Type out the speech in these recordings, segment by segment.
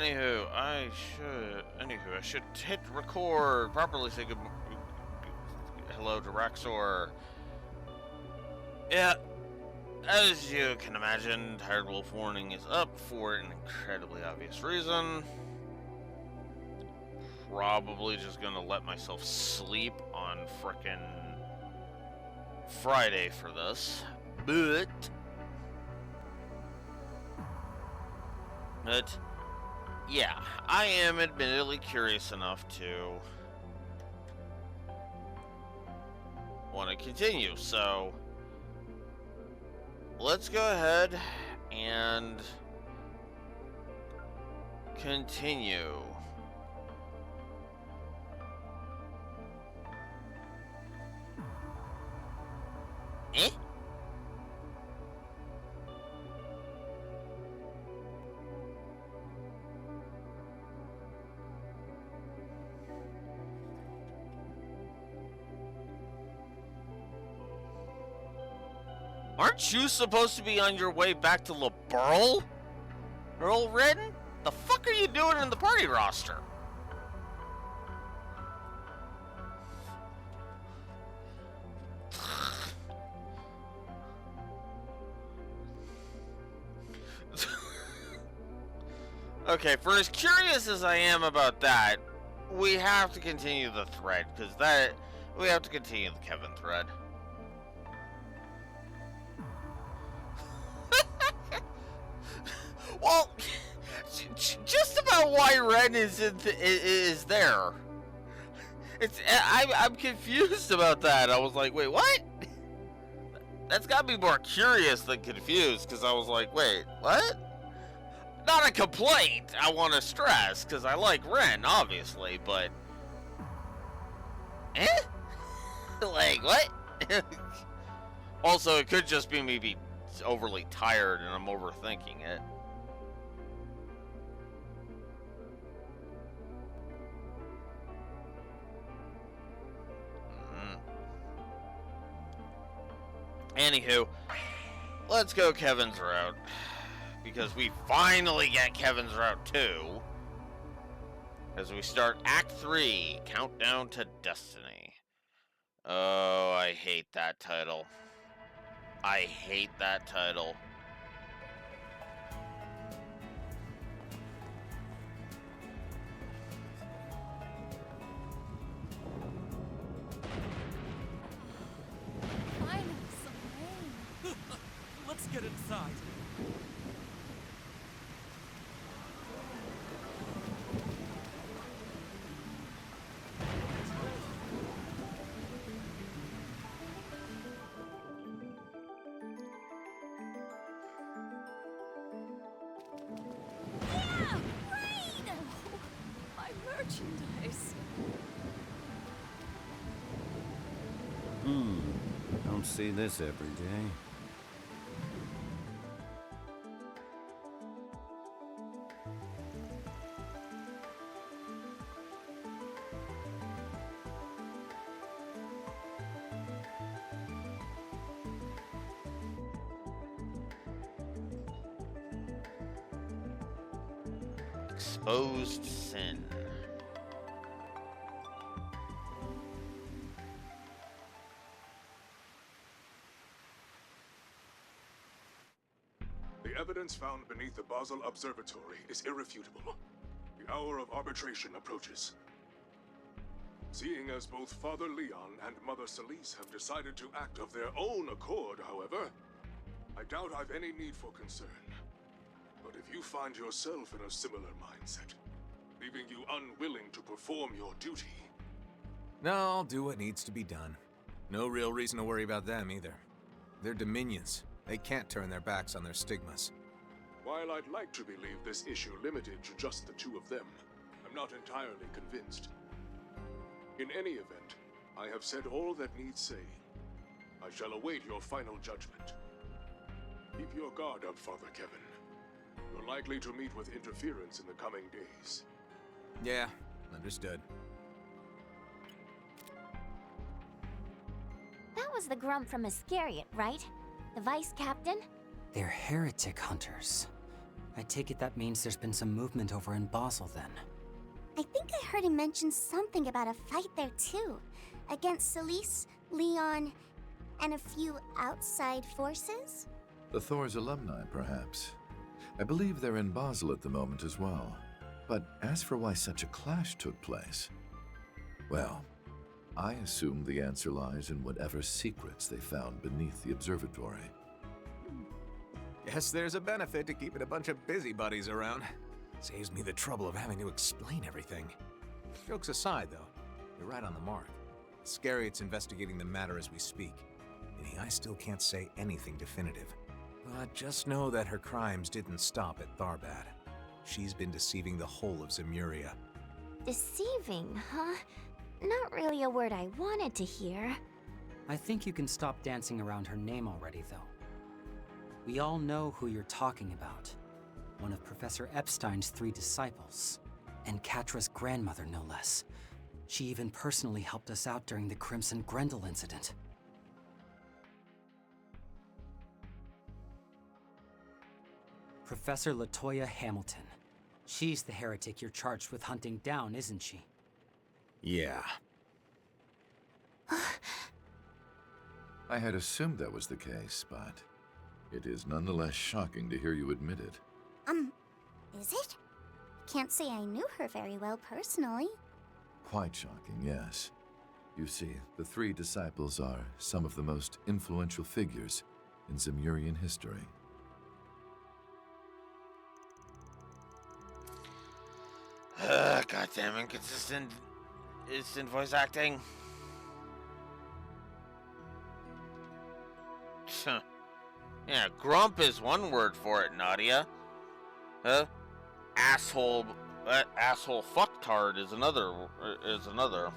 Anywho, I should hit record properly. Say hello to Raxor. Yeah, as you can imagine, Tired Wolf Warning is up for an incredibly obvious reason. Probably just gonna let myself sleep on frickin' Friday for this, but yeah, I am admittedly curious enough to want to continue, so let's go ahead and continue. Eh? Aren't you supposed to be on your way back to LeBurl? Earl Redden? The fuck are you doing in the party roster? Okay, for as curious as I am about that, we have to continue the thread, because we have to continue the Kevin thread. Well, just about why Ren is there. I'm confused about that. I was like, wait, what? That's got me more curious than confused, because I was like, wait, what? Not a complaint, I want to stress, because I like Ren, obviously, but... Eh? Like, what? Also, it could just be me being overly tired and I'm overthinking it. Anywho, let's go Kevin's route. Because we finally get Kevin's route 2. As we start Act 3, Countdown to Destiny. Oh, I hate that title. I hate that title. Finally, some rain. Let's get inside. Merchandise. Don't see this every day. Exposed sin. The evidence found beneath the Basel Observatory is irrefutable. The hour of arbitration approaches. Seeing as both Father Leon and Mother Celise have decided to act of their own accord, however, I doubt I've any need for concern. But if you find yourself in a similar mindset, leaving you unwilling to perform your duty... No, I'll do what needs to be done. No real reason to worry about them, either. They're Dominions. They can't turn their backs on their stigmas. While I'd like to believe this issue limited to just the two of them, I'm not entirely convinced. In any event, I have said all that needs saying. I shall await your final judgment. Keep your guard up, Father Kevin. You're likely to meet with interference in the coming days. Yeah, understood. That was the Grump from Iscariot, right? The vice captain? They're heretic hunters. I take it that means there's been some movement over in Basel then. I think I heard him mention something about a fight there too. Against Celise, Leon, and a few outside forces? The Thor's alumni, perhaps. I believe they're in Basel at the moment as well. But as for why such a clash took place, well, I assume the answer lies in whatever secrets they found beneath the observatory. Guess there's a benefit to keeping a bunch of busybodies around. Saves me the trouble of having to explain everything. Jokes aside, though, you're right on the mark. Scarriet's investigating the matter as we speak, meaning I still can't say anything definitive. But just know that her crimes didn't stop at Tharbad. She's been deceiving the whole of Zemuria. Deceiving, huh? Not really a word I wanted to hear. I think you can stop dancing around her name already, though. We all know who you're talking about. One of Professor Epstein's 3 disciples. And Katra's grandmother, no less. She even personally helped us out during the Crimson Grendel incident. Professor Latoya Hamilton. She's the heretic you're charged with hunting down, isn't she? Yeah. I had assumed that was the case, but it is nonetheless shocking to hear you admit it. Is it? Can't say I knew her very well personally. Quite shocking, yes. You see, the 3 disciples are some of the most influential figures in Zemurian history. Goddamn inconsistent voice acting. Yeah, grump is one word for it, Nadia. Asshole fucktard is another.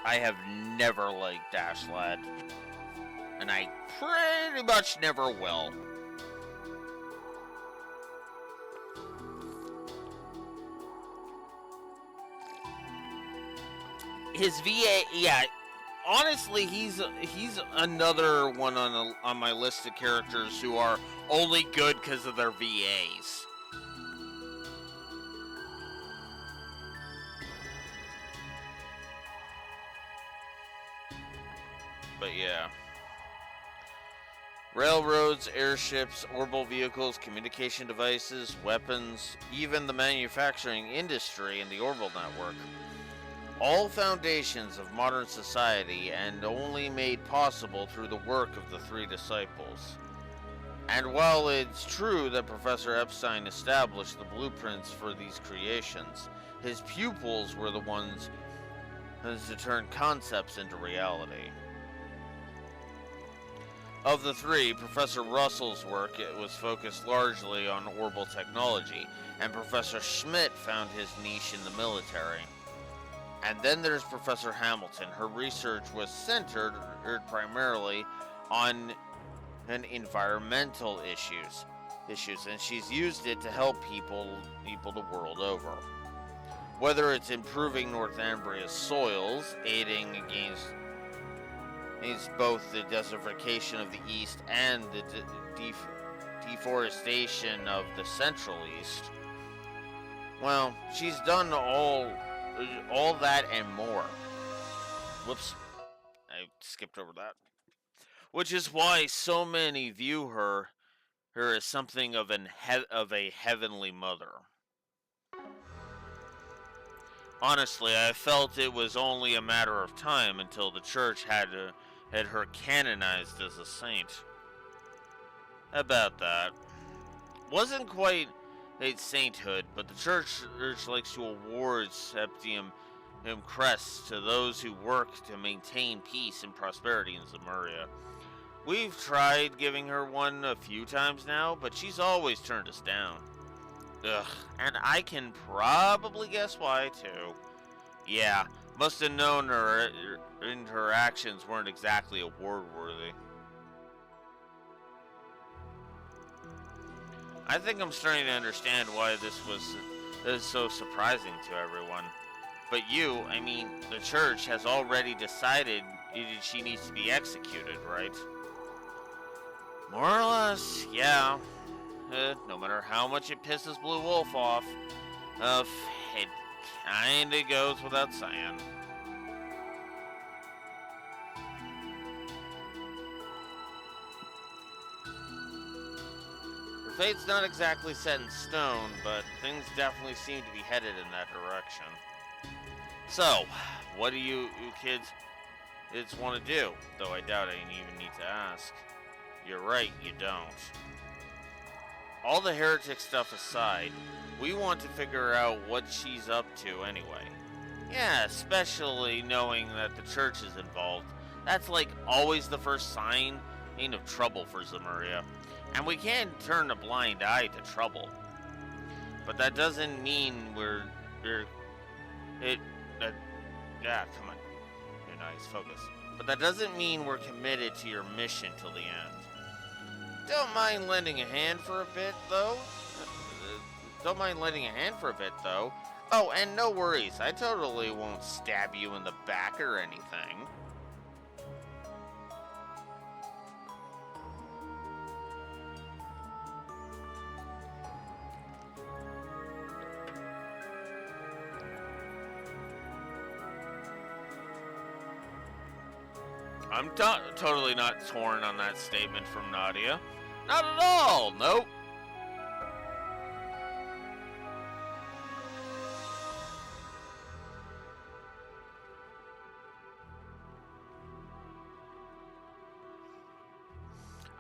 I have never liked Dash Lad, and I pretty much never will. His VA, yeah. Honestly, he's another one on my list of characters who are only good because of their VAs. But yeah. Railroads, airships, orbital vehicles, communication devices, weapons, even the manufacturing industry and the orbital network. All foundations of modern society and only made possible through the work of the 3 disciples. And while it's true that Professor Epstein established the blueprints for these creations, his pupils were the ones to turn concepts into reality. Of the 3, Professor Russell's work was focused largely on orbital technology, and Professor Schmidt found his niche in the military. And then there's Professor Hamilton. Her research was centered primarily on environmental issues, and she's used it to help people the world over. Whether it's improving Northumbria's soils, aiding against both the desertification of the East and the deforestation of the Central East, well, she's done all that and more. Whoops. I skipped over that. Which is why so many view her as something of a heavenly mother. Honestly, I felt it was only a matter of time until the church had her canonized as a saint. About that. Wasn't quite sainthood, but the church likes to award Septium crests to those who work to maintain peace and prosperity in Zemuria. We've tried giving her one a few times now, but she's always turned us down. Ugh, and I can probably guess why too. Yeah, must have known her actions weren't exactly award-worthy. I think I'm starting to understand why this is so surprising to everyone. But the church has already decided she needs to be executed, right? More or less, yeah. No matter how much it pisses Blue Wolf off, it kinda goes without saying. Her fate's not exactly set in stone, but things definitely seem to be headed in that direction. So, what do you kids want to do? Though I doubt I even need to ask. You're right, you don't. All the heretic stuff aside, we want to figure out what she's up to anyway. Yeah, especially knowing that the church is involved. That's like always the first sign of trouble for Zemuria. And we can't turn a blind eye to trouble. But that doesn't mean come on. You're nice, focus. But that doesn't mean we're committed to your mission till the end. Don't mind lending a hand for a bit, though. Oh, and no worries. I totally won't stab you in the back or anything. I'm totally not torn on that statement from Nadia. Not at all, nope.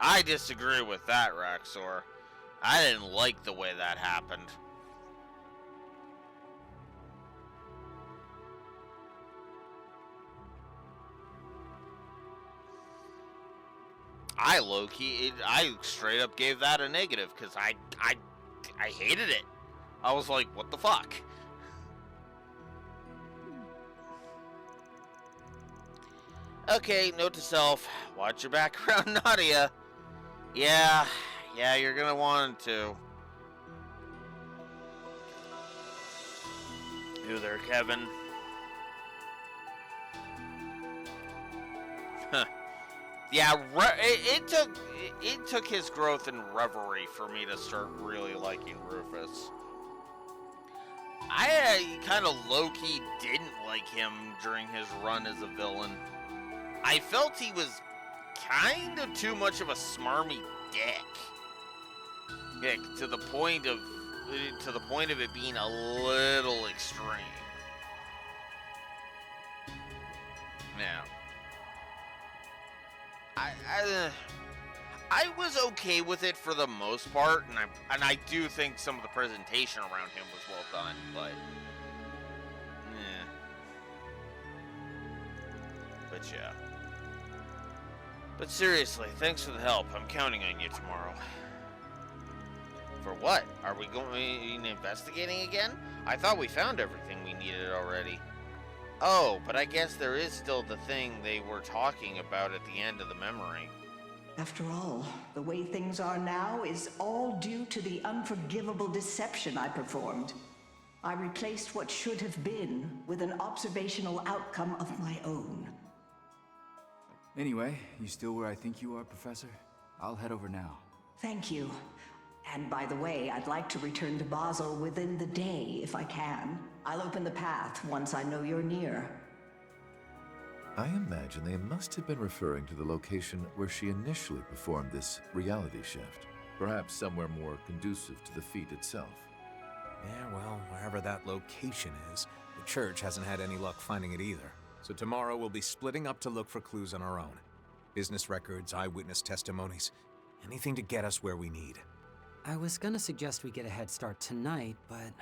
I disagree with that, Raxor. I didn't like the way that happened. I straight up gave that a negative because I hated it. I was like, what the fuck? Okay, note to self, watch your back around Nadia. Yeah, you're gonna want to. You there, Kevin? Huh. Yeah, it took his growth and reverie for me to start really liking Rufus. I kind of low-key didn't like him during his run as a villain. I felt he was kind of too much of a smarmy dick. Yeah, to the point of it being a little extreme. Yeah. I was okay with it for the most part, and I do think some of the presentation around him was well done, but yeah. But seriously, thanks for the help. I'm counting on you tomorrow. For what? Are we going investigating again? I thought we found everything we needed already. Oh, but I guess there is still the thing they were talking about at the end of the memory. After all, the way things are now is all due to the unforgivable deception I performed. I replaced what should have been with an observational outcome of my own. Anyway, you still where I think you are, Professor? I'll head over now. Thank you. And by the way, I'd like to return to Basel within the day, if I can. I'll open the path once I know you're near. I imagine they must have been referring to the location where she initially performed this reality shift. Perhaps somewhere more conducive to the feat itself. Yeah, well, wherever that location is, the church hasn't had any luck finding it either. So tomorrow we'll be splitting up to look for clues on our own. Business records, eyewitness testimonies, anything to get us where we need. I was gonna suggest we get a head start tonight, but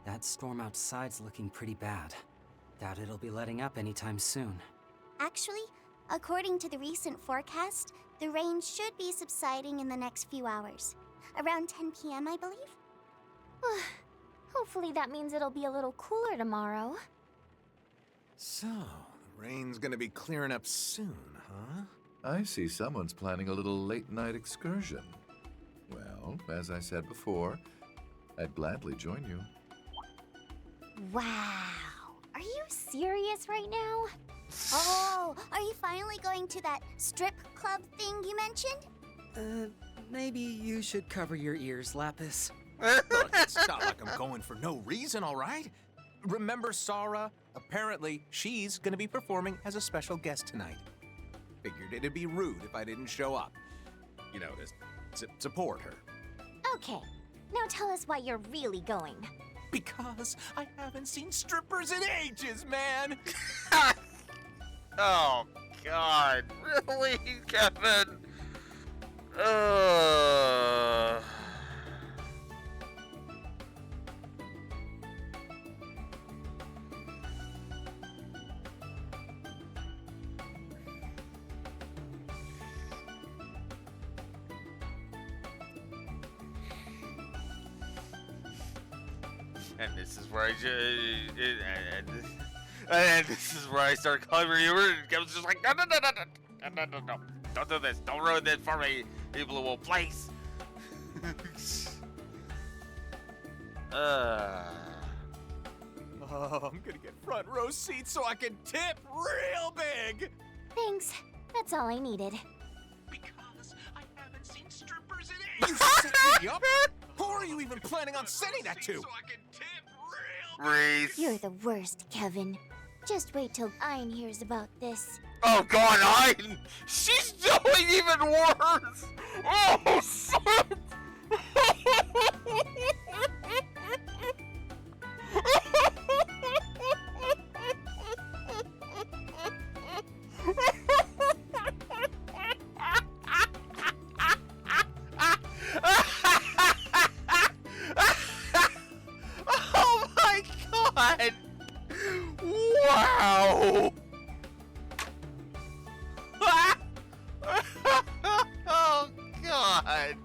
that storm outside's looking pretty bad. Doubt it'll be letting up anytime soon. Actually, according to the recent forecast, the rain should be subsiding in the next few hours. Around 10 p.m., I believe? Hopefully that means it'll be a little cooler tomorrow. So, the rain's gonna be clearing up soon, huh? I see someone's planning a little late-night excursion. Well, as I said before, I'd gladly join you. Wow. Are you serious right now? Oh, are you finally going to that strip club thing you mentioned? Maybe you should cover your ears, Lapis. Look, it's not like I'm going for no reason, all right? Remember Sara? Apparently, she's gonna be performing as a special guest tonight. Figured it'd be rude if I didn't show up. You know, to support her. Okay, now tell us why you're really going. Because I haven't seen strippers in ages, man! Oh, God. Really, Kevin? And this is where and this is where I start calling you. And Kevin's just like, no, don't do this. Don't ruin this for me. People will place. Oh, I'm gonna get front row seats so I can tip real big! Thanks, that's all I needed. Because I haven't seen strippers in ages! You set me up? Who are you even planning on sending that to? So I can tip real Reese. You're the worst, Kevin. Just wait till Ein hears about this. Oh, God, Ein! She's doing even worse! Oh, shit! Oh, my God! Wow! Oh, God!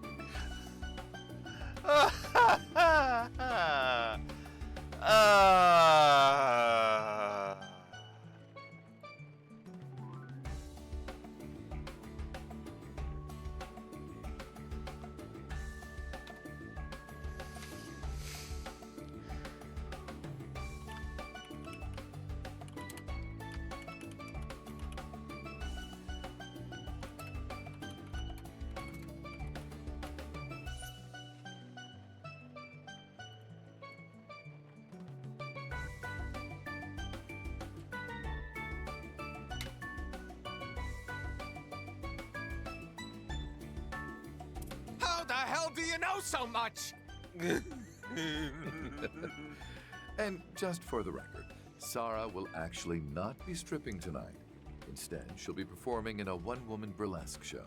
How the hell do you know so much? And just for the record, Sara will actually not be stripping tonight. Instead, she'll be performing in a one-woman burlesque show.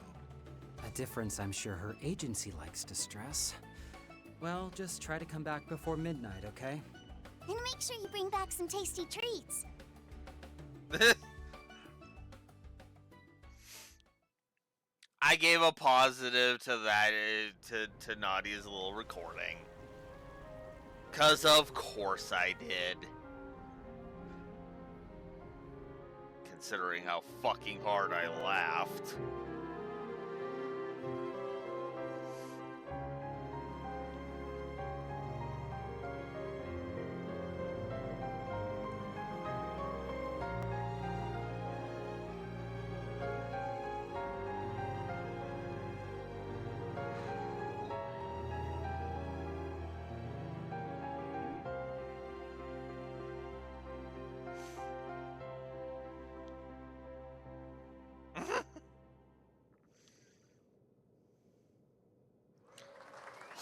A difference I'm sure her agency likes to stress. Well, just try to come back before midnight, okay? And make sure you bring back some tasty treats. I gave a positive to that, to Nadia's little recording. 'Cause of course I did. Considering how fucking hard I laughed.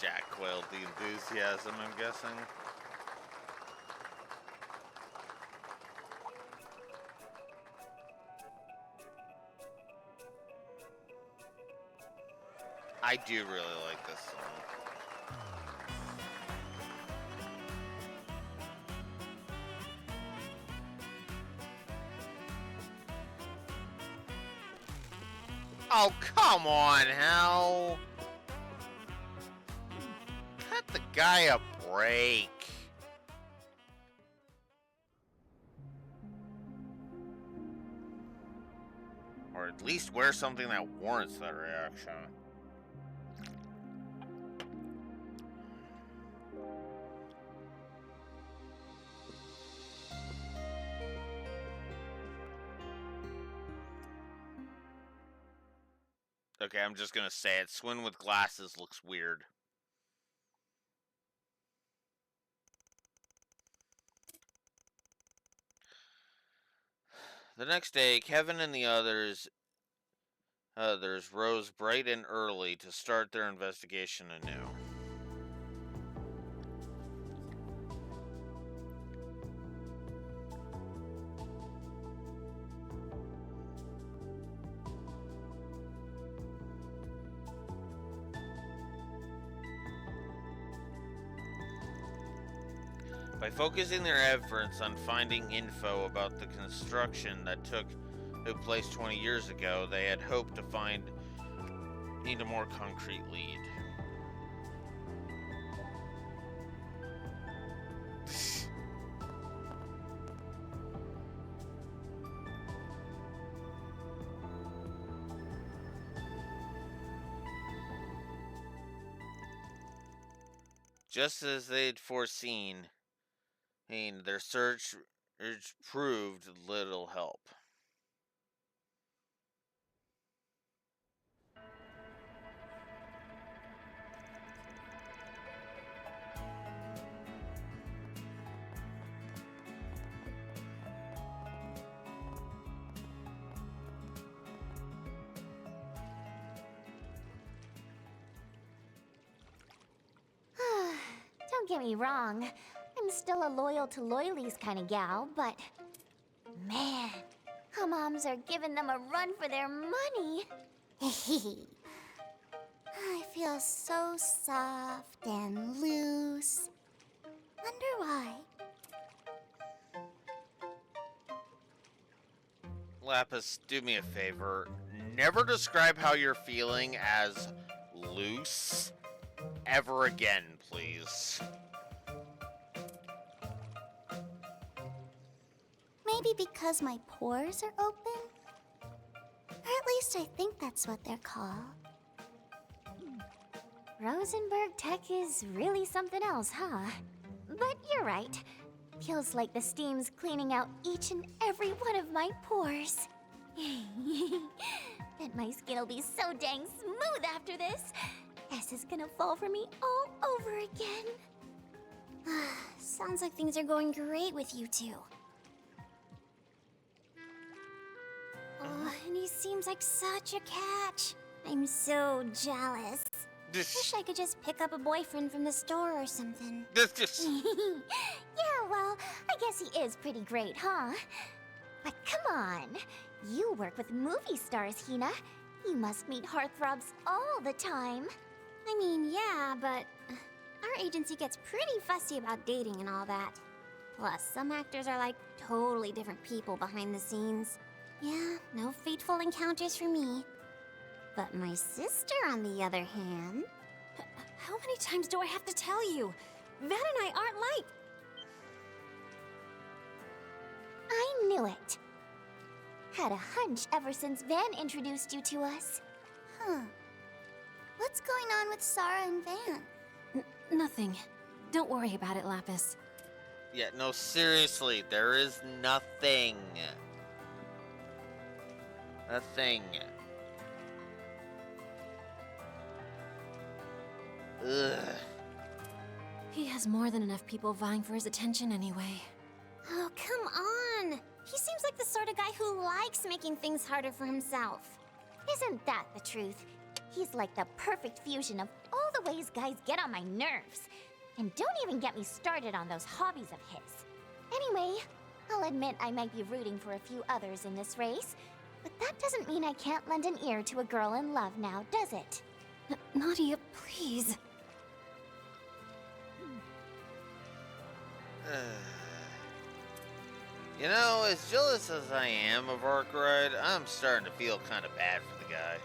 Jack quailed the enthusiasm, I'm guessing. I do really like this song. Oh, come on, Hal. Cut the guy a break. Or at least wear something that warrants that reaction. Okay, I'm just gonna say it. Swin with glasses looks weird. The next day, Kevin and the others rose bright and early to start their investigation anew. By focusing their efforts on finding info about the construction that took place 20 years ago, they had hoped to find a more concrete lead. Just as they'd foreseen, their search proved little help. Don't get me wrong. I'm still a loyal to loyalies kind of gal, but man, moms are giving them a run for their money. I feel so soft and loose. Wonder why. Lapis, do me a favor. Never describe how you're feeling as loose ever again, please. Maybe because my pores are open? Or at least I think that's what they're called. Rosenberg Tech is really something else, huh? But you're right. Feels like the steam's cleaning out each and every one of my pores. Bet my skin'll be so dang smooth after this. S is gonna fall for me all over again. Sounds like things are going great with you two. Oh, and he seems like such a catch. I'm so jealous. Wish I could just pick up a boyfriend from the store or something. Yeah, well, I guess he is pretty great, huh? But come on. You work with movie stars, Hina. You must meet heartthrobs all the time. I mean, yeah, but our agency gets pretty fussy about dating and all that. Plus, some actors are like totally different people behind the scenes. Yeah, no fateful encounters for me. But my sister, on the other hand... How many times do I have to tell you? Van and I aren't like... I knew it. Had a hunch ever since Van introduced you to us. Huh. What's going on with Sarah and Van? Nothing. Don't worry about it, Lapis. Yeah, no, seriously, there is nothing. Nothing. Ugh. He has more than enough people vying for his attention anyway. Oh, come on! He seems like the sort of guy who likes making things harder for himself. Isn't that the truth? He's like the perfect fusion of all the ways guys get on my nerves. And don't even get me started on those hobbies of his. Anyway, I'll admit I might be rooting for a few others in this race, but that doesn't mean I can't lend an ear to a girl in love now, does it? Nadia, please. You know, as jealous as I am of Arkwright, I'm starting to feel kind of bad for the guy.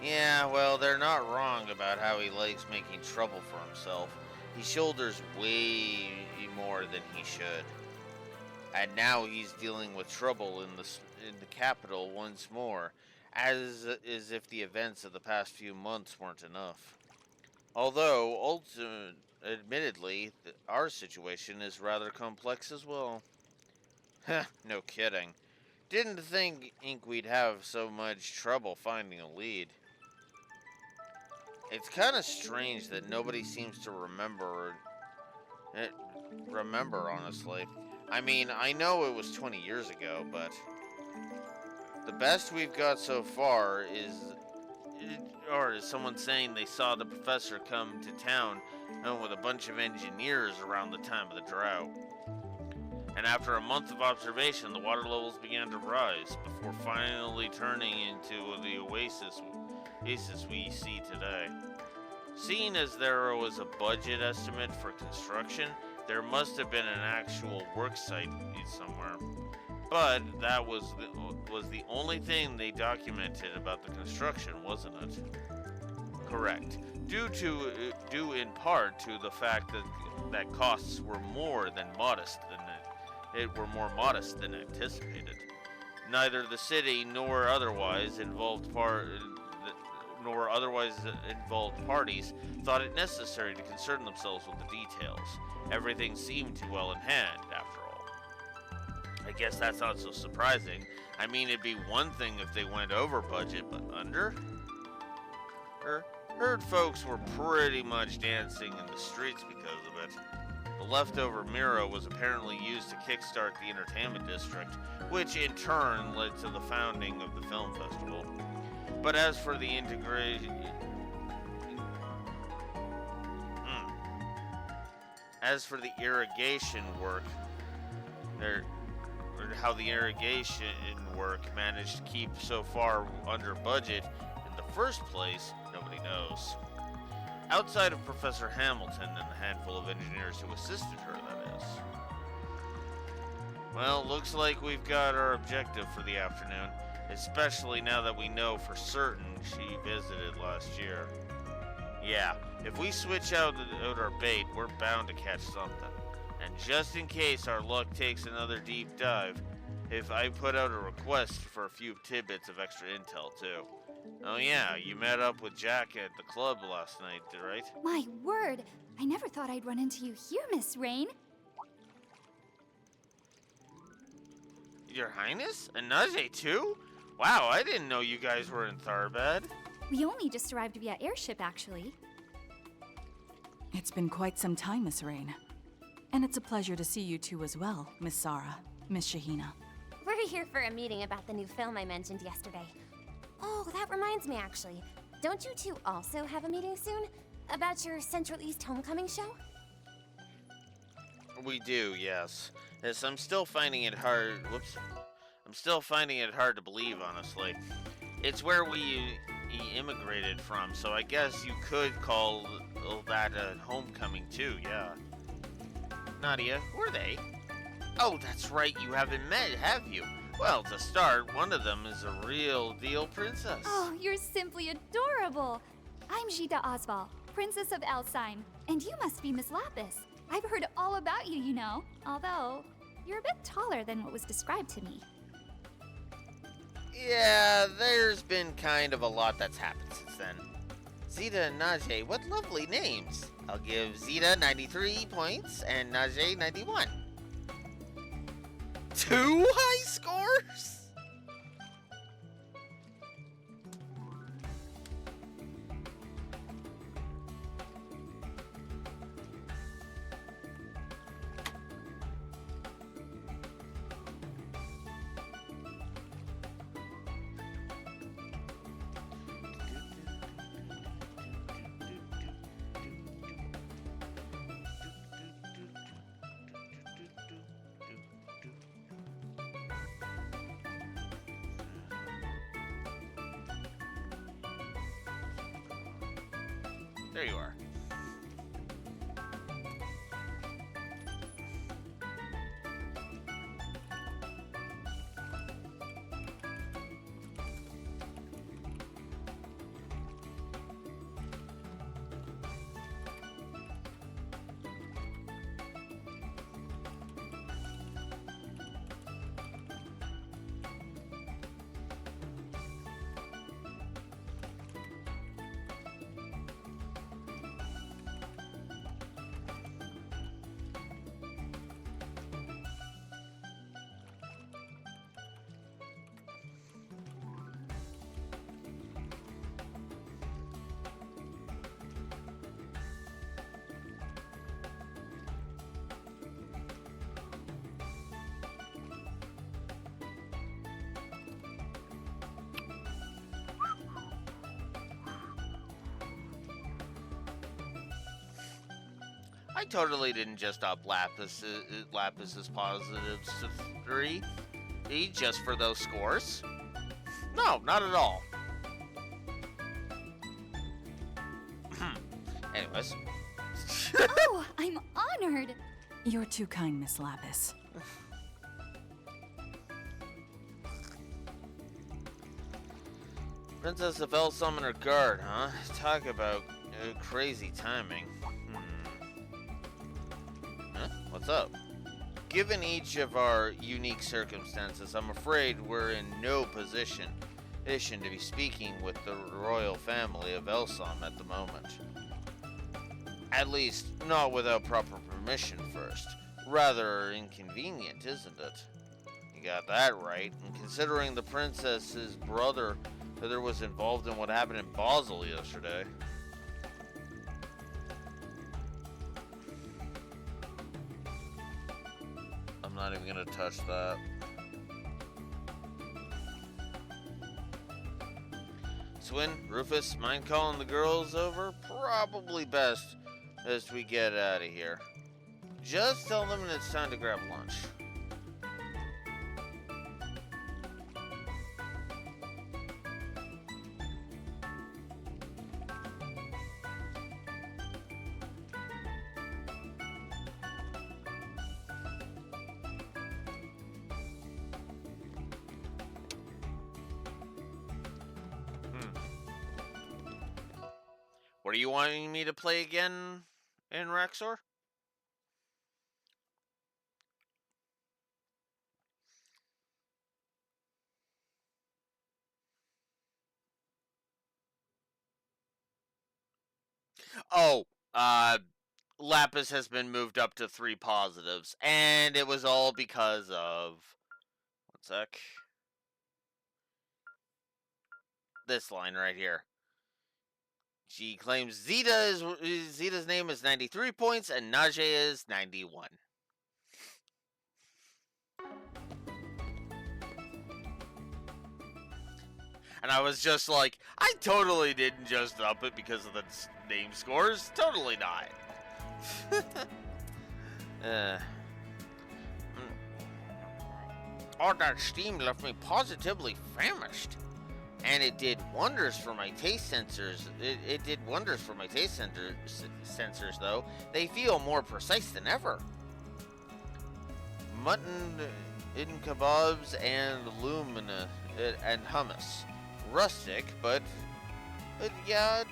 Yeah, well, they're not wrong about how he likes making trouble for himself. He shoulders way more than he should. And now he's dealing with trouble in the capital once more, as if the events of the past few months weren't enough. Although, admittedly, our situation is rather complex as well. Heh, no kidding. Didn't think we'd have so much trouble finding a lead. It's kind of strange that nobody seems to remember, honestly. I mean, I know it was 20 years ago, but the best we've got so far is someone saying they saw the professor come to town with a bunch of engineers around the time of the drought. And after a month of observation, the water levels began to rise before finally turning into the oasis we see today. Seeing as there was a budget estimate for construction, there must have been an actual work site somewhere. But that was the only thing they documented about the construction, wasn't it? Correct. Due in part to the fact that costs were more modest than anticipated. Neither the city nor otherwise involved parties thought it necessary to concern themselves with the details. Everything seemed too well in hand, after all. I guess that's not so surprising. I mean, it'd be one thing if they went over budget, but under? Heard folks were pretty much dancing in the streets because of it. The leftover Miro was apparently used to kickstart the entertainment district, which in turn led to the founding of the film festival. But as for the irrigation work, how the irrigation work managed to keep so far under budget in the first place, nobody knows. Outside of Professor Hamilton and the handful of engineers who assisted her, that is. Well, looks like we've got our objective for the afternoon, especially now that we know for certain she visited last year. Yeah, if we switch out our bait, we're bound to catch something. And just in case our luck takes another deep dive, if I put out a request for a few tidbits of extra intel too. Oh yeah, you met up with Jack at the club last night, right? My word! I never thought I'd run into you here, Miss Rain. Your Highness? And Najee too? Wow, I didn't know you guys were in Tharbad. We only just arrived via airship, actually. It's been quite some time, Miss Rain. And it's a pleasure to see you two as well, Miss Sara, Miss Shahina. We're here for a meeting about the new film I mentioned yesterday. Oh, that reminds me, actually. Don't you two also have a meeting soon? About your Central East Homecoming show? We do, yes. Yes, I'm still finding it hard... Whoops. I'm still finding it hard to believe, honestly. It's where we immigrated from, so I guess you could call that a homecoming too, yeah. Nadia, who are they? Oh, that's right, you haven't met, have you? Well, to start, one of them is a real deal princess. Oh, you're simply adorable. I'm Jita Osval, Princess of Elsyne, and you must be Miss Lapis. I've heard all about you, you know, although you're a bit taller than what was described to me. Yeah, there's been kind of a lot that's happened since then. Zeta and Najee, what lovely names. I'll give Zeta 93 points and Najee 91. 2 high scores? There you are. I totally didn't just up Lapis's positives to 3 just for those scores. No, not at all. Anyways. Oh, I'm honored. You're too kind, Miss Lapis. Princess of El Summoner Guard, huh? Talk about crazy timing. Huh? What's up? Given each of our unique circumstances, I'm afraid we're in no position to be speaking with the royal family of Elsam at the moment. At least, not without proper permission first. Rather inconvenient, isn't it? You got that right, and considering the princess's brother was involved in what happened in Basel yesterday. I'm not even gonna touch that. Swin, Rufus, mind calling the girls over? Probably best as we get out of here. Just tell them it's time to grab lunch. What are you wanting me to play again in Rexor? Oh, Lapis has been moved up to 3 positives, and it was all because of... One sec. This line right here. She claims Zeta's name is 93 points and Najee is 91. And I was just like, I totally didn't just up it because of the name scores. Totally not. All that steam left me positively famished. And it did wonders for my taste sensors. It did wonders for my taste sensors, though. They feel more precise than ever. Mutton in kebabs and lumina and hummus. Rustic, but yeah, a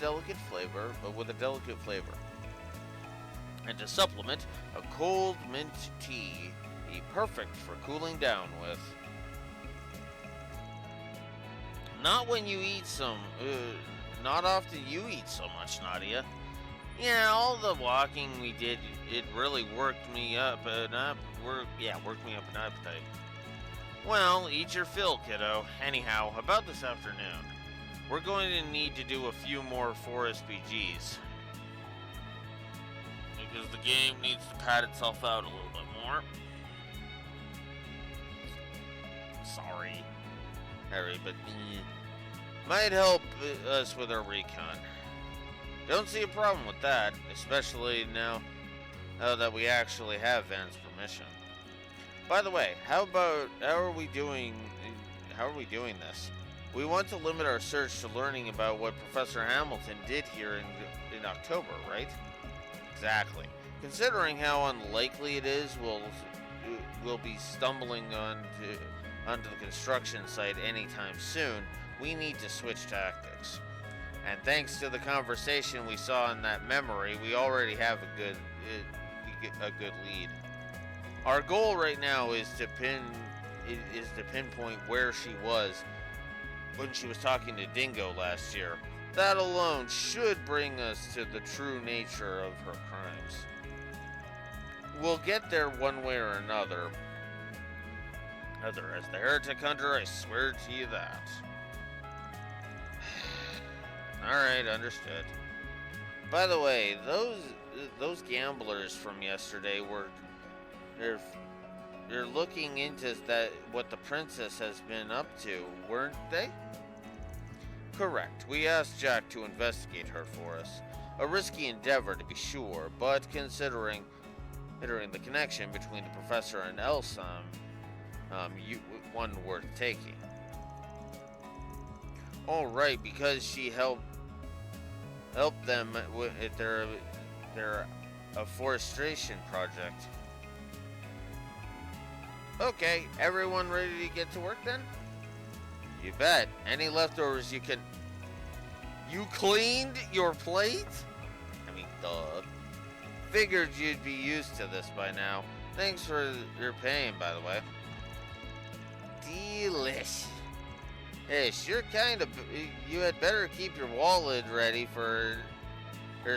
delicate flavor, but with a delicate flavor. And to supplement, a cold mint tea, perfect for cooling down with. Not when you eat some, not often you eat so much, Nadia. Yeah, all the walking we did, it really worked me up an appetite. Well, eat your fill, kiddo. Anyhow, about this afternoon, we're going to need to do a few more 4SPGs. Because the game needs to pad itself out a little bit more. Sorry. Harry, but might help us with our recon. Don't see a problem with that, especially now that we actually have Van's permission. By the way, how are we doing this? We want to limit our search to learning about what Professor Hamilton did here in October, right? Exactly. Considering how unlikely it is we'll be stumbling onto the construction site anytime soon, we need to switch tactics. And thanks to the conversation we saw in that memory, we already have a good lead. Our goal right now is to pinpoint where she was when she was talking to Dingo last year. That alone should bring us to the true nature of her crimes. We'll get there one way or another. As the Heretic Hunter, I swear to you that. Alright, understood. By the way, those gamblers from yesterday they're looking into what the princess has been up to, weren't they? Correct. We asked Jack to investigate her for us. A risky endeavor, to be sure, but considering the connection between the professor and Elsheim, one worth taking. All right, because she helped them with their afforestation project. Okay, everyone ready to get to work then? You bet. Any leftovers you can... You cleaned your plate? I mean, duh. Figured you'd be used to this by now. Thanks for your pain, by the way. Delish. Hey, sure kind of... You had better keep your wallet ready for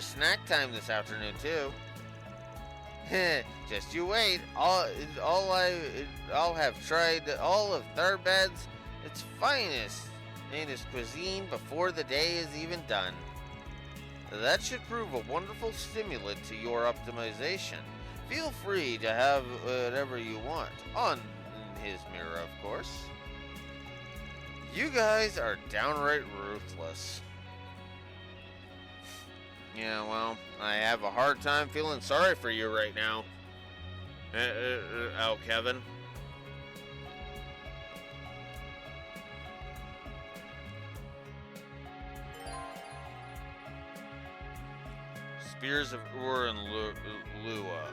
snack time this afternoon, too. Just you wait. I'll have tried all of Tharbad's its finest cuisine before the day is even done. That should prove a wonderful stimulant to your optimization. Feel free to have whatever you want. On his mirror, of course. You guys are downright ruthless. Yeah, well, I have a hard time feeling sorry for you right now. Oh, Kevin. Spears of Ur and Lua.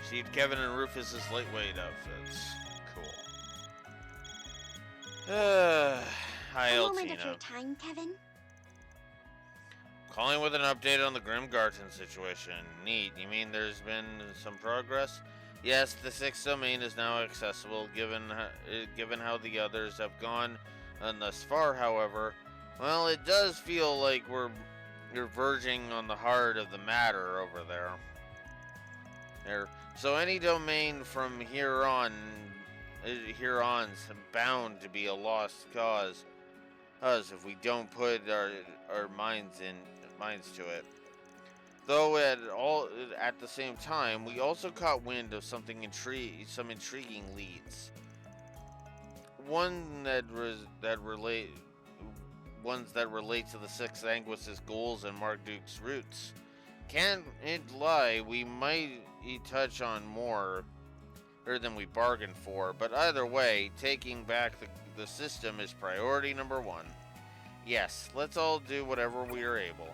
Received Kevin and Rufus's lightweight outfits. Cool. Hi, A moment Eltina. of your time, Kevin. Calling with an update on the Grimgarten situation. Neat. You mean there's been some progress? Yes, the 6th domain is now accessible, given how the others have gone thus far, however. Well, it does feel like we're verging on the heart of the matter over there. So any domain from hereon's bound to be a lost cause. If we don't put our minds to it. Though at the same time, we also caught wind of some intriguing leads. Ones that relate to the 6th Anguis's goals and Marduk's roots. Can't it lie, we might touch on more than we bargained for, but either way, taking back the system is priority number 1. Yes, let's all do whatever we are able.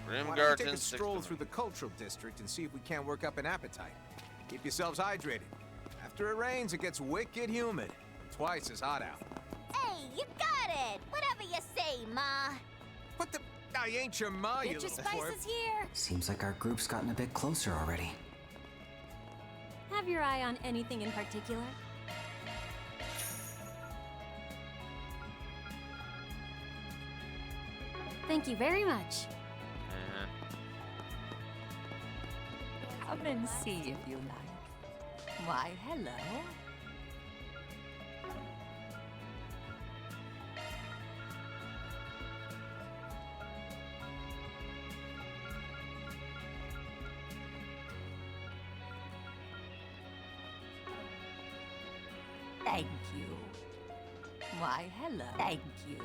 Why don't we take a stroll through the cultural district and see if we can't work up an appetite? Keep yourselves hydrated. After it rains, it gets wicked humid. Twice as hot out. Hey, you got it! Whatever you say, Ma. What the... I ain't your ma, you Get your little whore. spices here! Seems like our group's gotten a bit closer already. Have your eye on anything in particular? Thank you very much. Come and see if you like. Why, hello. Thank you. Why, hello. Thank you.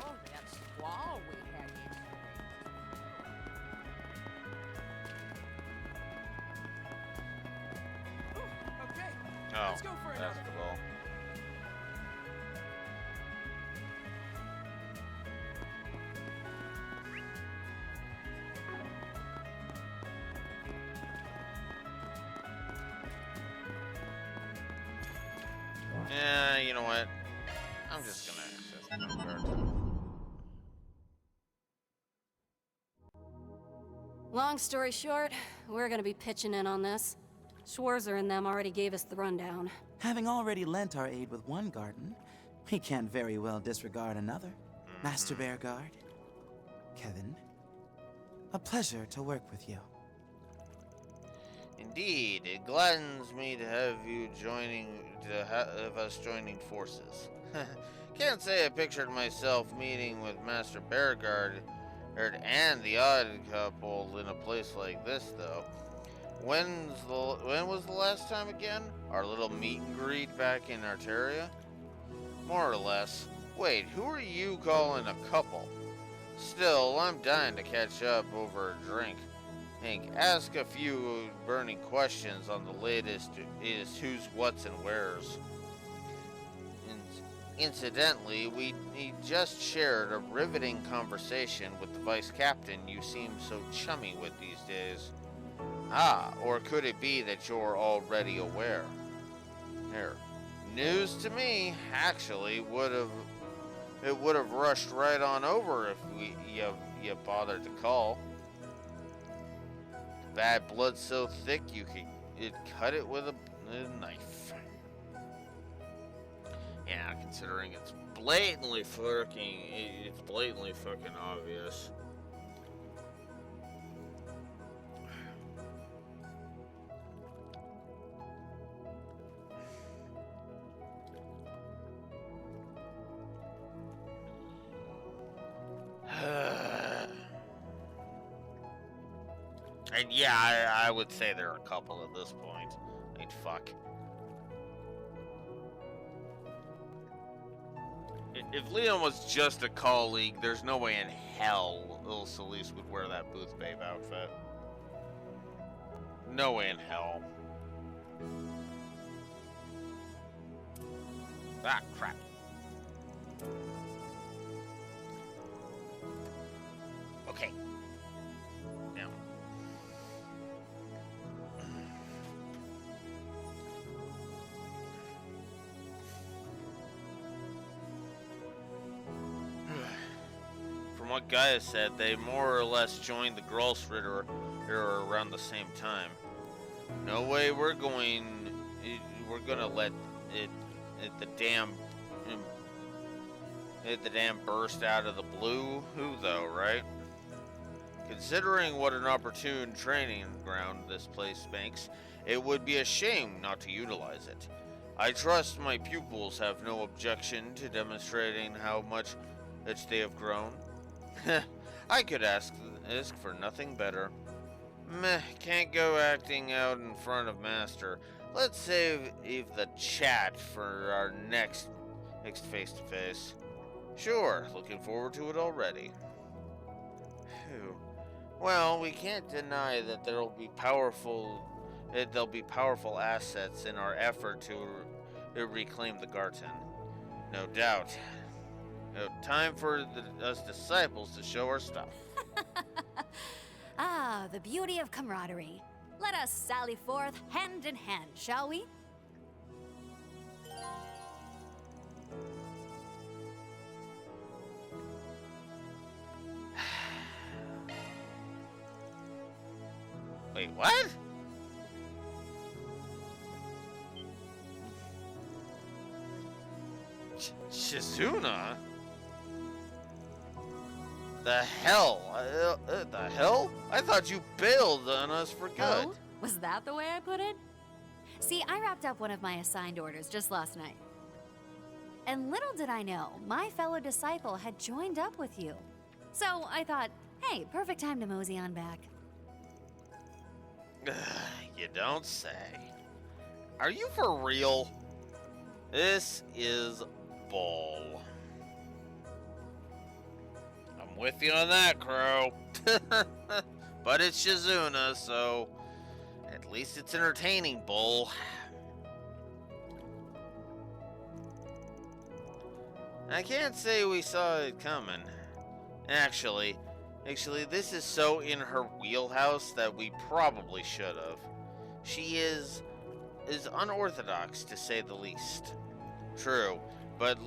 Oh, that squall we had okay, Oh, let's go for another. basketball. Yeah, you know what? I'm just gonna access Grimgarten. Long story short, we're gonna be pitching in on this. Schwarzer and them already gave us the rundown. Having already lent our aid with one garden, we can't very well disregard another. Master Bearguard, Kevin, a pleasure to work with you. Indeed, it gladdens me to have you have us joining forces. Can't say I pictured myself meeting with Master Beauregard and the Odd Couple in a place like this, though. When was the last time again? Our little meet and greet back in Arteria? More or less. Wait, who are you calling a couple? Still, I'm dying to catch up over a drink. Hank, ask a few burning questions on the latest is who's, what's, and where's. Incidentally, we just shared a riveting conversation with the vice captain you seem so chummy with these days. Ah, or could it be that you're already aware? Here, news to me, actually, would have rushed right on over if you bothered to call. Bad blood so thick it'd cut it with a knife. Yeah, considering it's blatantly fucking obvious. And yeah, I would say there are a couple at this point. I mean, fuck. If Leon was just a colleague, there's no way in hell Il Solis would wear that Booth Babe outfit. No way in hell. Ah, crap. Okay. Now. From what Gaia said, they more or less joined the Grolsritter around the same time. No way we're gonna let the dam burst out of the blue. Who though, right? Considering what an opportune training ground this place makes, it would be a shame not to utilize it. I trust my pupils have no objection to demonstrating how much they have grown. I could ask for nothing better. Meh, can't go acting out in front of Master. Let's save the chat for our next face-to-face. Sure, looking forward to it already. Phew. Well, we can't deny that there'll be powerful assets in our effort to reclaim the Garten. No doubt. Time for us disciples to show our stuff. Ah, the beauty of camaraderie. Let us sally forth hand in hand, shall we? Wait, what? Shizuna? The hell? The hell? I thought you bailed on us for good. Oh, was that the way I put it? See, I wrapped up one of my assigned orders just last night. And little did I know, my fellow disciple had joined up with you. So I thought, hey, perfect time to mosey on back. You don't say. Are you for real? This is bull. I'm with you on that, Crow. But it's Shizuna, so at least it's entertaining, bull. I can't say we saw it coming. Actually, this is so in her wheelhouse that we probably should have. She is unorthodox, to say the least. True, but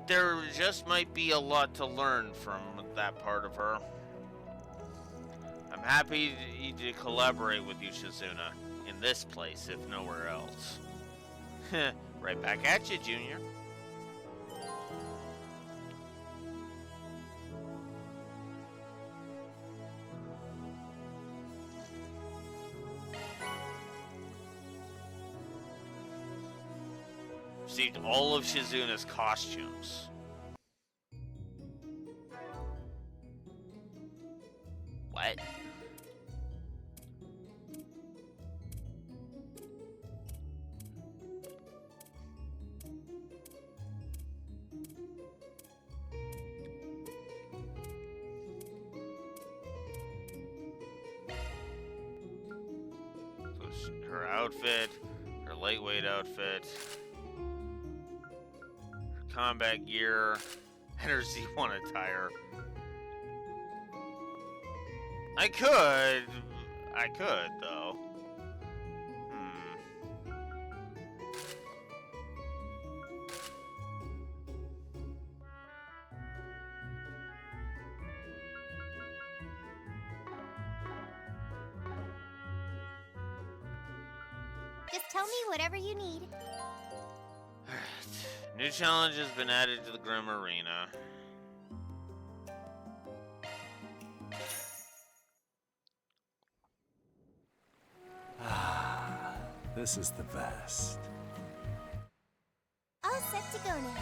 there just might be a lot to learn from that part of her. I'm happy to collaborate with you, Shizuna, in this place, if nowhere else. Right back at you, Junior. received all of Shizuna's costumes. What? Her outfit, her lightweight outfit, her combat gear, and her Z1 attire. I could though. Just tell me whatever you need. New challenge has been added to the Grim Arena. This is the best. All set to go now.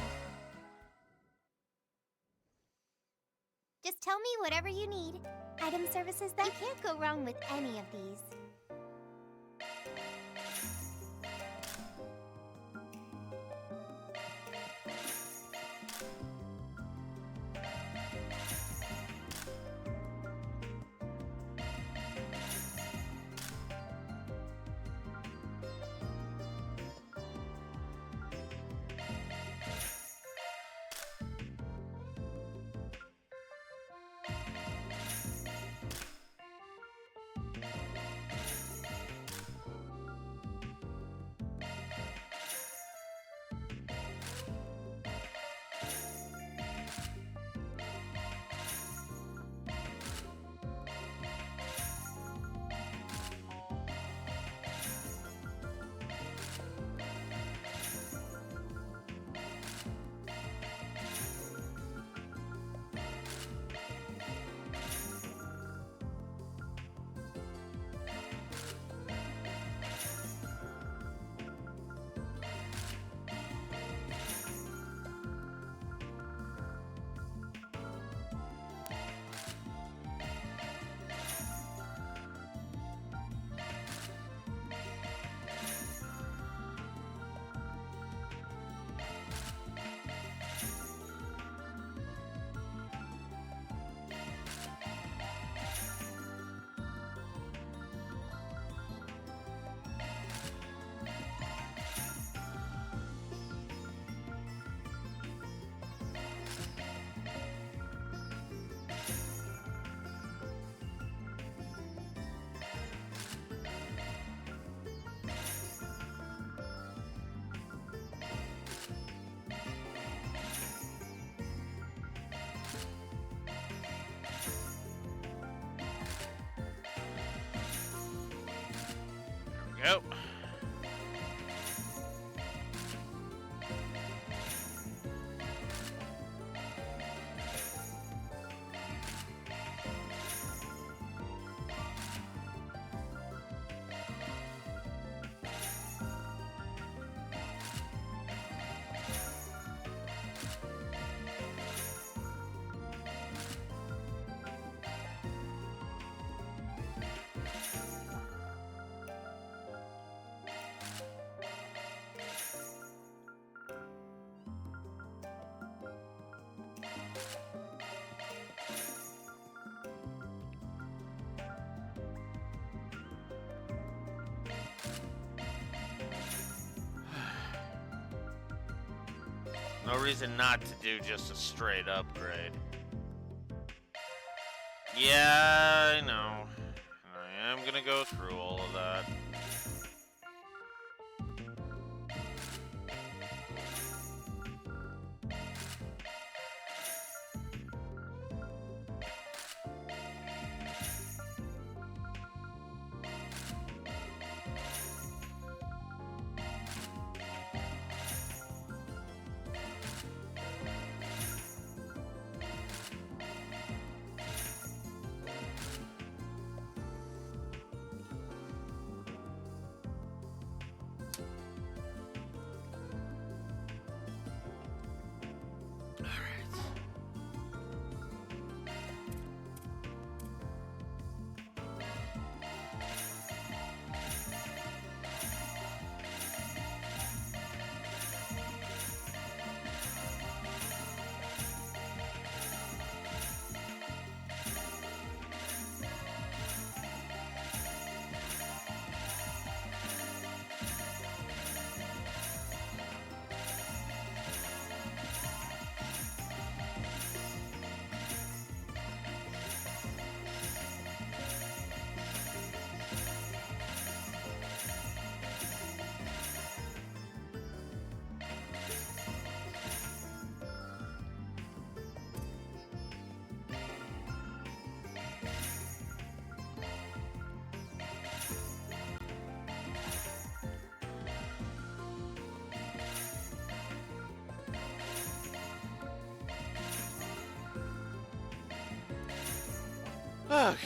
Just tell me whatever you need. Item services that you can't go wrong with any of these. Yep. No reason not to do just a straight upgrade. Yeah, I know. I am gonna go through all of that. Okay.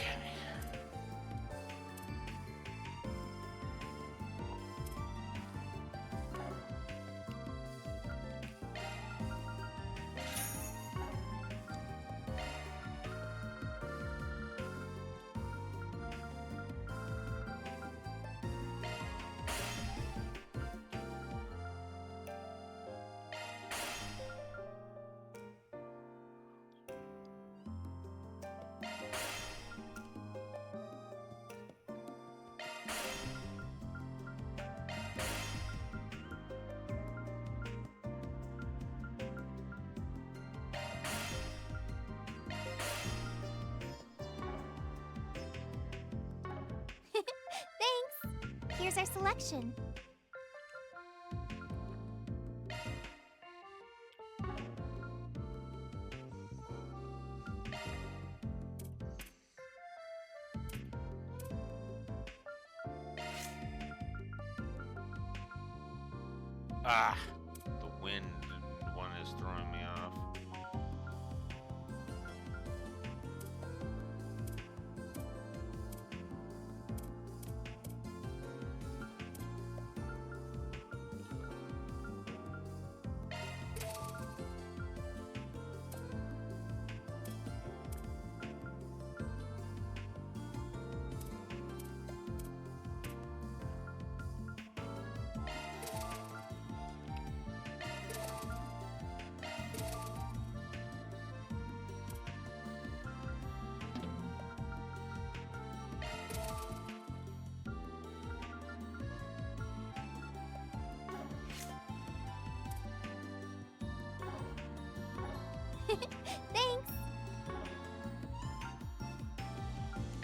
Thanks. Here's our selection. Ah, the wind one is throwing me off. Thanks.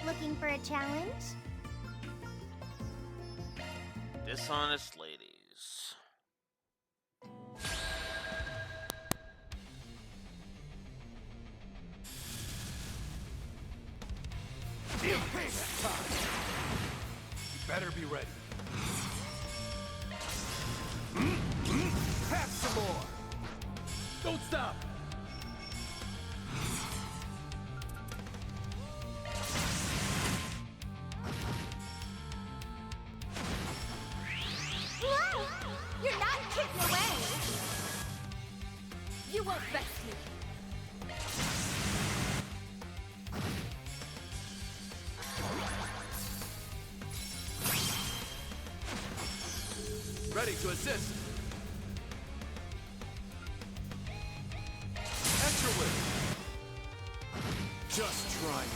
Looking for a challenge? Dishonest ladies. Payback time. You better be ready. Have some more. Don't stop. Whoa! You're not getting away! You won't best me. Ready to assist. Extra whip. Just try me.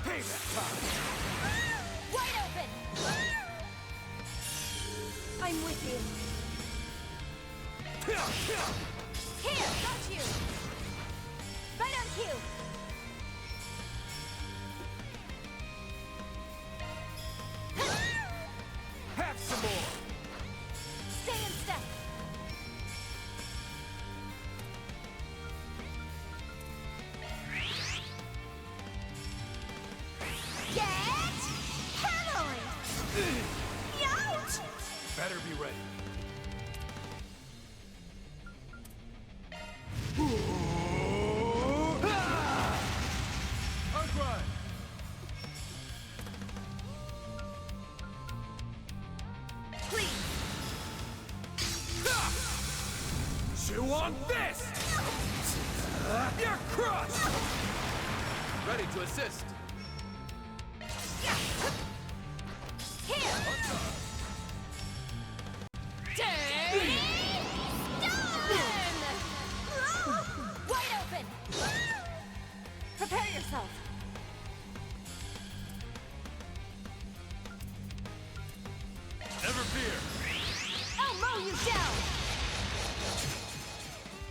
Payback time. Wide open! I'm with you. Here, got you! Right on cue! Have some more. Stay in step! Get hammered! Ouch! Better be ready. Ungrind. Please! Chew on this! You're crushed! Ready to assist. Here! Wide open! Prepare yourself! Never fear. I'll mow you down!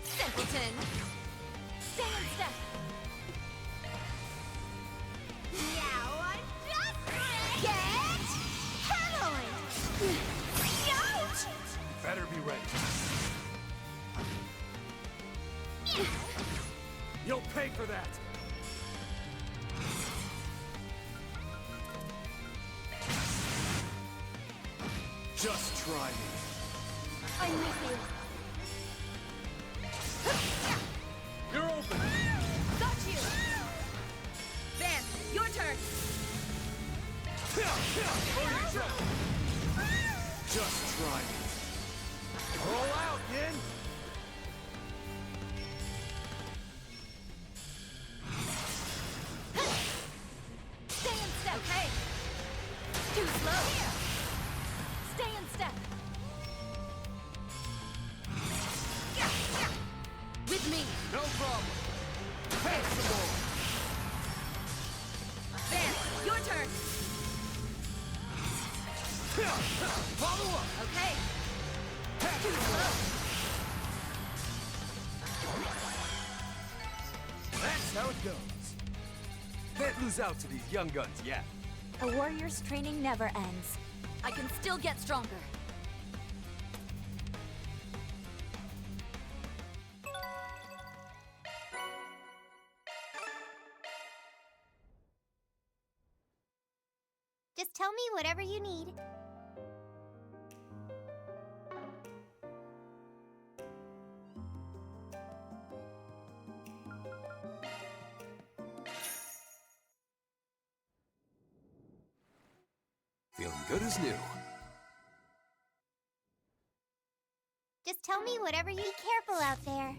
Simpleton! Stay in step! Now I'm just ready! Get hammered! Ouch! Better be ready. You'll pay for that. Just try me. I'm with you. No problem. Take some more. Vance, your turn. Follow up. Okay. Too slow. That's how it goes. Can't lose out to these young guns yet. A warrior's training never ends. I can still get stronger. Just tell me whatever you need. Feeling good as new. Just tell me whatever you... Be careful out there.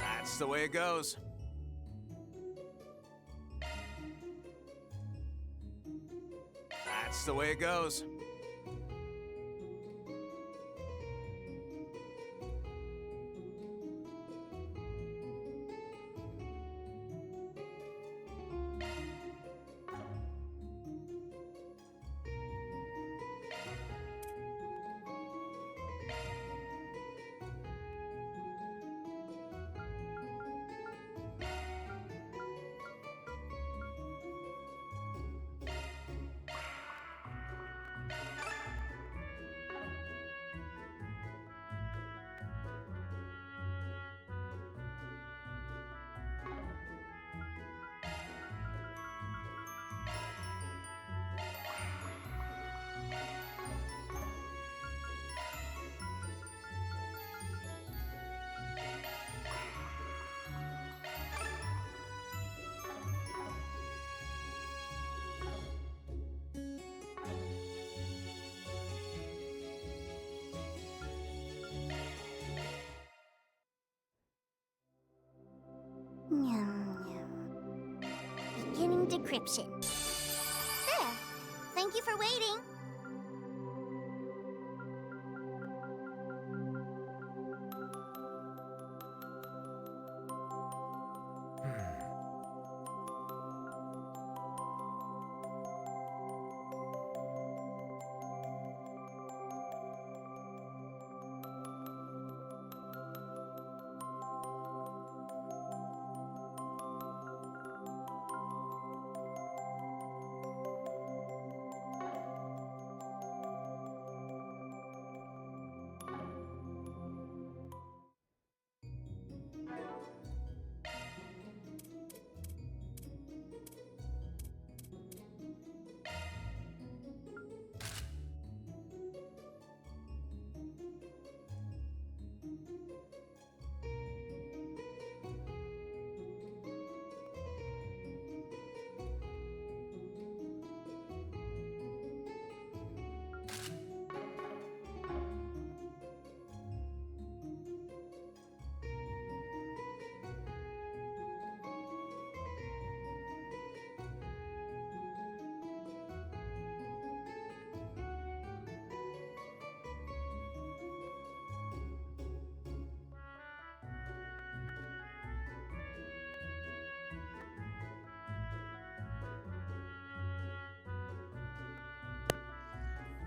That's the way it goes. That's the way it goes. Beginning decryption. There. Thank you for waiting.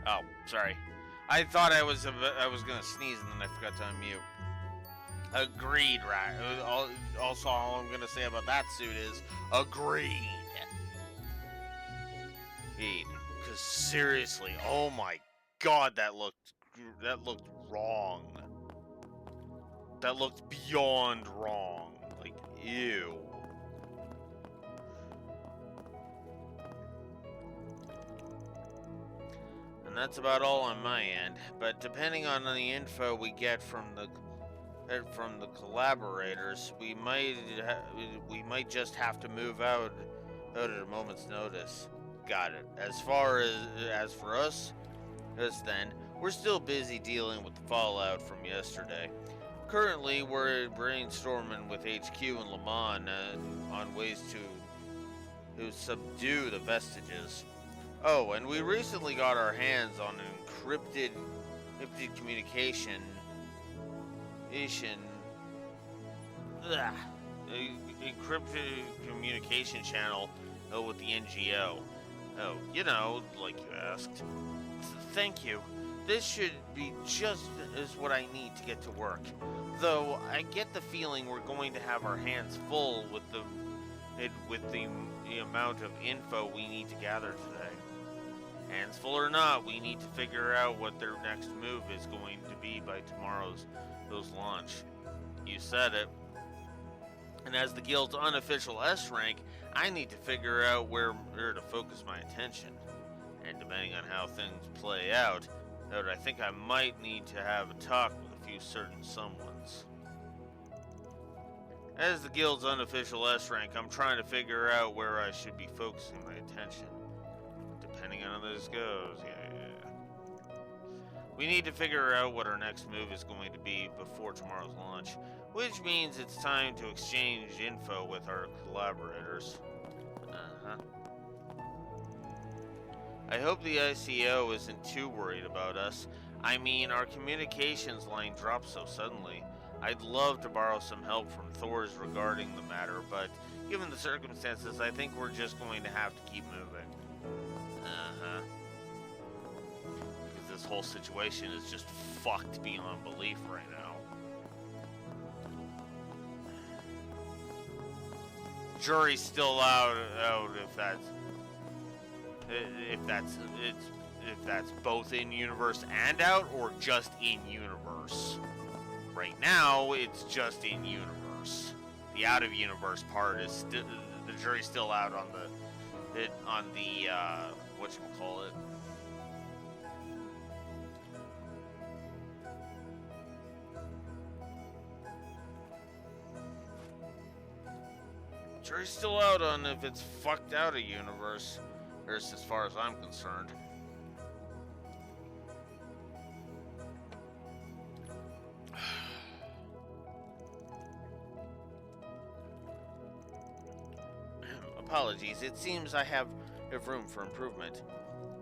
Oh, sorry. I thought I was gonna sneeze and then I forgot to unmute. Agreed, right? Also, all I'm gonna say about that suit is agreed. Because seriously, oh my God, that looked wrong. That looked beyond wrong. Like, ew. And that's about all on my end. But depending on the info we get from the collaborators, we might just have to move out at a moment's notice. Got it. As for us then, we're still busy dealing with the fallout from yesterday. Currently, we're brainstorming with HQ in Le Mans on ways to subdue the vestiges. Oh, and we recently got our hands on an encrypted communication encrypted communication channel with the NGO. Oh, you know, like you asked. Thank you. This should be just as what I need to get to work. Though I get the feeling we're going to have our hands full with the amount of info we need to gather today. Hands full or not, we need to figure out what their next move is going to be by tomorrow's launch. You said it. And as the guild's unofficial S rank, I need to figure out where to focus my attention. And depending on how things play out, I think I might need to have a talk with a few certain someones. As the guild's unofficial S rank, I'm trying to figure out where I should be focusing my attention. Depending on how this goes, yeah. We need to figure out what our next move is going to be before tomorrow's launch, which means it's time to exchange info with our collaborators. I hope the ICO isn't too worried about us. I mean, our communications line dropped so suddenly. I'd love to borrow some help from Thor's regarding the matter, but given the circumstances, I think we're just going to have to keep moving. Because this whole situation is just fucked beyond belief right now. Jury's still out if that's both in universe and out, or just in universe. Right now, it's just in universe. The out of universe part is the jury's still out on the whatchamacallit. Jury's still out on if it's fucked out of universe. As far as I'm concerned. Apologies, it seems I have room for improvement.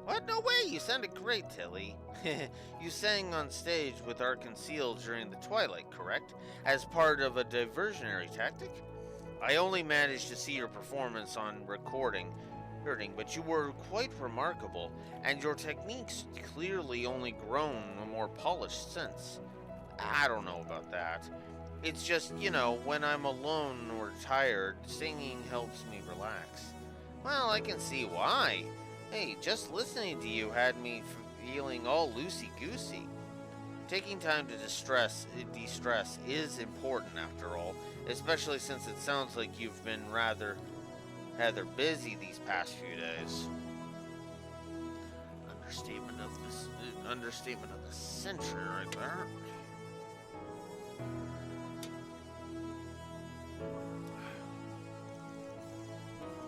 What? No way, you sounded great, Tilly. You sang on stage with our concealed during the twilight, correct? As part of a diversionary tactic? I only managed to see your performance on recording, but you were quite remarkable, and your techniques clearly only grown more polished since. I don't know about that. It's just, you know, when I'm alone or tired, singing helps me relax. Well, I can see why. Hey, just listening to you had me feeling all loosey-goosey. Taking time to de-stress is important after all, especially since it sounds like you've been rather busy these past few days. Understatement of the century right there.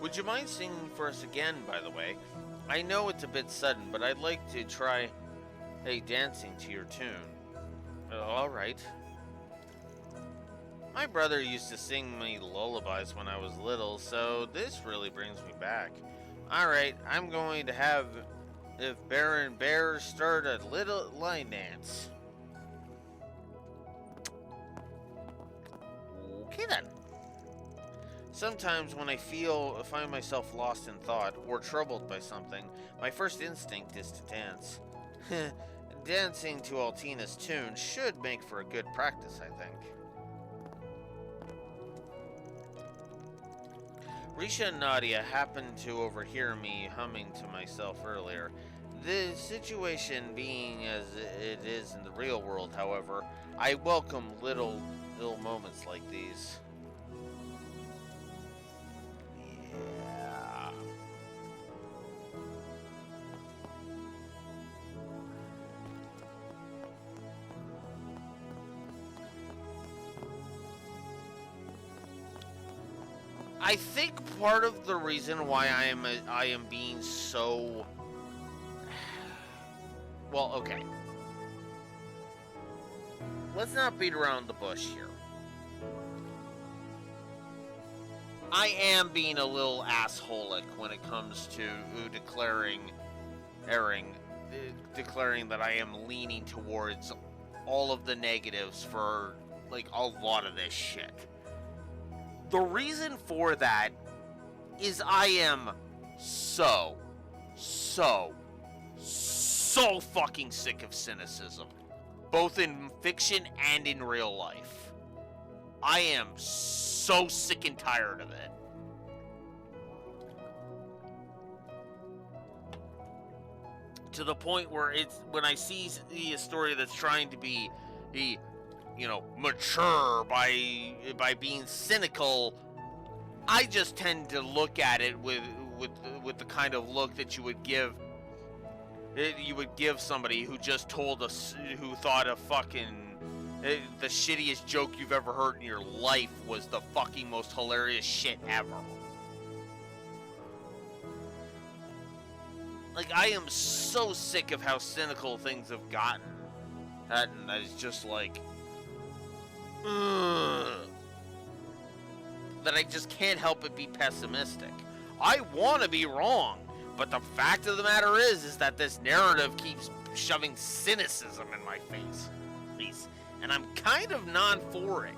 Would you mind singing for us again, by the way? I know it's a bit sudden, but I'd like to try dancing to your tune. Alright. My brother used to sing me lullabies when I was little, so this really brings me back. Alright, I'm going to have Baron Bear start a little line dance. Okay then. Sometimes when I find myself lost in thought or troubled by something, my first instinct is to dance. Dancing to Altina's tune should make for a good practice, I think. Risha and Nadia happened to overhear me humming to myself earlier. The situation being as it is in the real world, however, I welcome little moments like these. Yeah. I think part of the reason why I am being so well, okay. Let's not beat around the bush here. I am being a little assholic when it comes to declaring that I am leaning towards all of the negatives for, like, a lot of this shit. The reason for that is I am so fucking sick of cynicism, both in fiction and in real life. I am so sick and tired of it. To the point where when I see a story that's trying to be, mature by being cynical, I just tend to look at it with the kind of look that you would give somebody who just told us, who thought a fucking the shittiest joke you've ever heard in your life was the fucking most hilarious shit ever. Like, I am so sick of how cynical things have gotten. That is just like, that I just can't help but be pessimistic. I want to be wrong, but the fact of the matter is that this narrative keeps shoving cynicism in my face. And I'm kind of not for it.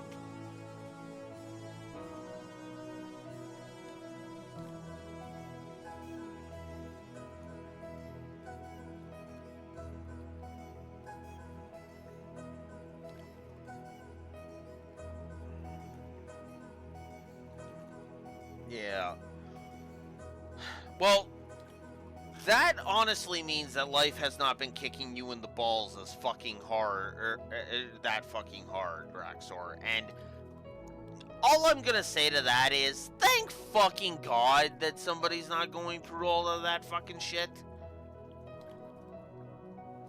Yeah. Well, that honestly means that life has not been kicking you in the balls as fucking hard, that fucking hard, Raxor. And all I'm gonna say to that is, thank fucking God that somebody's not going through all of that fucking shit.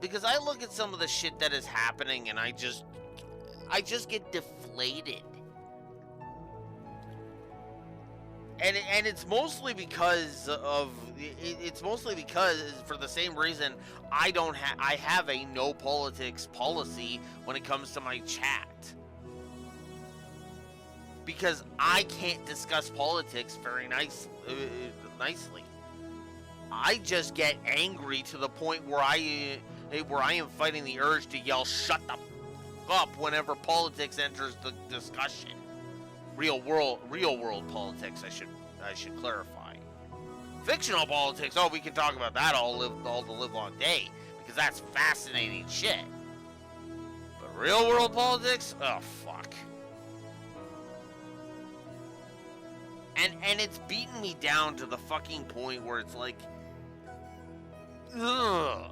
Because I look at some of the shit that is happening and I just get deflated. And it's mostly because for the same reason I have a no politics policy when it comes to my chat. Because I can't discuss politics very nicely. I just get angry to the point where I am fighting the urge to yell shut the fuck up whenever politics enters the discussion. Real world politics, I should clarify. Fictional politics, we can talk about that all the livelong day, because that's fascinating shit. But real world politics? Oh, fuck. And it's beaten me down to the fucking point where it's like, ugh,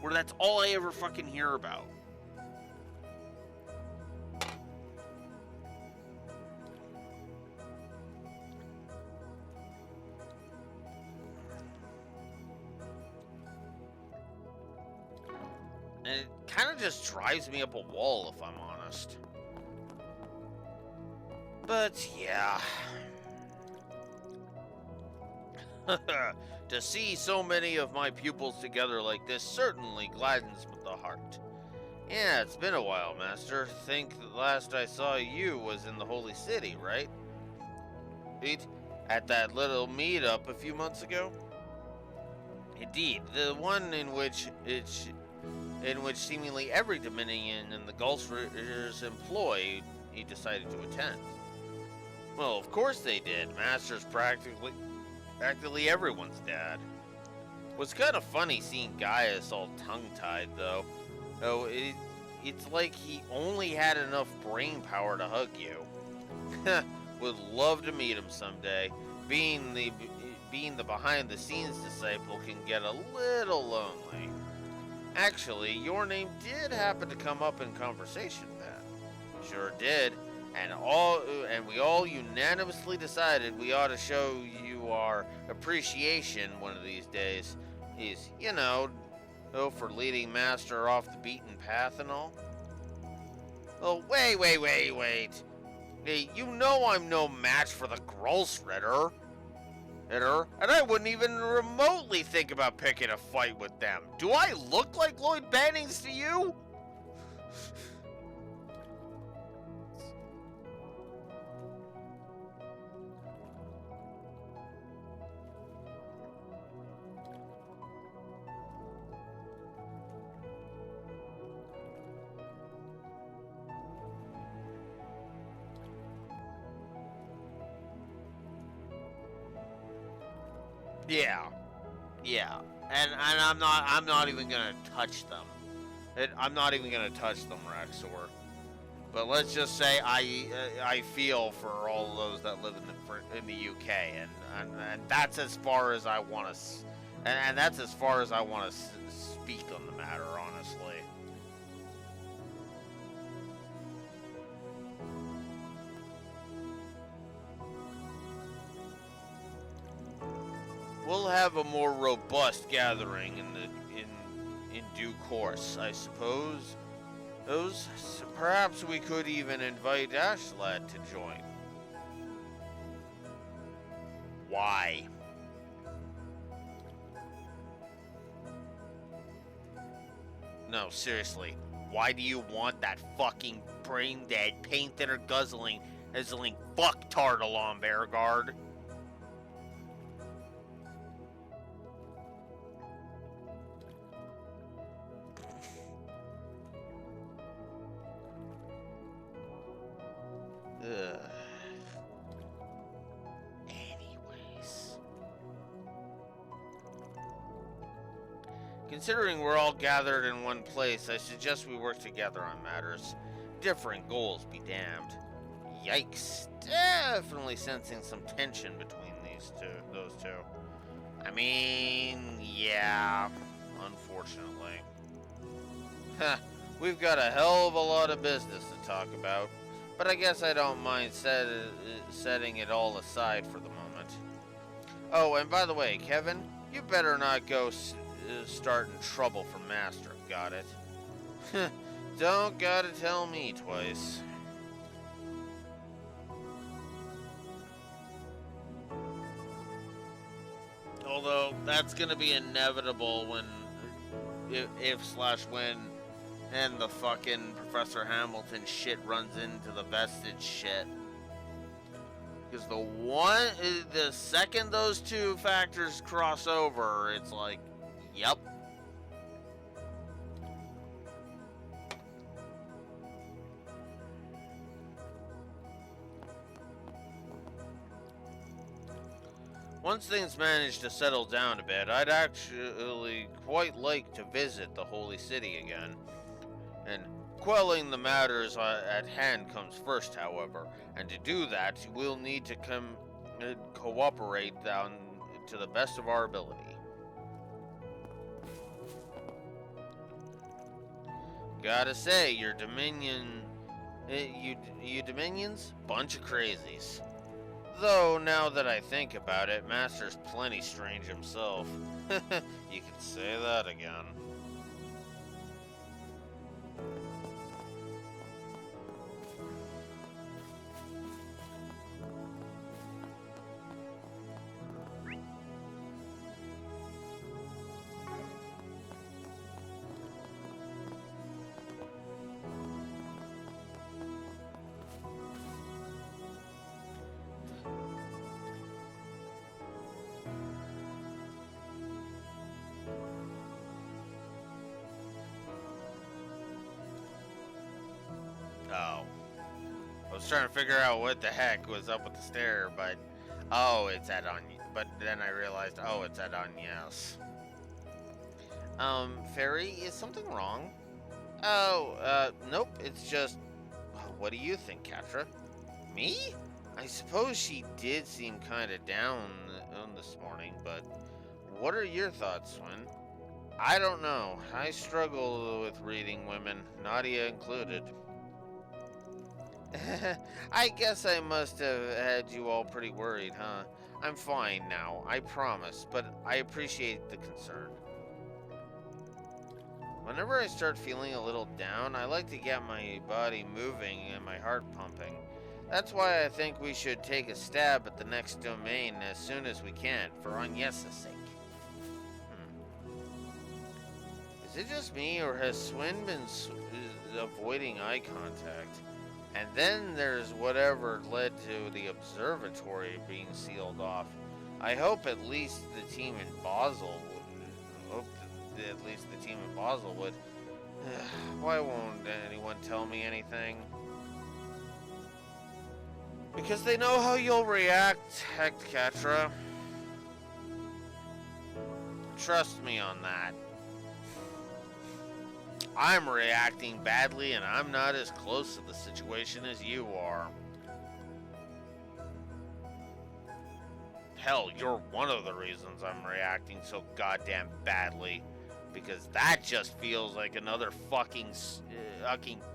where that's all I ever fucking hear about. And it kind of just drives me up a wall, if I'm honest. But, yeah. To see so many of my pupils together like this certainly gladdens the heart. Yeah, it's been a while, Master. Think the last I saw you was in the Holy City, right? Pete? At that little meetup a few months ago? Indeed, the one in which seemingly every Dominion in the Gulf's employ he decided to attend. Well, of course they did. Master's practically everyone's dad. Was kind of funny seeing Gaius all tongue-tied, though. Oh, it's like he only had enough brain power to hug you. Would love to meet him someday. Being the behind-the-scenes disciple can get a little lonely. Actually, your name did happen to come up in conversation then. Sure did. And we all unanimously decided we ought to show you our appreciation one of these days. For leading Master off the beaten path and all. Oh, wait. Hey, I'm no match for the Grolsritter. And I wouldn't even remotely think about picking a fight with them. Do I look like Lloyd Bannings to you? Yeah. Yeah. And I'm not even gonna touch them. I'm not even gonna touch them, Raxor. But let's just say I feel for all those that live in the UK, and that's as far as I want to, and that's as far as I want to speak on the matter, honestly. We'll have a more robust gathering in due course, I suppose. Perhaps we could even invite Ashlad to join. Why? No, seriously. Why do you want that fucking brain-dead, paint-thinner guzzling fucktard along, Beauregard? Anyways. Considering we're all gathered in one place, I suggest we work together on matters. Different goals be damned. Yikes. Definitely sensing some tension between those two. I mean, yeah, unfortunately. Huh, we've got a hell of a lot of business to talk about. But I guess I don't mind setting it all aside for the moment. Oh, and by the way, Kevin, you better not go starting trouble for Master, got it? Don't gotta tell me twice. Although, that's gonna be inevitable when, if/when, and the fucking Professor Hamilton shit runs into the vestige shit. Because the second those two factors cross over, it's like, yep. Once things manage to settle down a bit, I'd actually quite like to visit the Holy City again. And quelling the matters at hand comes first, however, and to do that, we'll need to cooperate down to the best of our ability. Gotta say, your Dominion, you Dominions, bunch of crazies. Though, now that I think about it, Master's plenty strange himself. You could say that again. Oh. I was trying to figure out what the heck was up with the stair, but... Oh, it's at Anya. But then I realized, oh, it's at Agnes. Fairy, is something wrong? Oh, nope, it's just... What do you think, Catra? Me? I suppose she did seem kinda down this morning, but... What are your thoughts, Swin? I don't know. I struggle with reading women, Nadia included. I guess I must have had you all pretty worried, huh? I'm fine now, I promise, but I appreciate the concern. Whenever I start feeling a little down, I like to get my body moving and my heart pumping. That's why I think we should take a stab at the next domain as soon as we can, for Agnes' sake. Is it just me, or has Swin been avoiding eye contact? And then there's whatever led to the observatory being sealed off. I hope at least the team in Basel would. Why won't anyone tell me anything? Because they know how you'll react, Hector Catra. trust me on that. I'm reacting badly, and I'm not as close to the situation as you are. Hell, you're one of the reasons I'm reacting so goddamn badly. Because that just feels like another fucking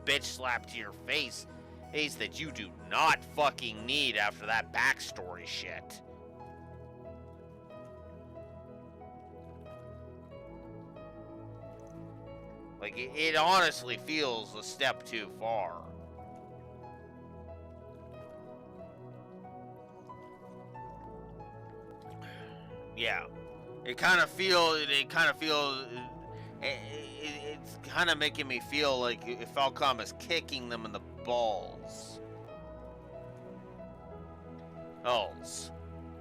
bitch slap to your face. Ace that you do not fucking need after that backstory shit. Like, it honestly feels a step too far. Yeah. It's kind of making me feel like Falcom is kicking them in the balls. Balls.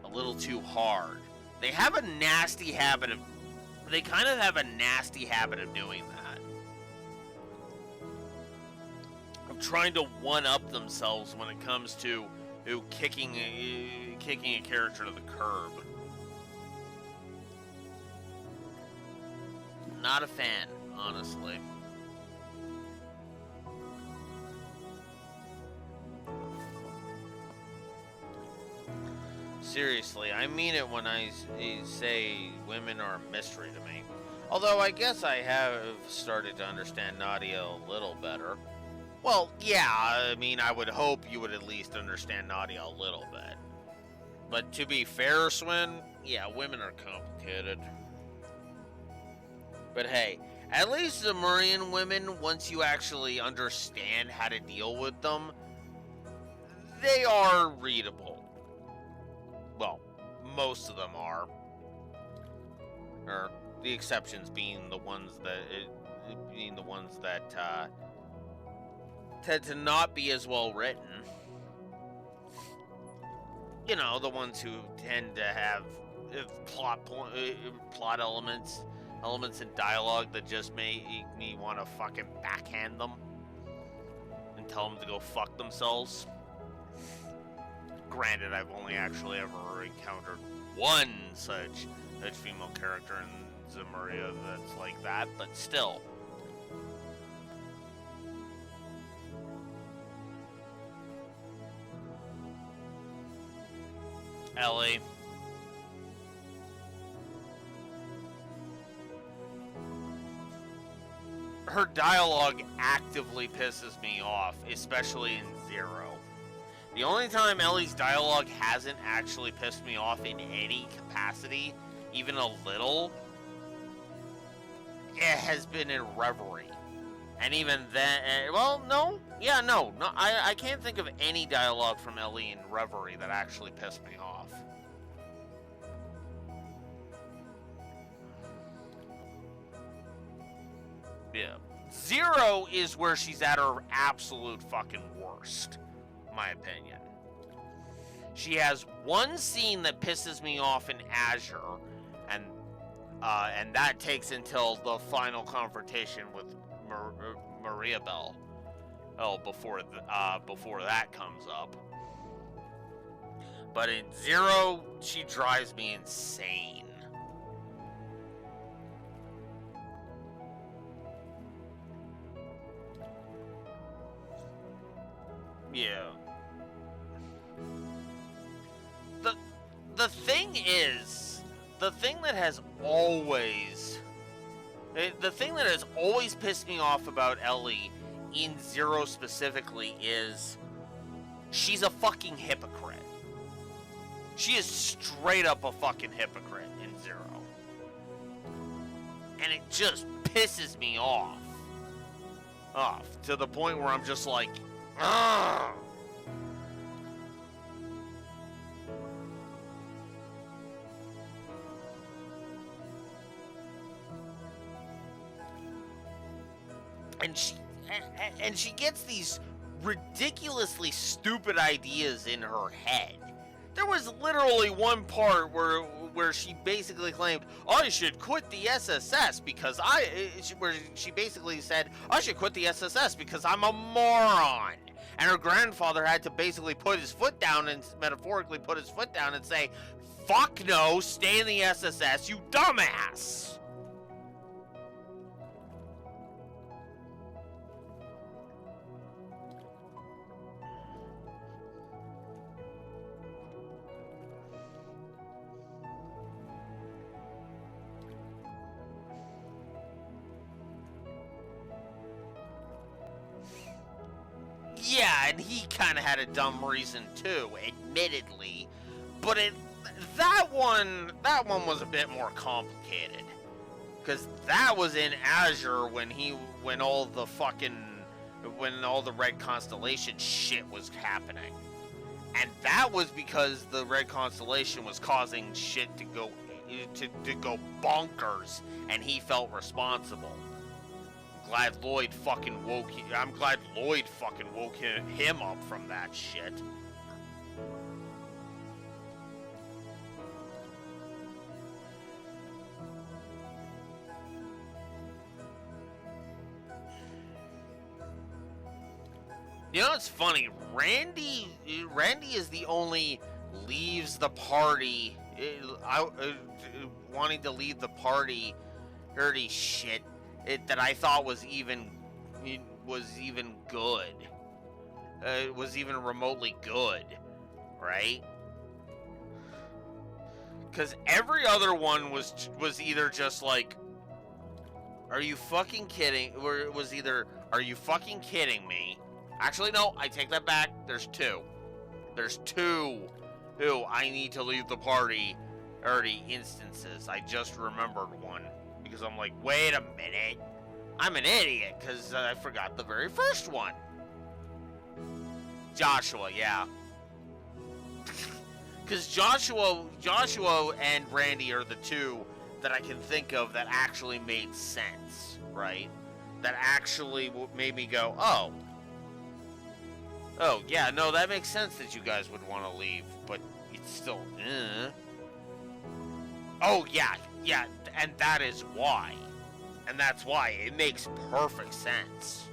A little too hard. They have a nasty habit of... They kind of have a nasty habit of doing that. Of trying to one-up themselves when it comes to kicking a character to the curb. Not a fan, honestly. Seriously, I mean it when I say women are a mystery to me. Although I guess I have started to understand Nadia a little better. Well, yeah, I mean, I would hope you would at least understand Nadia a little bit. But to be fair, Swin, yeah, women are complicated. But hey, at least Zemurian women, once you actually understand how to deal with them, they are readable. Well, most of them are. Or the exceptions being the ones that tend to not be as well written. You know, the ones who tend to have plot elements in dialogue that just make me want to fucking backhand them and tell them to go fuck themselves. Granted, I've only actually ever encountered one such female character in Zemuria that's like that, but still. Ellie. Her dialogue actively pisses me off, especially in Zero. The only time Ellie's dialogue hasn't actually pissed me off in any capacity, even a little, it has been in Reverie. And even then, well, no. I can't think of any dialogue from Ellie in Reverie that actually pissed me off. Yeah. Zero is where she's at her absolute fucking worst, my opinion. She has one scene that pisses me off in Azure, and that takes until the final confrontation with Maria Bell. Oh, before that comes up. But in Zero, she drives me insane. Yeah. The thing is, the thing that has always pissed me off about Ellie in Zero specifically is she's a fucking hypocrite. She is straight up a fucking hypocrite in Zero. And it just pisses me off. To the point where I'm just like, ugh. And she gets these ridiculously stupid ideas in her head. There was literally one part where she basically claimed, I should quit the SSS because where she basically said, I should quit the SSS because I'm a moron. And her grandfather had to basically put his foot down and metaphorically put his foot down and say, fuck no, stay in the SSS, you dumbass! Yeah, and he kind of had a dumb reason too, admittedly. But that one was a bit more complicated, because that was in Azure when all the Red Constellation shit was happening, and that was because the Red Constellation was causing shit to go bonkers, and he felt responsible. I'm glad Lloyd fucking woke him up from that shit. You know, it's funny. Randy is the only leaves the party, wanting to leave the party, dirty shit. That I thought was even good. It was even remotely good, right? Because every other one was either just like, are you fucking kidding? Or it was either, are you fucking kidding me? Actually, no, I take that back. There's two. There's two who I need to leave the party already instances. I just remembered one. Because I'm like, wait a minute, I'm an idiot, because I forgot the very first one. Joshua, yeah. Because Joshua and Randy are the two that I can think of that actually made sense, right? That actually made me go, oh, yeah, no, that makes sense that you guys would want to leave, but it's still, Oh, yeah, and that is why. And that's why. It makes perfect sense.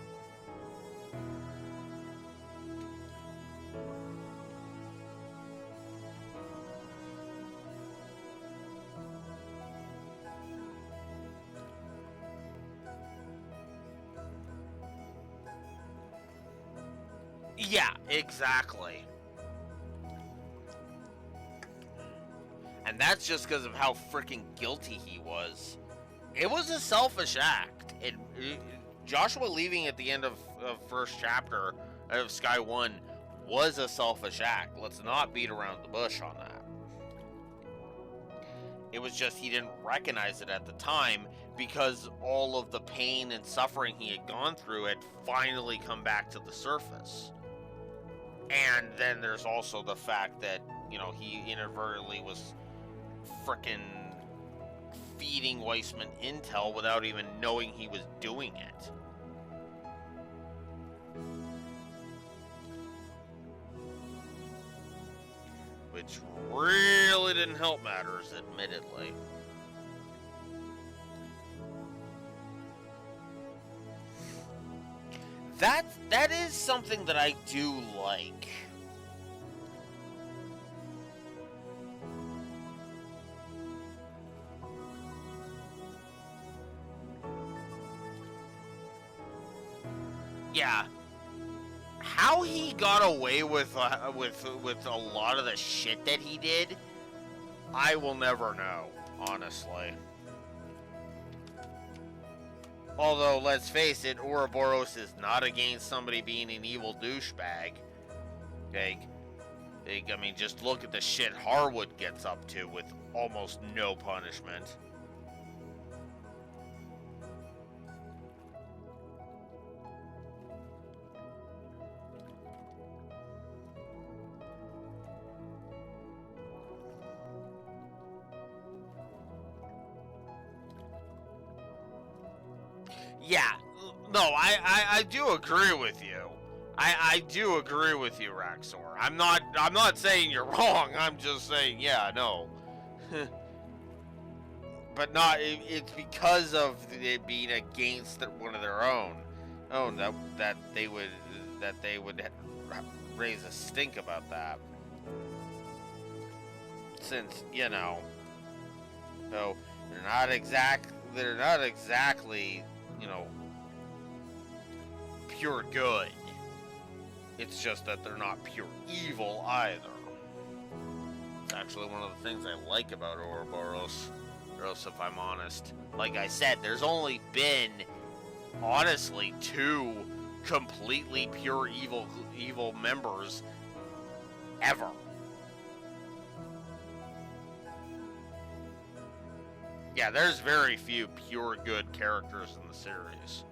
Yeah, exactly. And that's just because of how freaking guilty he was. It was a selfish act. Joshua leaving at the end of first chapter of Sky 1 was a selfish act. Let's not beat around the bush on that. It was just he didn't recognize it at the time because all of the pain and suffering he had gone through had finally come back to the surface. And then there's also the fact that, you know, he inadvertently was frickin' feeding Weissman intel without even knowing he was doing it. Which really didn't help matters, admittedly. That is something that I do like. Yeah, how he got away with a lot of the shit that he did, I will never know, honestly. Although, let's face it, Ouroboros is not against somebody being an evil douchebag. I mean, just look at the shit Harwood gets up to with almost no punishment. Yeah, no, I do agree with you. I do agree with you, Raxor. I'm not saying you're wrong. I'm just saying, yeah, no. But not. It's because of it being against one of their own. Oh, that they would raise a stink about that. since, you know, so they're not exactly, you know, pure good. It's just that they're not pure evil either. It's actually one of the things I like about Ouroboros, if I'm honest. Like I said, there's only been, honestly, 2 completely pure evil members ever. Yeah, there's very few pure good characters in the series,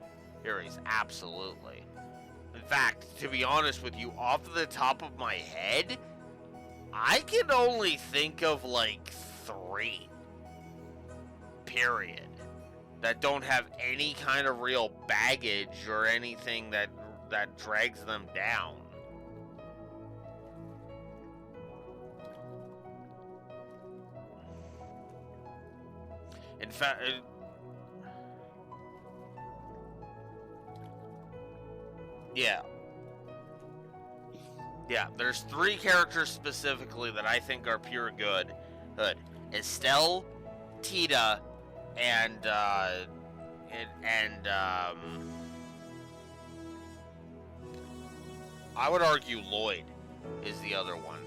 absolutely. In fact, to be honest with you, off the top of my head, I can only think of like 3, period, that don't have any kind of real baggage or anything that drags them down. In fact, yeah, there's 3 characters specifically that I think are pure good. Estelle, Tita, and I would argue Lloyd is the other one.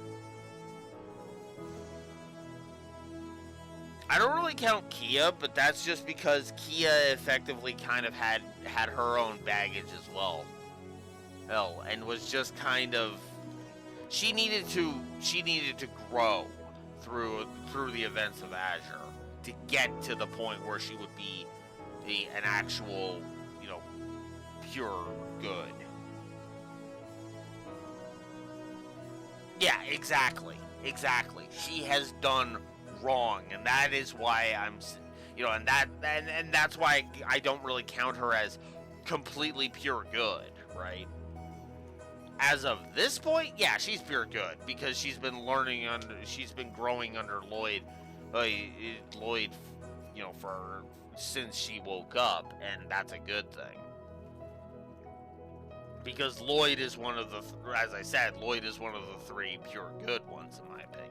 I don't really count Kia, but that's just because Kia effectively kind of had her own baggage as well. And was just kind of, she needed to grow through the events of Azure to get to the point where she would be an actual, you know, pure good. Yeah, exactly. She has done wrong, and that is why I'm, you know, and that's why I don't really count her as completely pure good, right? As of this point, yeah, she's pure good because she's been growing under Lloyd, you know, since she woke up, and that's a good thing. Because Lloyd is one of the, as I said, Lloyd is one of the 3 pure good ones, in my opinion.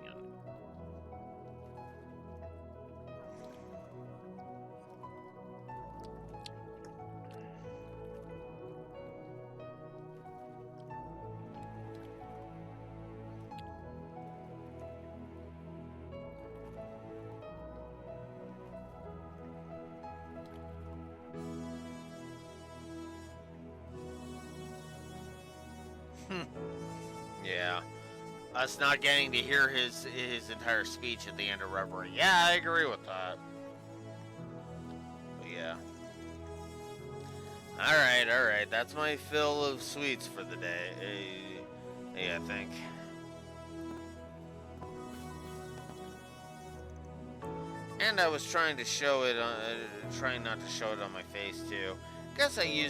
Yeah. Us not getting to hear his entire speech at the end of Reverie. Yeah, I agree with that. But yeah. Alright. That's my fill of sweets for the day. I think. And I was trying to show it trying not to show it on my face too. Guess I need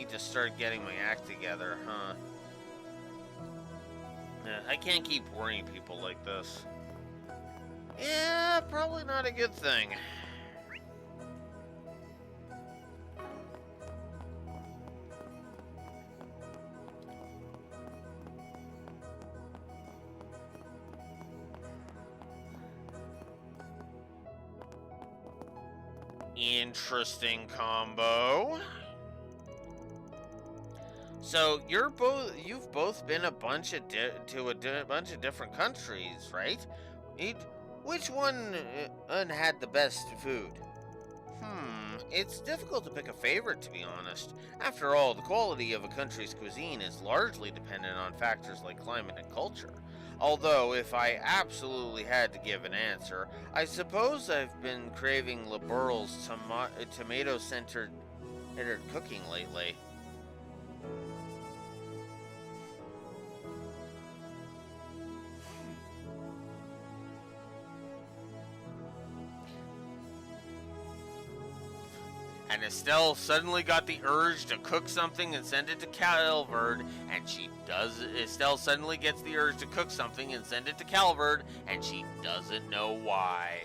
to start getting my act together, huh? I can't keep worrying people like this. Yeah, probably not a good thing. Interesting combo. So you've both been to a bunch of different countries, right? Which one had the best food? It's difficult to pick a favorite, to be honest. After all, the quality of a country's cuisine is largely dependent on factors like climate and culture. Although, if I absolutely had to give an answer, I suppose I've been craving Liberal's tomato-centered cooking lately. And Estelle suddenly got the urge to cook something and send it to Calvard, and she does. Estelle suddenly gets the urge to cook something and send it to Calvard, and she doesn't know why.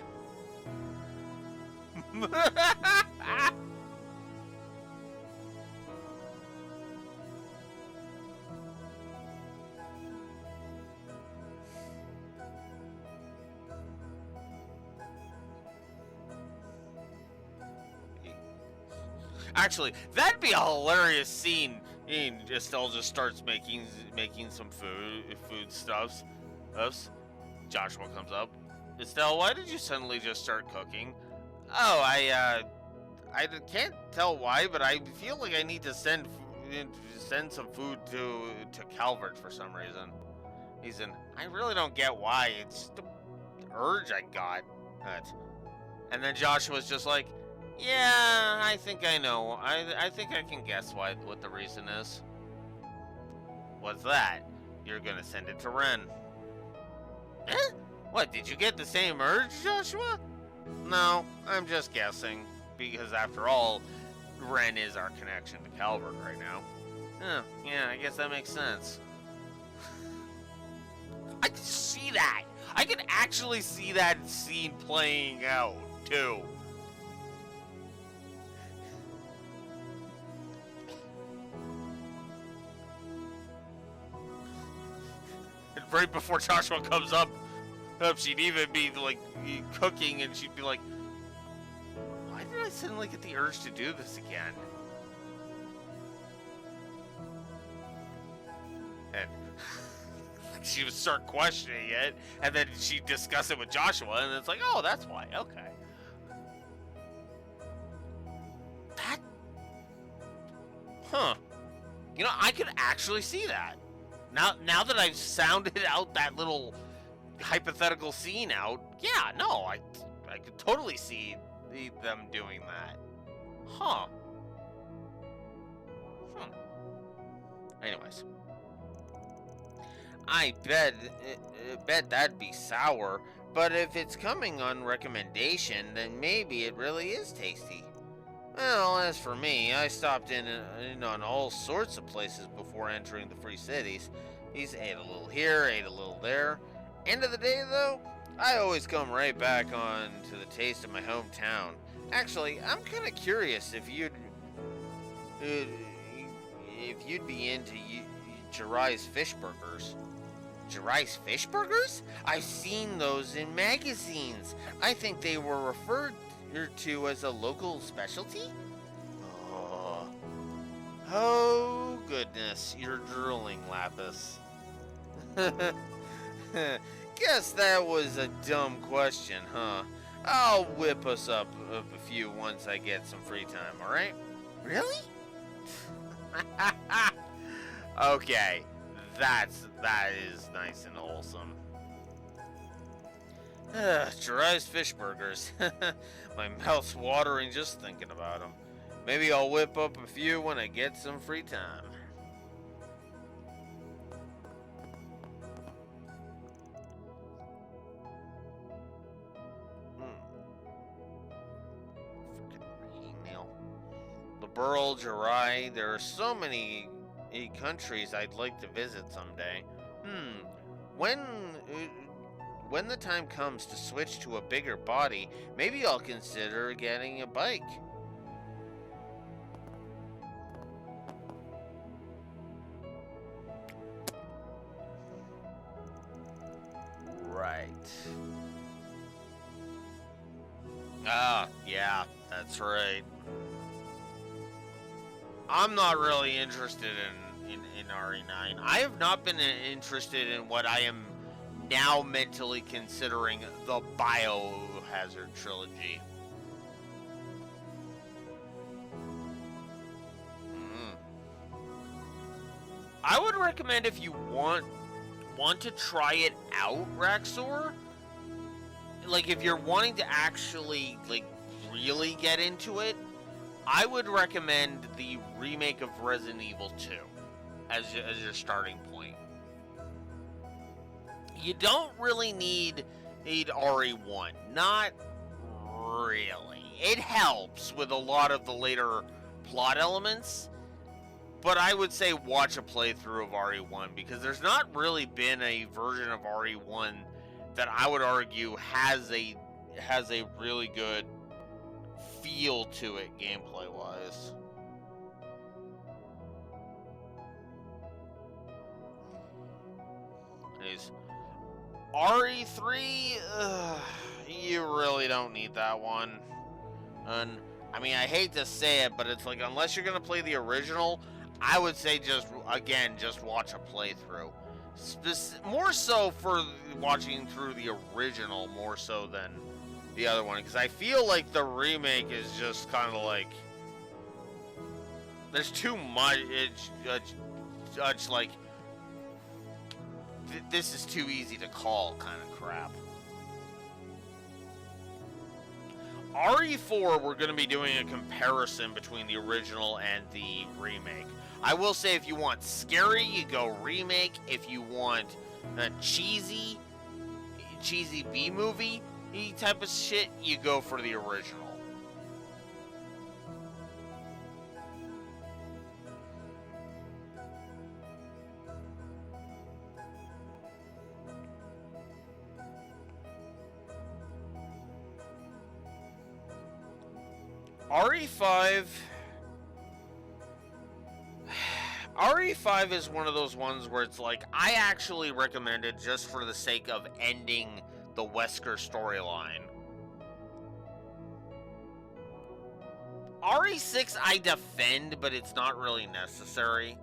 Actually, that'd be a hilarious scene. Estelle just starts making some foodstuffs. Joshua comes up. Estelle, why did you suddenly just start cooking? Oh, I can't tell why, but I feel like I need to send some food to Calvert for some reason. I really don't get why. It's just the urge I got. And then Joshua's just like, yeah, I think I know. I think I can guess what the reason is. What's that? You're gonna send it to Ren. Eh? What, did you get the same urge, Joshua? No, I'm just guessing. Because after all, Ren is our connection to Calvert right now. Oh, yeah, I guess that makes sense. I can see that! I can actually see that scene playing out, too. And right before Joshua comes up, she'd even be like cooking, and she'd be like, why did I suddenly get the urge to do this again? And she would start questioning it, and then she'd discuss it with Joshua, and it's like, oh, that's why, okay. That... Huh. You know, I could actually see that. Now that I've sounded out that little hypothetical scene out, yeah, no, I could totally see them doing that. Huh. Anyways. I bet that'd be sour, but if it's coming on recommendation, then maybe it really is tasty. Well, as for me, I stopped in on all sorts of places before entering the Free Cities. He's ate a little here, ate a little there. End of the day, though, I always come right back on to the taste of my hometown. Actually, I'm kind of curious if you'd be into Jiraiya's fish burgers. Jiraiya's fish burgers? I've seen those in magazines. I think they were referred to as a local specialty? Oh goodness, you're drooling, Lapis. Guess that was a dumb question, huh? I'll whip us up a few once I get some free time, alright? Really? Okay, that is nice and wholesome. Jiraiya's fish burgers. My mouth's watering just thinking about them. Maybe I'll whip up a few when I get some free time. Burl, Jiraiya, there are so many countries I'd like to visit someday. When the time comes to switch to a bigger body, maybe I'll consider getting a bike. Right. Ah, yeah, that's right. I'm not really interested in RE9. I have not been interested in what I am now mentally considering the Biohazard trilogy. I would recommend, if you want to try it out, Raxor, like if you're wanting to actually like really get into it, I would recommend the remake of Resident Evil 2 as your starting point. You don't really need RE1. Not really. It helps with a lot of the later plot elements, but I would say watch a playthrough of RE1, because there's not really been a version of RE1 that I would argue has a really good feel to it gameplay wise. RE3, you really don't need that one. And I mean, I hate to say it, but it's like, unless you're gonna play the original, I would say just watch a playthrough. More so for watching through the original, more so than the other one, because I feel like the remake is just kind of like, there's too much. It's like, this is too easy to call kind of crap. RE4, we're going to be doing a comparison between the original and the remake. I will say, if you want scary, you go remake. If you want a cheesy B-movie type of shit, you go for the original. RE5 is one of those ones where it's like, I actually recommend it just for the sake of ending the Wesker storyline. RE6 I defend, but it's not really necessary.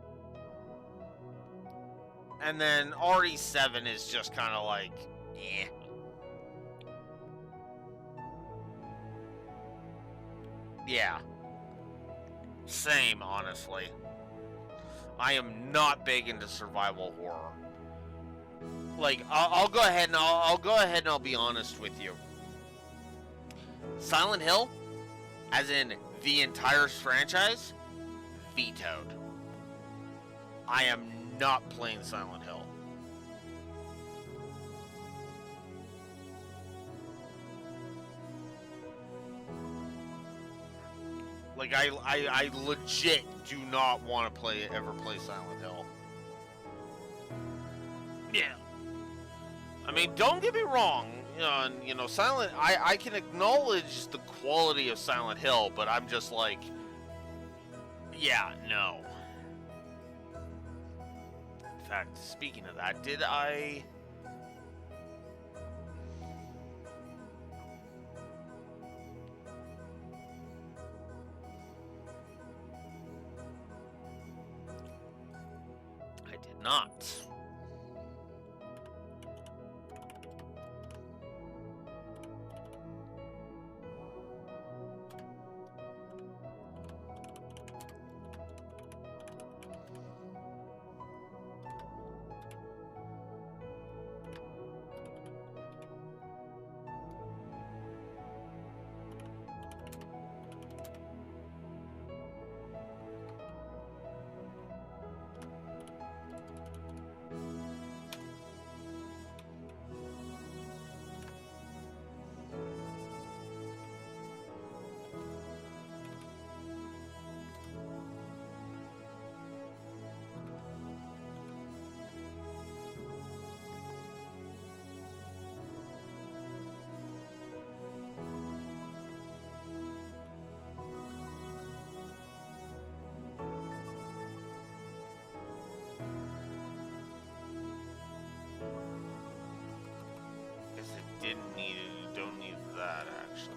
And then RE7 is just kind of like, eh. Yeah. Same, honestly. I am not big into survival horror. Like, I'll go ahead and I'll be honest with you. Silent Hill, as in the entire franchise, vetoed. I am not playing Silent Hill. Like, I legit do not want to ever play Silent Hill. Yeah. I mean, don't get me wrong. You know, I can acknowledge the quality of Silent Hill, but I'm just like, yeah, no. In fact, speaking of that, did I... not. Don't need that, actually.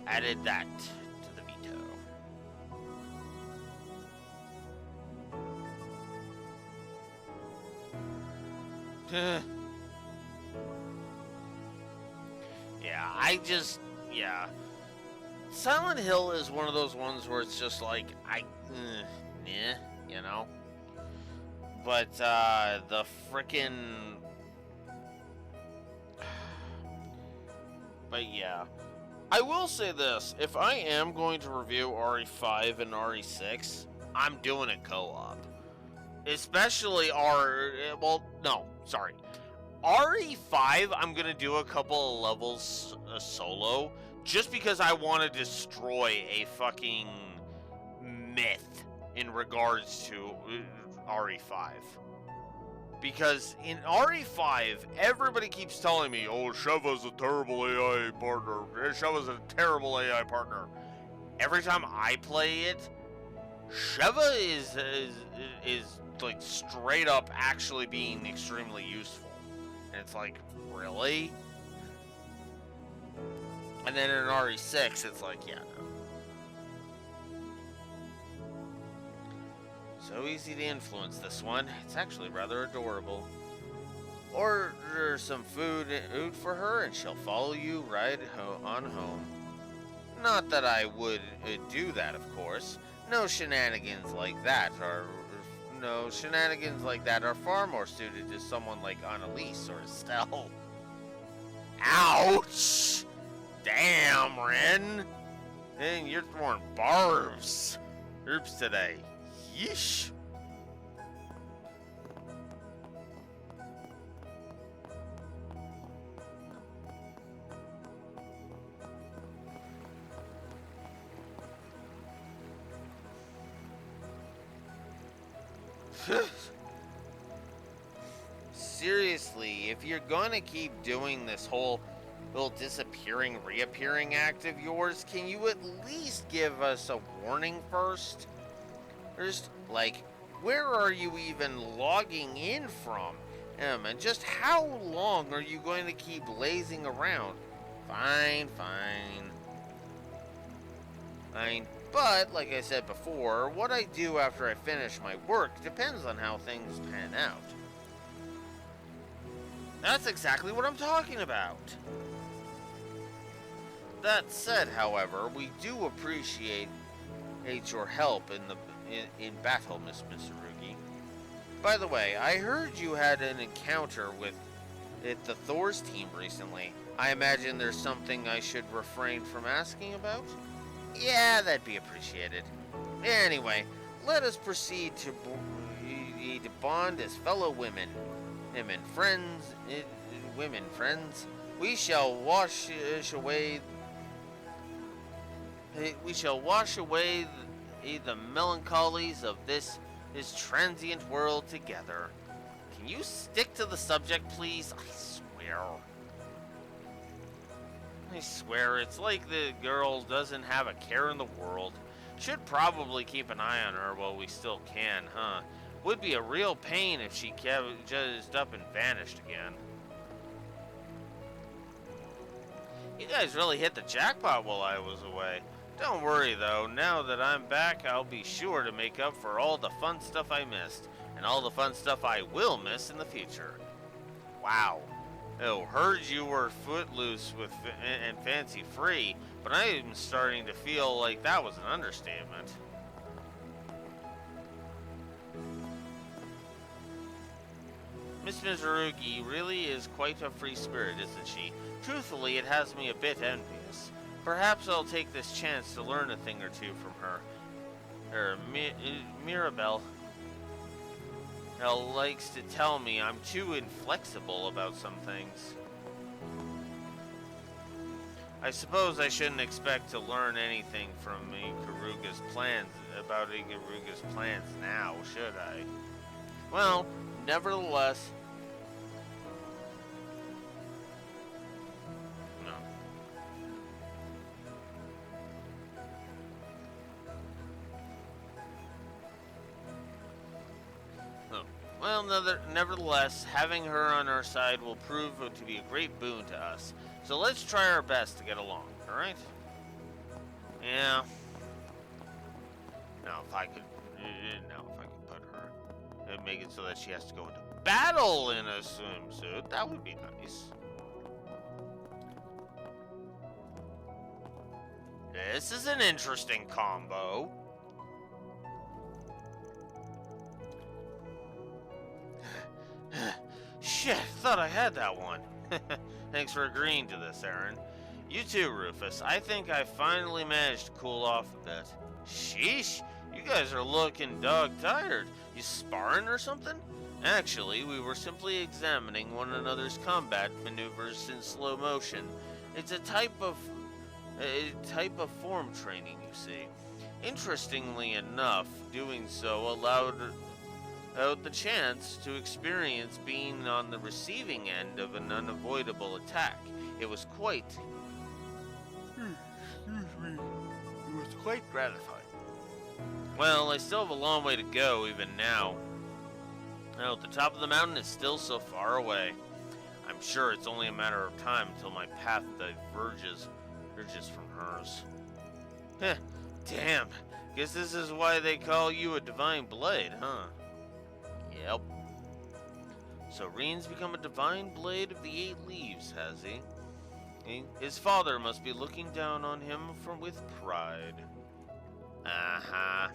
Added that to the veto. Yeah. Silent Hill is one of those ones where it's just like, you know? But, the frickin'... But yeah. I will say this, if I am going to review RE5 and RE6, I'm doing it co-op. Especially RE5, I'm going to do a couple of levels solo, just because I want to destroy a fucking myth in regards to RE5. Because in RE5, everybody keeps telling me, oh, Sheva's a terrible AI partner. Sheva's a terrible AI partner. Every time I play it, Sheva is like straight up actually being extremely useful. And it's like, really? And then in RE6, it's like, yeah, no. So easy to influence this one. It's actually rather adorable. Order some food for her and she'll follow you right on home. Not that I would do that, of course. No shenanigans like that are far more suited to someone like Annalise or Estelle. Ouch! Damn, Ren! Dang, you're throwing barbs. Oops today. Yeesh. Seriously, if you're gonna keep doing this whole little disappearing, reappearing act of yours, can you at least give us a warning first? Just, like, where are you even logging in from? And just how long are you going to keep lazing around? Fine. But, like I said before, what I do after I finish my work depends on how things pan out. That's exactly what I'm talking about. That said, however, we do appreciate your help in battle, Miss Mitsurugi. By the way, I heard you had an encounter with the Thor's team recently. I imagine there's something I should refrain from asking about? Yeah, that'd be appreciated. Anyway, let us proceed to bond as fellow women. Women friends. We shall wash away the melancholies of this transient world together. Can you stick to the subject, please? I swear, it's like the girl doesn't have a care in the world. Should probably keep an eye on her while we still can, huh? Would be a real pain if she just up and vanished again. You guys really hit the jackpot while I was away. Don't worry though, now that I'm back, I'll be sure to make up for all the fun stuff I missed, and all the fun stuff I will miss in the future. Wow. Oh, heard you were footloose and fancy free, but I'm starting to feel like that was an understatement. Miss Mitsurugi really is quite a free spirit, isn't she? Truthfully, it has me a bit envious. Perhaps I'll take this chance to learn a thing or two from her. Mirabelle likes to tell me I'm too inflexible about some things. I suppose I shouldn't expect to learn anything from Ikaruga's plans now, should I? Well, nevertheless... No. Well, nevertheless, having her on our side will prove to be a great boon to us. So let's try our best to get along, alright? Yeah. Now, if I could put her... and make it so that she has to go into battle in a swimsuit. That would be nice. This is an interesting combo. Shit, thought I had that one. Thanks for agreeing to this, Aaron. You too, Rufus. I think I finally managed to cool off a bit. Sheesh, you guys are looking dog-tired. You sparring or something? Actually, we were simply examining one another's combat maneuvers in slow motion. It's a type of form training, you see. Interestingly enough, doing so allowed the chance to experience being on the receiving end of an unavoidable attack. It was quite gratifying. Well, I still have a long way to go even now. Now, the top of the mountain is still so far away. I'm sure it's only a matter of time until my path diverges from hers. Heh, damn. Guess this is why they call you a divine blade, huh? Yep. So Reen's become a divine blade of the 8 leaves, has he? His father must be looking down on him with pride. Uh-huh.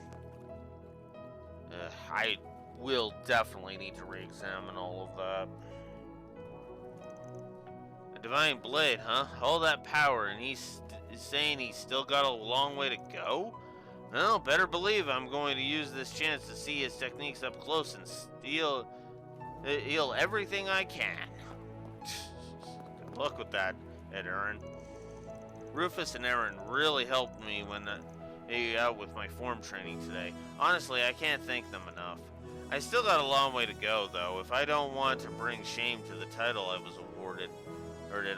I will definitely need to re-examine all of that. A divine blade, huh? All that power, and he's saying he's still got a long way to go? Well, better believe I'm going to use this chance to see his techniques up close and steal everything I can. Good luck with that, Aaron. Rufus and Aaron really helped me out with my form training today. Honestly, I can't thank them enough. I still got a long way to go, though. If I don't want to bring shame to the title I was awarded,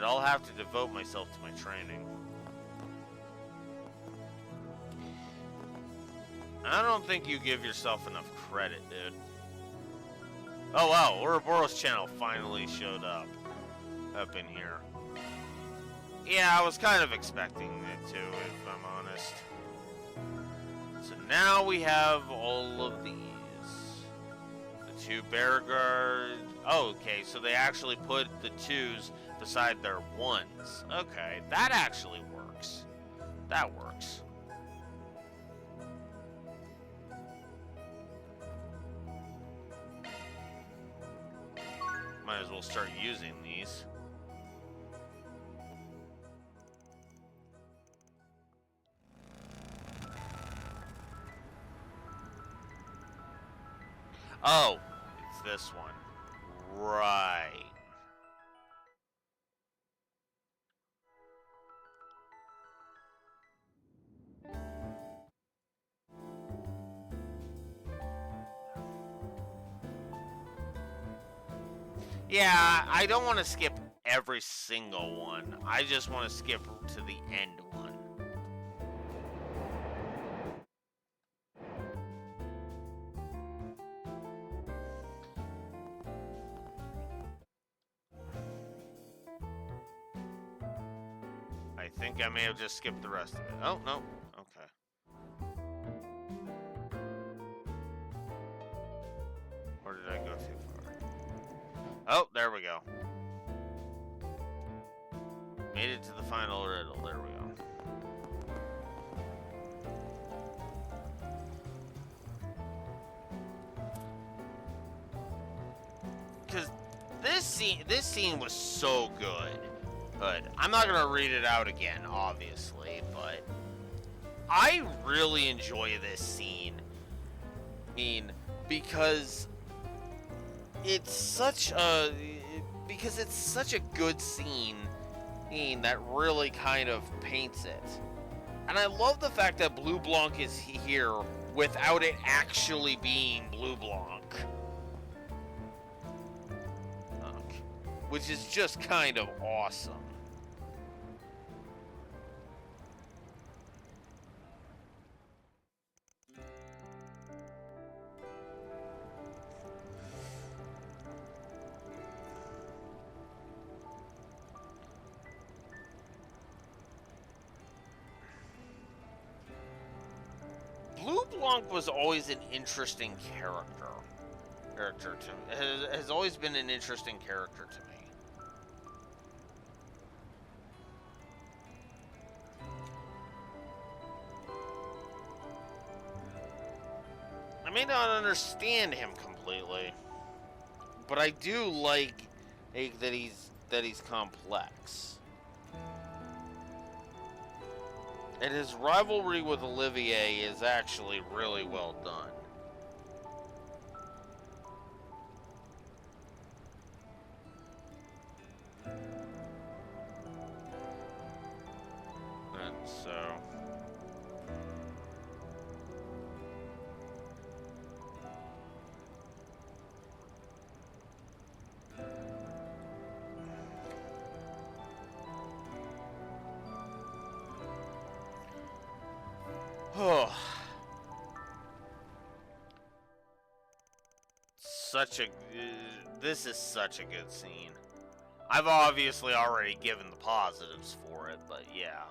I'll have to devote myself to my training. I don't think you give yourself enough credit, dude. Oh wow, Ouroboros channel finally showed up in here. Yeah, I was kind of expecting it too, if I'm honest. So now we have all of these. The 2 bear guard. Oh, okay, so they actually put the 2s beside their 1s. Okay, that actually works. That works. Might as well start using these. Oh, it's this one. Right. Yeah, I don't want to skip every single one. I just want to skip to the end one. I think I may have just skipped the rest of it. Oh, no. Okay. Or did I go too far? Oh, there we go. Made it to the final riddle. There we go. Because this scene was so good. I'm not gonna read it out again, obviously, but I really enjoy this scene. I mean, because it's such a good scene that really kind of paints it. And I love the fact that Blue Blanc is here without it actually being Blue Blanc. Which is just kind of awesome. Blue Blanc was always an interesting character. character to me. Has always been an interesting character to me. I may not understand him completely, but I do like that he's complex. And his rivalry with Olivier is actually really well done. And so... Oh, this is such a good scene. I've obviously already given the positives for it, but yeah.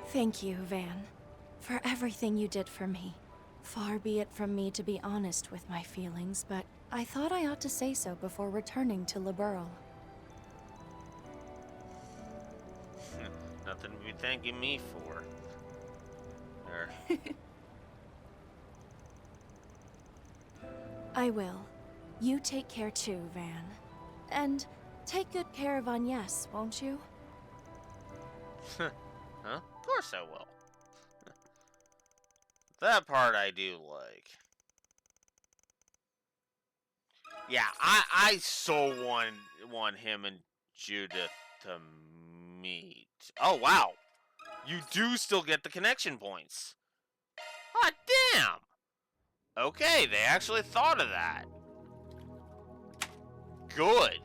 Thank you, Van, for everything you did for me. Far be it from me to be honest with my feelings, but I thought I ought to say so before returning to Liberl. Nothing to be thanking me for. There. I will. You take care too, Van. And take good care of Agnes, won't you? Huh? Of course I will. That part I do like. Yeah, I so want him and Judith to meet. Oh, wow. You do still get the connection points. Hot damn. Okay, they actually thought of that. Good.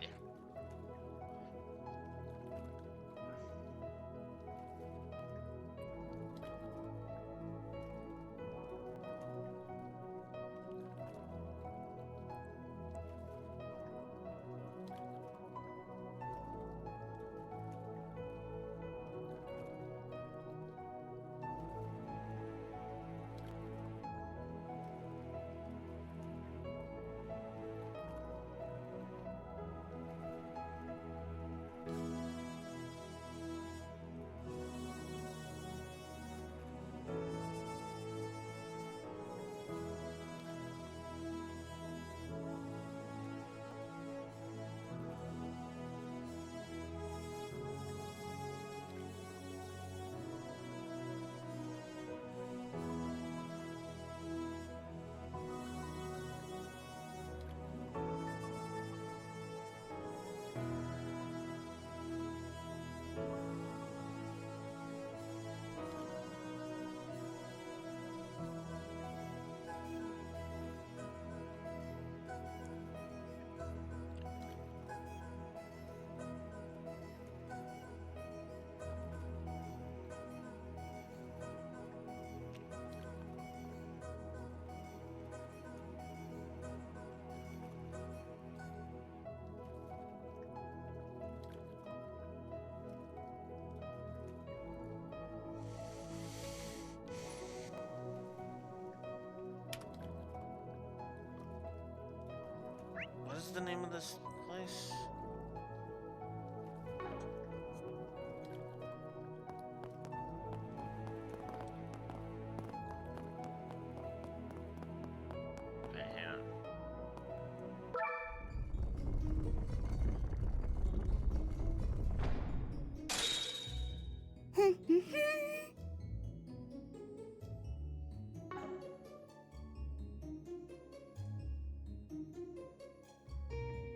What is the name of this place?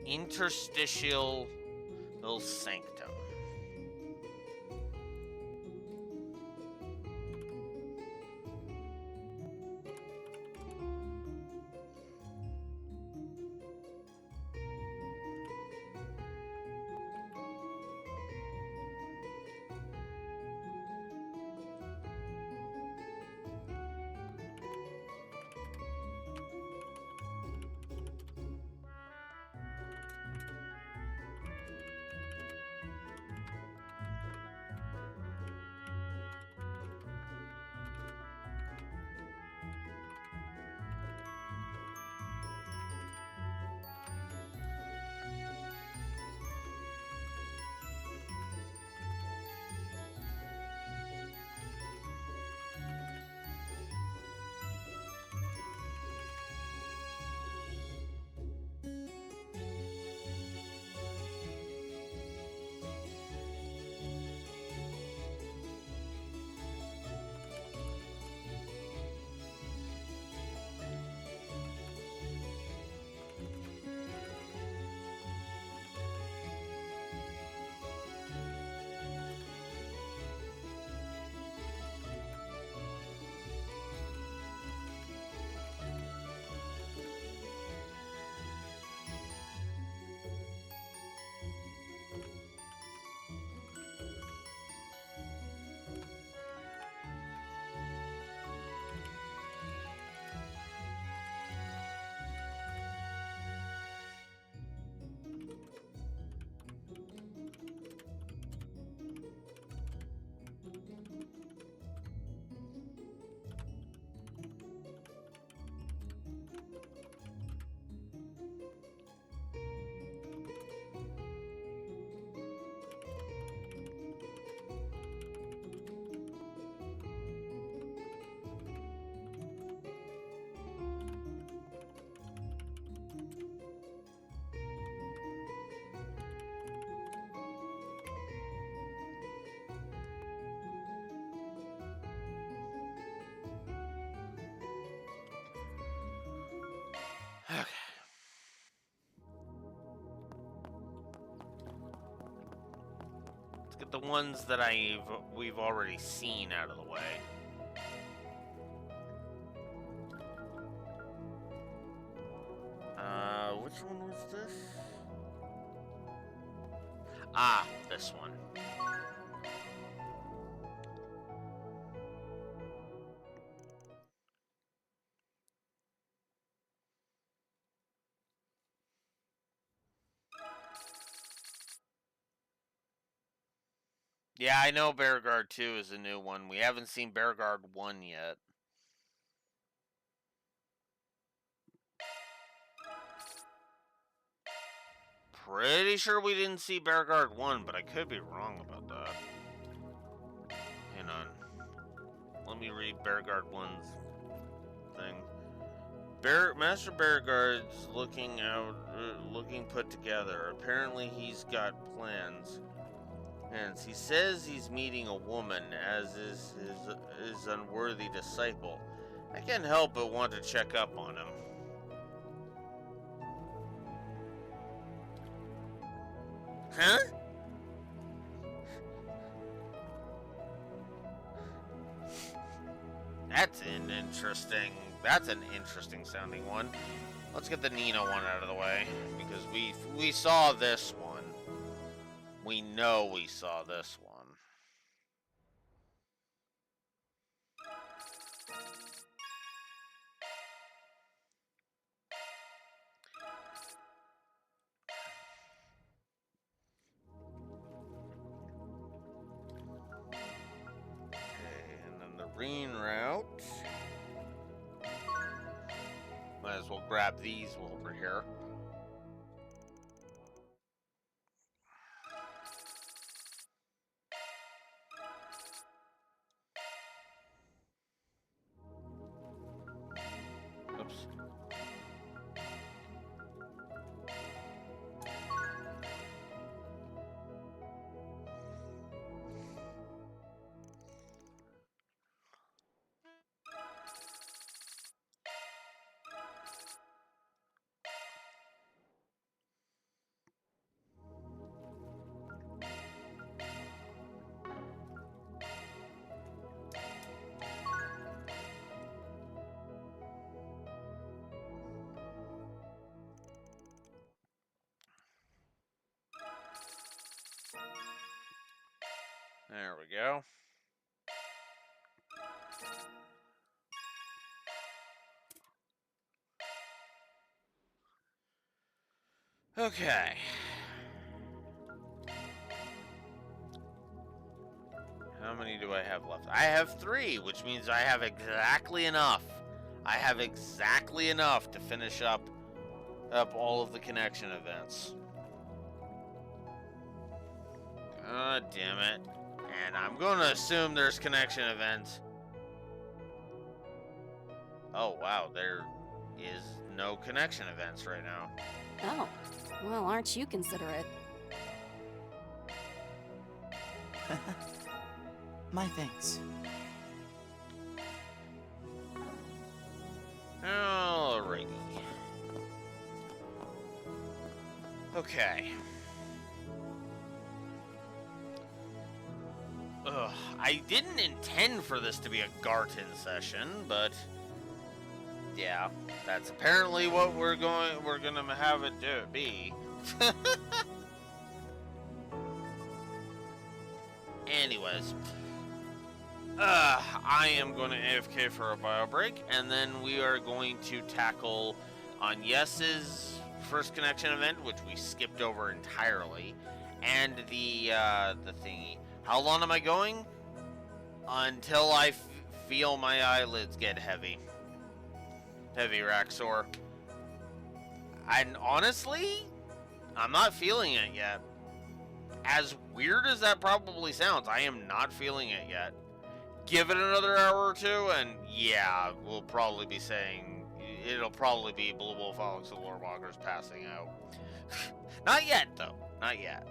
Interstitial Sanctum. Okay. Let's get the ones that we've already seen out of the way. Which one was this? Ah, this one. Yeah, I know Bearguard 2 is a new one. We haven't seen Bearguard 1 yet. Pretty sure we didn't see Bearguard 1, but I could be wrong about that. Hang on. Let me read Bearguard 1's thing. Master Bearguard's looking put together. Apparently he's got plans. And he says he's meeting a woman, as is his unworthy disciple. I can't help but want to check up on him. Huh? That's an interesting sounding one. Let's get the Nina one out of the way, because we saw this one. We know we saw this one. Green route. Might as well grab these while we're here. There we go. Okay. How many do I have left? I have 3, which means I have exactly enough. I have exactly enough to finish up all of the connection events. God damn it. And I'm going to assume there's connection events. Oh, wow. There is no connection events right now. Oh, well, aren't you considerate? My thanks. Alrighty. Okay. Ugh, I didn't intend for this to be a Garten session, but yeah, that's apparently what we're gonna have it be. Anyways, I am going to AFK for a bio break, and then we are going to tackle Agnes's first connection event, which we skipped over entirely, and the thingy. How long am I going? Until I feel my eyelids get heavy. Heavy Raxor. And honestly, I'm not feeling it yet. As weird as that probably sounds, I am not feeling it yet. Give it another hour or two, and yeah, we'll probably be saying, it'll probably be Blue Wolf Alex the Lorewalker's passing out. Not yet, though. Not yet.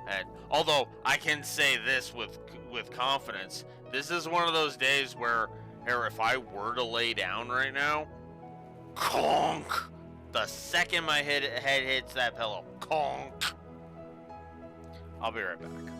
And although I can say this with confidence, this is one of those days where if I were to lay down right now, conk, the second my head hits that pillow, conk. I'll be right back.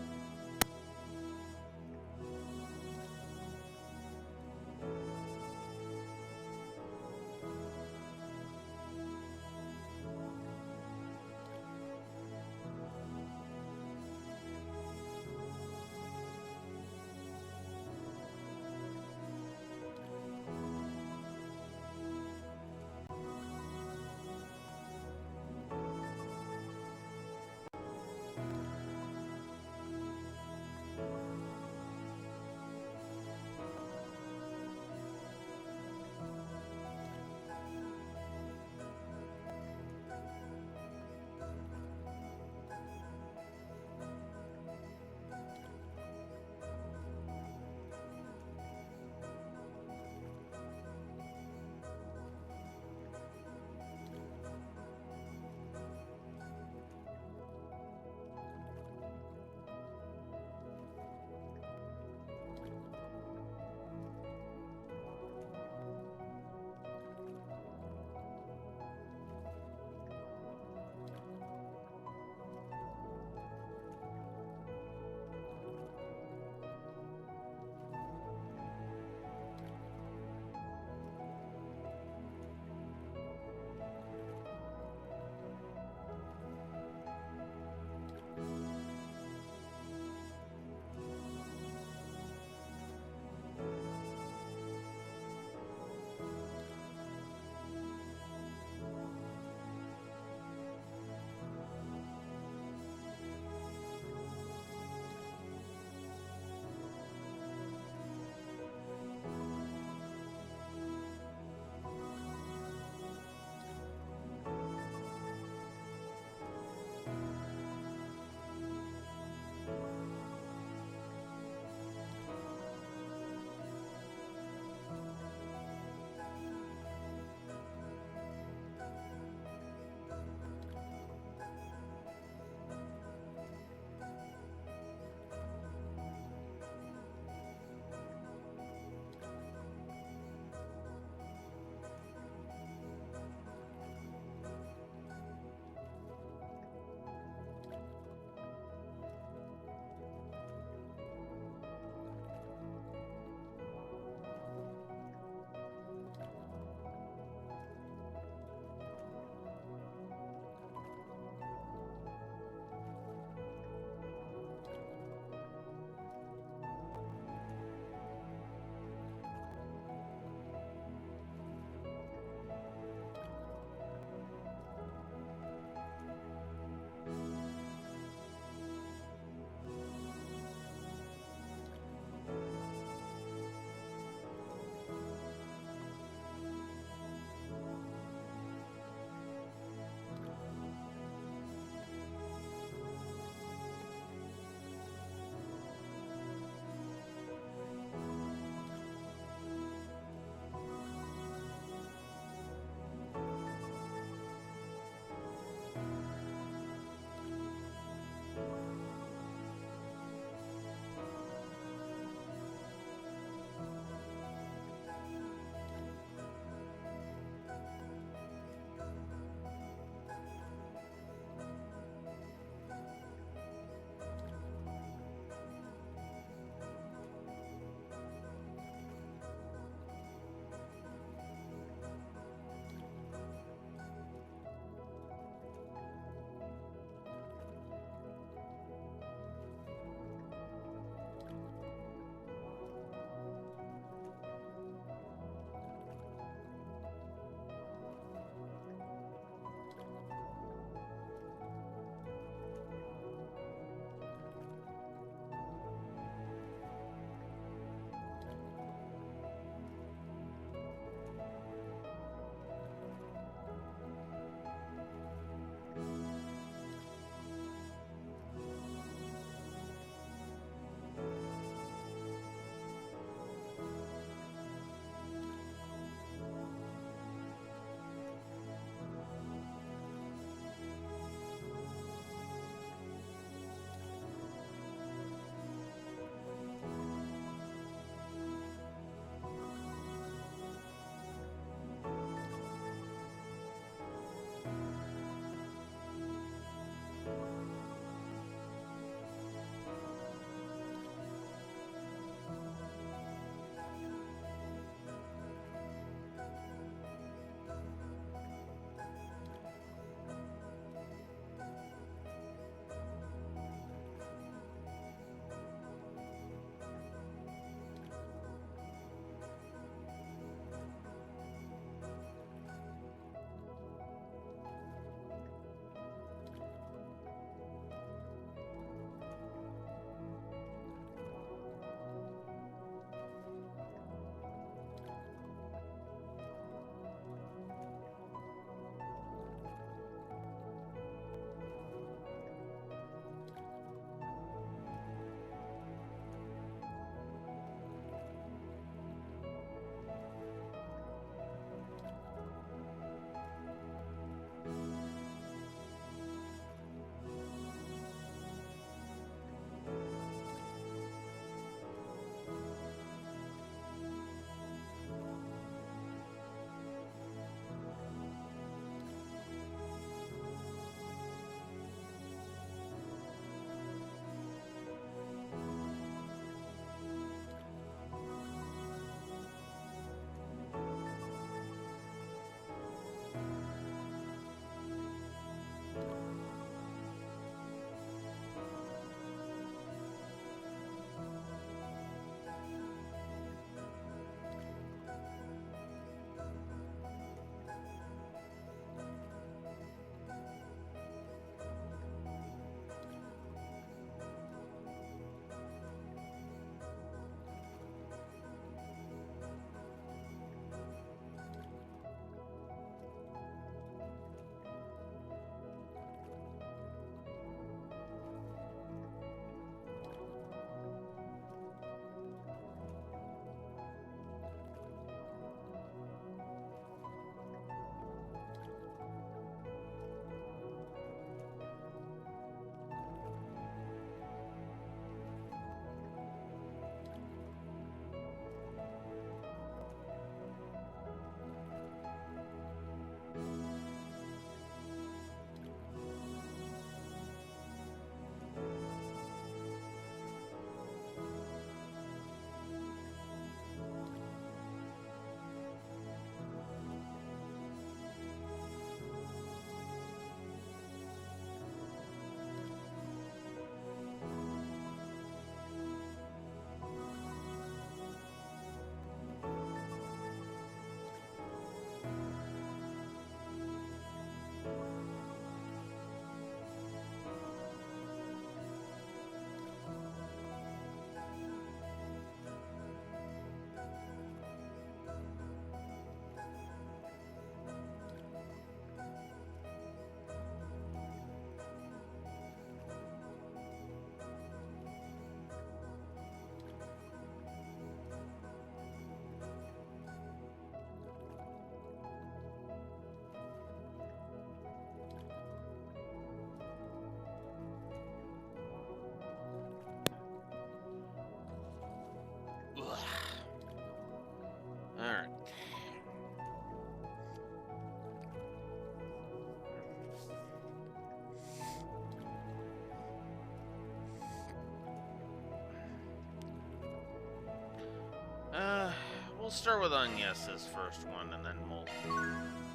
we'll start with Agnes's first one, and then we'll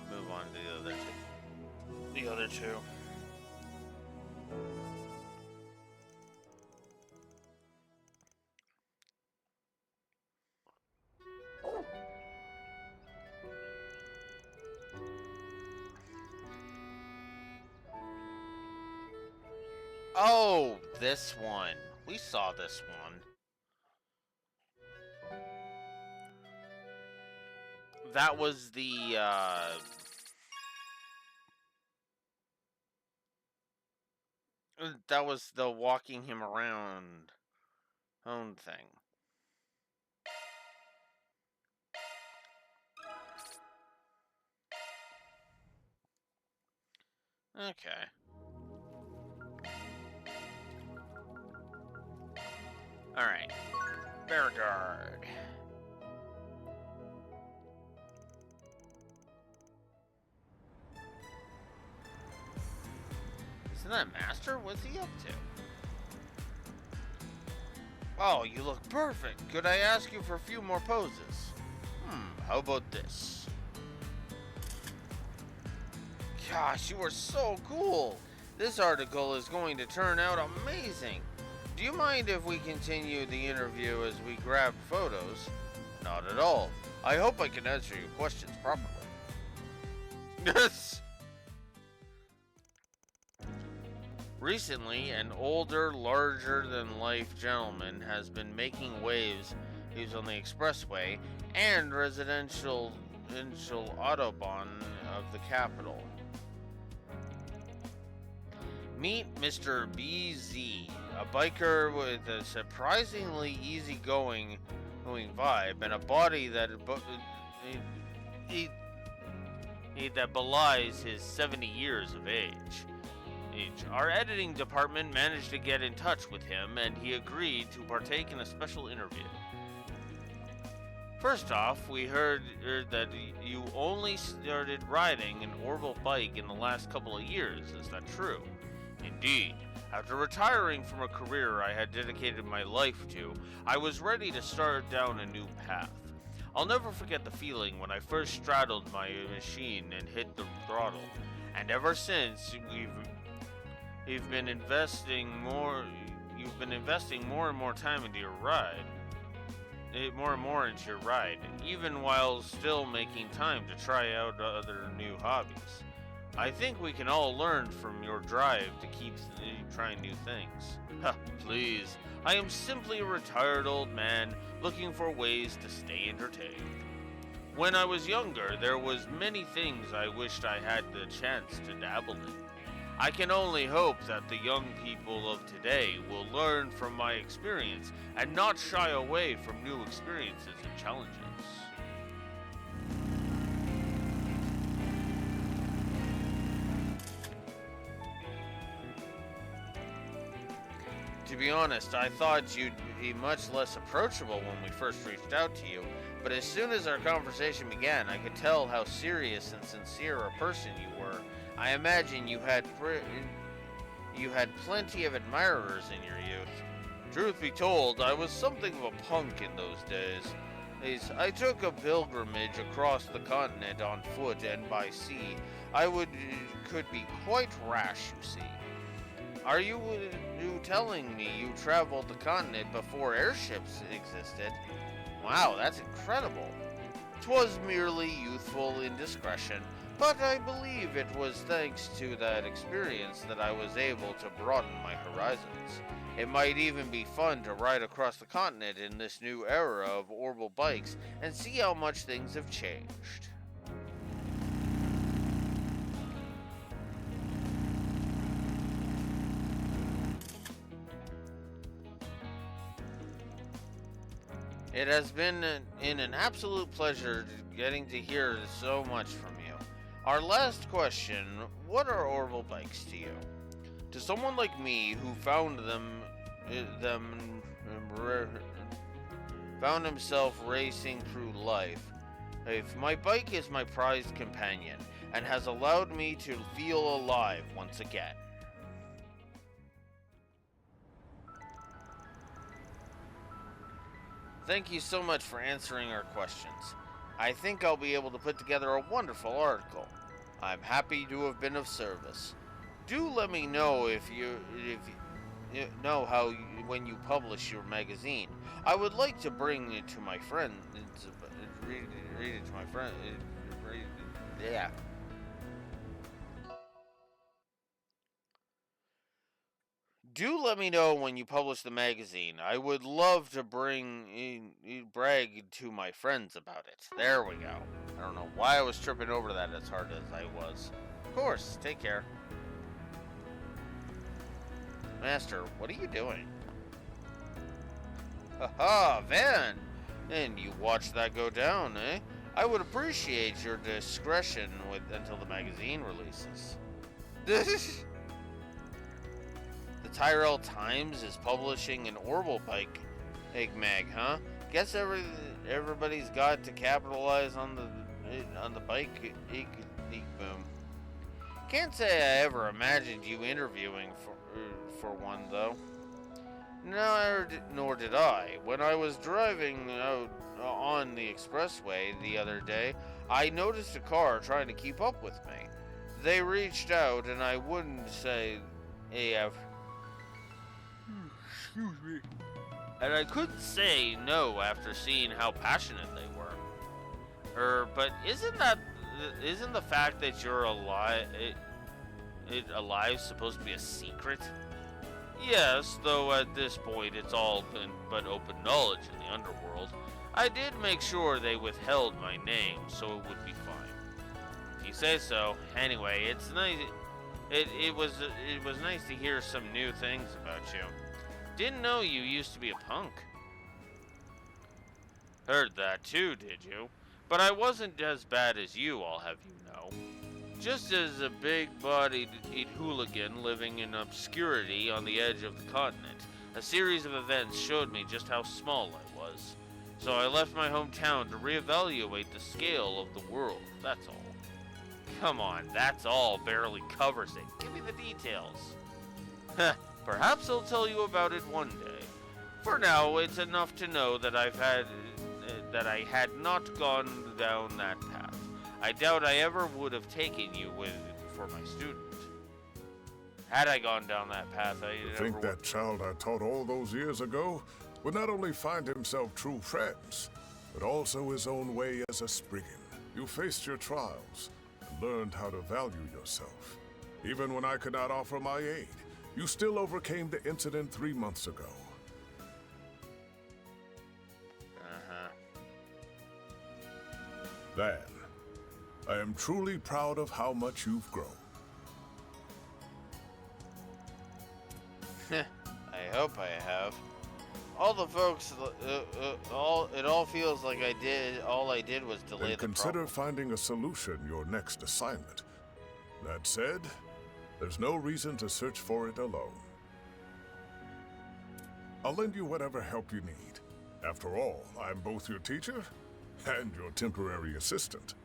move on to the other two. The other two. Oh, this one. We saw this one. That was the, that was the walking him around own thing. Okay. Alright. Beauregard. Isn't that Master? What's he up to? Oh, you look perfect. Could I ask you for a few more poses? How about this? Gosh, you are so cool. This article is going to turn out amazing. Do you mind if we continue the interview as we grab photos? Not at all. I hope I can answer your questions properly. Yes! Recently, an older, larger-than-life gentleman has been making waves. He's on the expressway and residential autobahn of the capital. Meet Mr. BZ, a biker with a surprisingly easygoing vibe and a body that that belies his 70 years of age. Our editing department managed to get in touch with him, and he agreed to partake in a special interview. First off, we heard that you only started riding an Orbital bike in the last couple of years. Is that true? Indeed. After retiring from a career I had dedicated my life to, I was ready to start down a new path. I'll never forget the feeling when I first straddled my machine and hit the throttle, and ever since you've been investing more and more time into your ride. More and more into your ride, even while still making time to try out other new hobbies. I think we can all learn from your drive to keep trying new things. Please, I am simply a retired old man looking for ways to stay entertained. When I was younger, there was many things I wished I had the chance to dabble in. I can only hope that the young people of today will learn from my experience and not shy away from new experiences and challenges. To be honest, I thought you'd be much less approachable when we first reached out to you, but as soon as our conversation began, I could tell how serious and sincere a person you were. I imagine you had plenty of admirers in your youth. Truth be told, I was something of a punk in those days. I took a pilgrimage across the continent on foot and by sea. Could be quite rash, you see. Are you telling me you traveled the continent before airships existed? Wow, that's incredible. 'Twas merely youthful indiscretion, but I believe it was thanks to that experience that I was able to broaden my horizons. It might even be fun to ride across the continent in this new era of Orbital bikes and see how much things have changed. It has been an absolute pleasure getting to hear so much from you. Our last question, what are Orbital bikes to you? To someone like me who found himself racing through life, my bike is my prized companion and has allowed me to feel alive once again. Thank you so much for answering our questions. I think I'll be able to put together a wonderful article. I'm happy to have been of service. Do let me know if you know how when you publish your magazine. I would like to bring it to my friend. Read it to my friend. Yeah. Do let me know when you publish the magazine. I would love to brag to my friends about it. There we go. I don't know why I was tripping over that as hard as I was. Of course, take care. Master, what are you doing? Haha, Van! And you watched that go down, eh? I would appreciate your discretion until the magazine releases. The Tyrell Times is publishing an Orbital Bike mag, huh? Guess everybody's got to capitalize on the bike boom. Can't say I ever imagined you interviewing for one though. No, nor did I. When I was driving out on the expressway the other day, I noticed a car trying to keep up with me. They reached out, and I wouldn't say AF. Excuse me. And I couldn't say no after seeing how passionate they were. But isn't the fact that you're alive supposed to be a secret? Yes, though at this point it's all but open knowledge in the underworld. I did make sure they withheld my name, so it would be fine. If you say so. Anyway, it's nice. It was nice to hear some new things about you. Didn't know you used to be a punk. Heard that too, did you? But I wasn't as bad as you, I'll have you know. Just as a big-bodied hooligan living in obscurity on the edge of the continent, a series of events showed me just how small I was. So I left my hometown to reevaluate the scale of the world, that's all. Come on, that's all barely covers it. Give me the details. Perhaps I'll tell you about it one day. For now, it's enough to know that I had not gone down that path. I doubt I ever would have taken you for my student. Had I gone down that path, I think that child I taught all those years ago would not only find himself true friends, but also his own way as a Spriggan. You faced your trials and learned how to value yourself. Even when I could not offer my aid, you still overcame the incident 3 months ago. Van, I am truly proud of how much you've grown. I hope I have. All the folks, it all feels like all I did was delay the problem. Consider finding a solution your next assignment. That said, there's no reason to search for it alone. I'll lend you whatever help you need. After all, I'm both your teacher and your temporary assistant.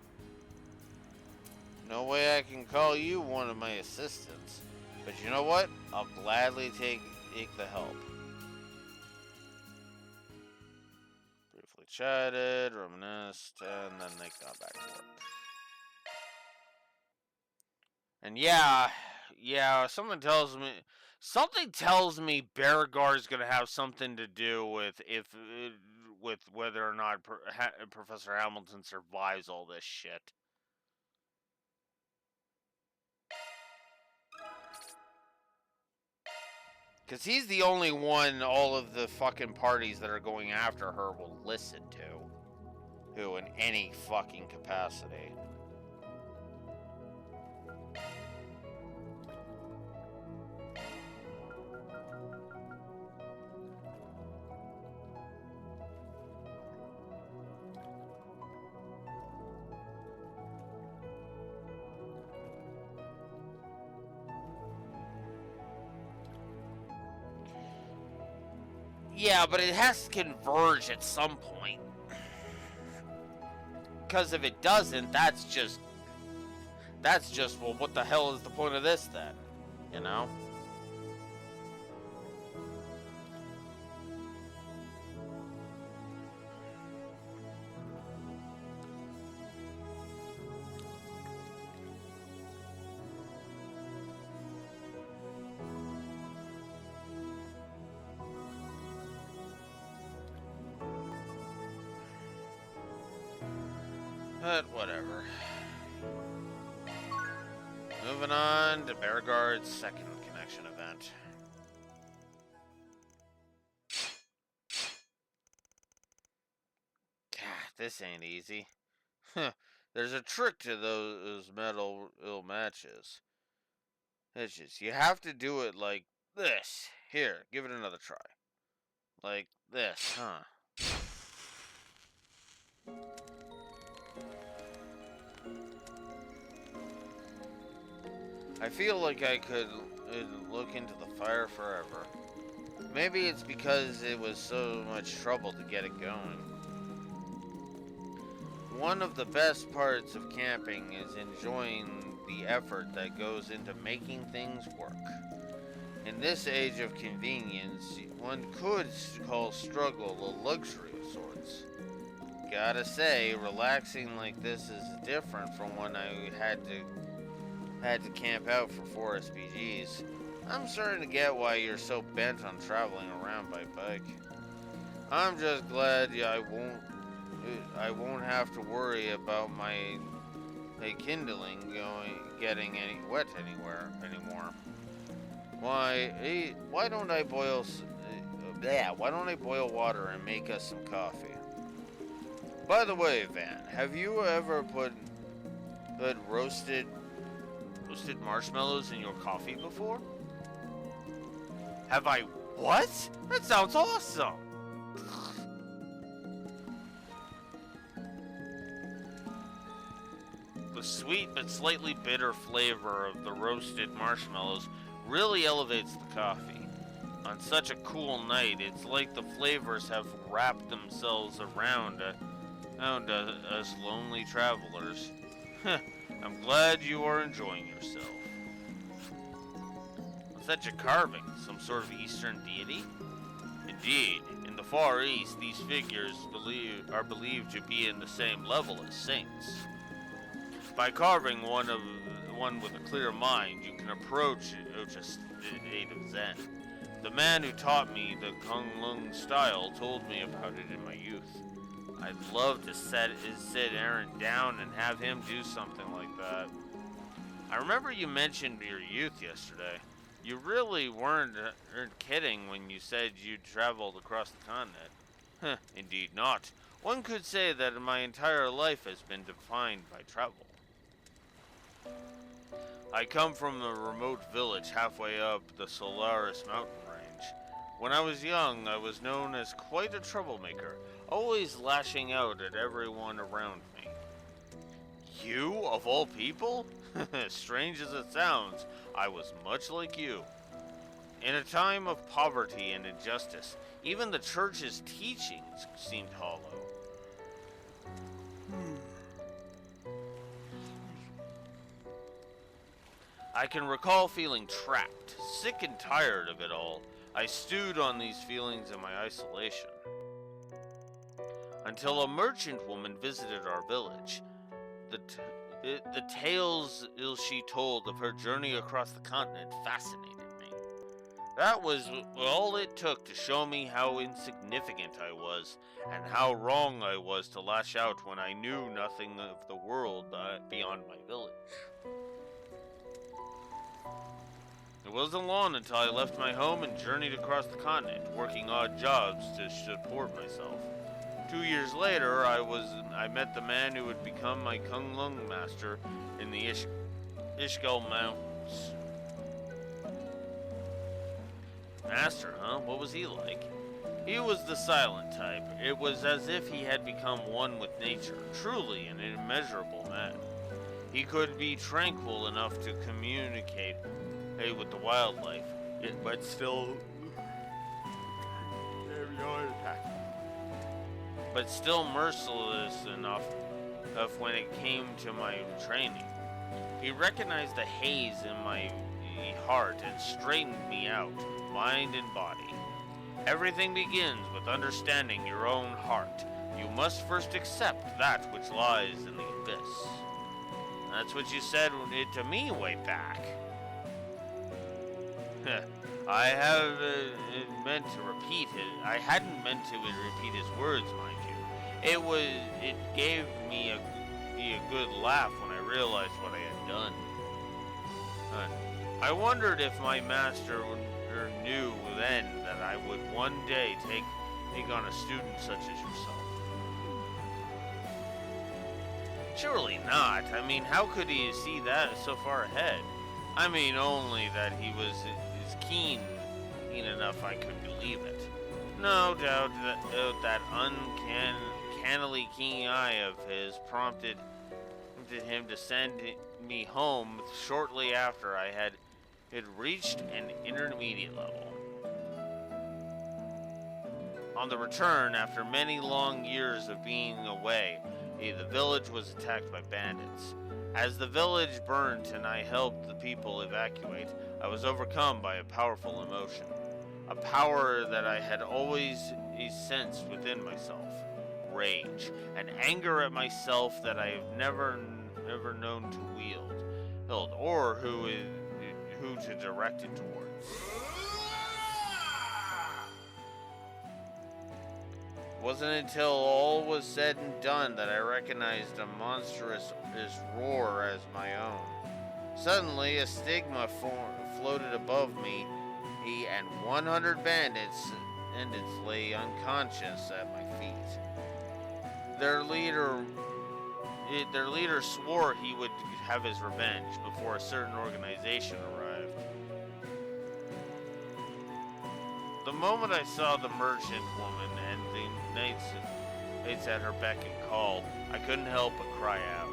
No way I can call you one of my assistants. But you know what? I'll gladly take the help. Briefly chatted, reminisced, and then they got back to work. And yeah, something tells me Beauregard's gonna have something to do with whether or not Professor Hamilton survives all this shit. Because he's the only one all of the fucking parties that are going after her will listen to. Who in any fucking capacity. Yeah, but it has to converge at some point. Because if it doesn't, that's just, well, what the hell is the point of this then? You know? But whatever. Moving on to Bearguard's second connection event. God, this ain't easy. There's a trick to those metal matches. It's just, you have to do it like this. Here, give it another try. Like this, huh? I feel like I could look into the fire forever. Maybe it's because it was so much trouble to get it going. One of the best parts of camping is enjoying the effort that goes into making things work. In this age of convenience, one could call struggle a luxury of sorts. Gotta say, relaxing like this is different from when I had to camp out for 4 SPGs. I'm starting to get why you're so bent on traveling around by bike. I'm just glad I won't have to worry about my kindling getting any wet anymore. Why don't I boil water and make us some coffee? By the way, Van, have you ever put roasted marshmallows in your coffee before? Have I what? That sounds awesome! The sweet but slightly bitter flavor of the roasted marshmallows really elevates the coffee. On such a cool night, it's like the flavors have wrapped themselves around us lonely travelers. I'm glad you are enjoying yourself. What's that you're carving? Some sort of Eastern deity? Indeed, in the Far East, these figures are believed to be in the same level as saints. By carving one with a clear mind, you can approach a state of Zen. The man who taught me the Kunlun style told me about it in my youth. I'd love to sit Aaron down and have him do something like that. I remember you mentioned your youth yesterday. You really weren't kidding when you said you'd traveled across the continent. Indeed not. One could say that my entire life has been defined by travel. I come from a remote village halfway up the Solaris mountain range. When I was young, I was known as quite a troublemaker, always lashing out at everyone around me. You, of all people? Strange as it sounds, I was much like you. In a time of poverty and injustice, even the church's teachings seemed hollow. I can recall feeling trapped, sick and tired of it all. I stewed on these feelings in my isolation. Until a merchant woman visited our village. The tales she told of her journey across the continent fascinated me. That was all it took to show me how insignificant I was, and how wrong I was to lash out when I knew nothing of the world beyond my village. It wasn't long until I left my home and journeyed across the continent, working odd jobs to support myself. 2 years later, I met the man who would become my Kunlun master in the Ishgal Mountains. Master, huh? What was he like? He was the silent type. It was as if he had become one with nature, truly an immeasurable man. He could be tranquil enough to communicate with the wildlife, but still merciless enough when it came to my training. He recognized the haze in my heart and straightened me out, mind and body. Everything begins with understanding your own heart. You must first accept that which lies in the abyss. That's what you said to me way back. I hadn't meant to repeat his words, mind you. It gave me me a good laugh when I realized what I had done. I wondered if my master knew then that I would one day take on a student such as yourself. Surely not. I mean, how could he see that so far ahead? I mean, only that he was keen enough I could believe it. No doubt that uncannily keen eye of his prompted him to send me home shortly after I had reached an intermediate level. On the return, after many long years of being away, the village was attacked by bandits. As the village burnt and I helped the people evacuate, I was overcome by a powerful emotion. A power that I had always sensed within myself. Rage and anger at myself that I have never known to wield, or who to direct it towards. It wasn't until all was said and done that I recognized a monstrous roar as my own. Suddenly, a stigma floated above me, and 100 bandits lay unconscious at my feet. Their leader swore he would have his revenge before a certain organization arrived. The moment I saw the merchant woman and the knights at her beck and call, I couldn't help but cry out.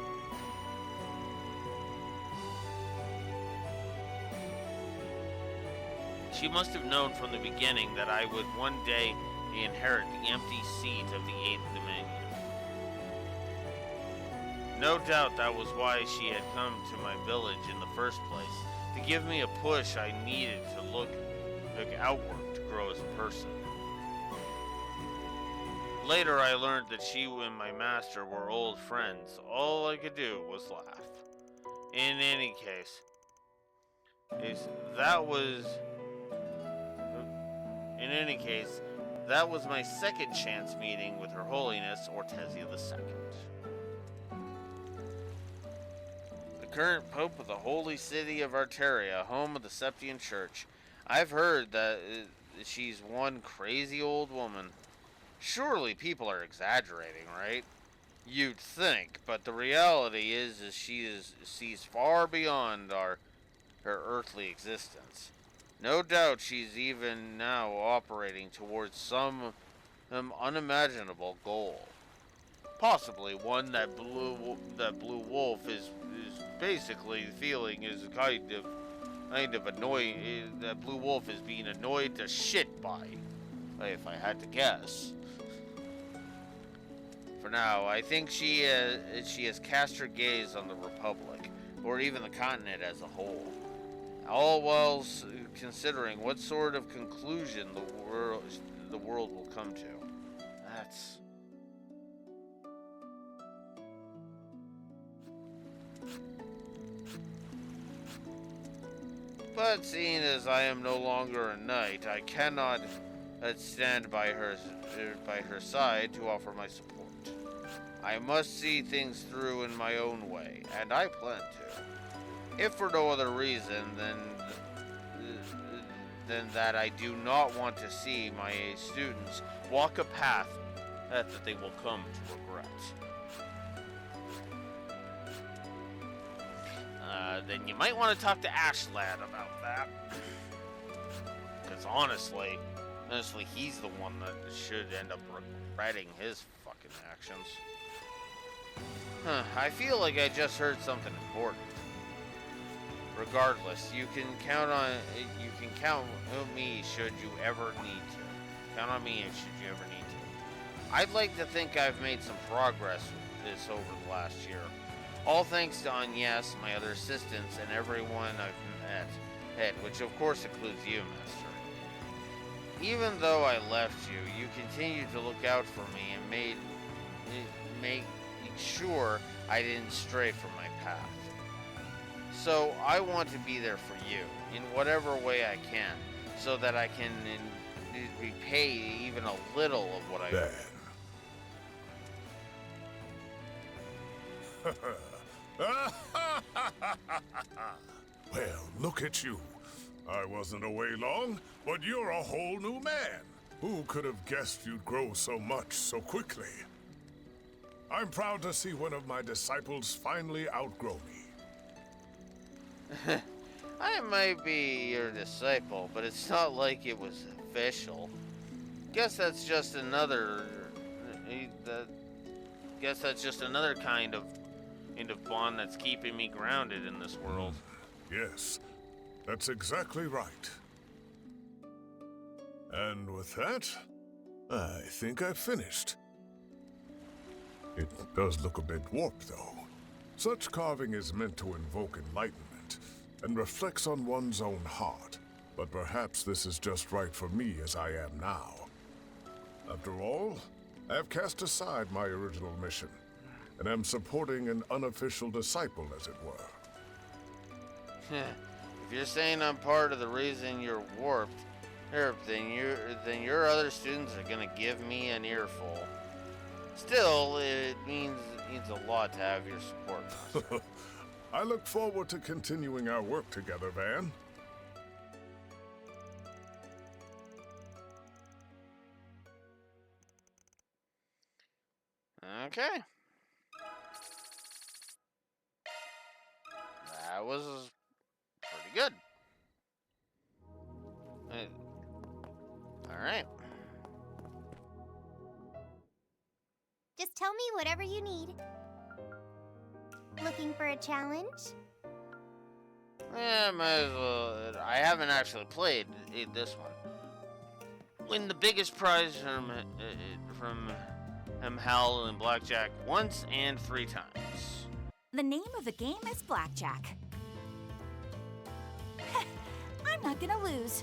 She must have known from the beginning that I would one day inherit the empty seat of the 8th Dominion. No doubt that was why she had come to my village in the first place, to give me a push I needed to look outward to grow as a person. Later I learned that she and my master were old friends. All I could do was laugh. In any case, that was my second chance meeting with Her Holiness Ortesia II. The current Pope of the Holy City of Arteria, home of the Septian Church. I've heard that she's one crazy old woman. Surely people are exaggerating, right? You'd think, but the reality is she sees far beyond her earthly existence. No doubt she's even now operating towards some unimaginable goal. Possibly one that Blue Wolf is basically feeling is kind of annoying. That Blue Wolf is being annoyed to shit by, if I had to guess. For now, I think she has cast her gaze on the Republic, or even the continent as a whole. All while considering what sort of conclusion the world will come to. That's... But seeing as I am no longer a knight, I cannot stand by her side to offer my support. I must see things through in my own way, and I plan to. If for no other reason than that I do not want to see my students walk a path that they will come to regret. Then you might want to talk to Ashlad about that. Because honestly, he's the one that should end up regretting his fucking actions. I feel like I just heard something important. Regardless, you can count on me should you ever need to. Count on me should you ever need to. I'd like to think I've made some progress with this over the last year. All thanks to Agnes, my other assistants, and everyone I've met, which of course includes you, Master. Even though I left you, you continued to look out for me and make sure I didn't stray from my path. So I want to be there for you, in whatever way I can, so that I can repay even a little of what I owe. Well, look at you. I wasn't away long, but you're a whole new man. Who could have guessed you'd grow so much so quickly? I'm proud to see one of my disciples finally outgrow me. I might be your disciple, but it's not like it was official. Guess that's just another kind of bond that's keeping me grounded in this world. Yes, that's exactly right. And with that, I think I've finished. It does look a bit warped, though. Such carving is meant to invoke enlightenment and reflects on one's own heart. But perhaps this is just right for me as I am now. After all, I have cast aside my original mission, and am supporting an unofficial disciple, as it were. If you're saying I'm part of the reason you're warped, then your other students are gonna give me an earful. Still, it means a lot to have your support, Master. I look forward to continuing our work together, Van. Okay. That was pretty good. All right. Just tell me whatever you need. Looking for a challenge? Yeah, might as well. I haven't actually played this one. Win the biggest prize from Hal and Blackjack once and 3 times. The name of the game is Blackjack. I'm not gonna lose.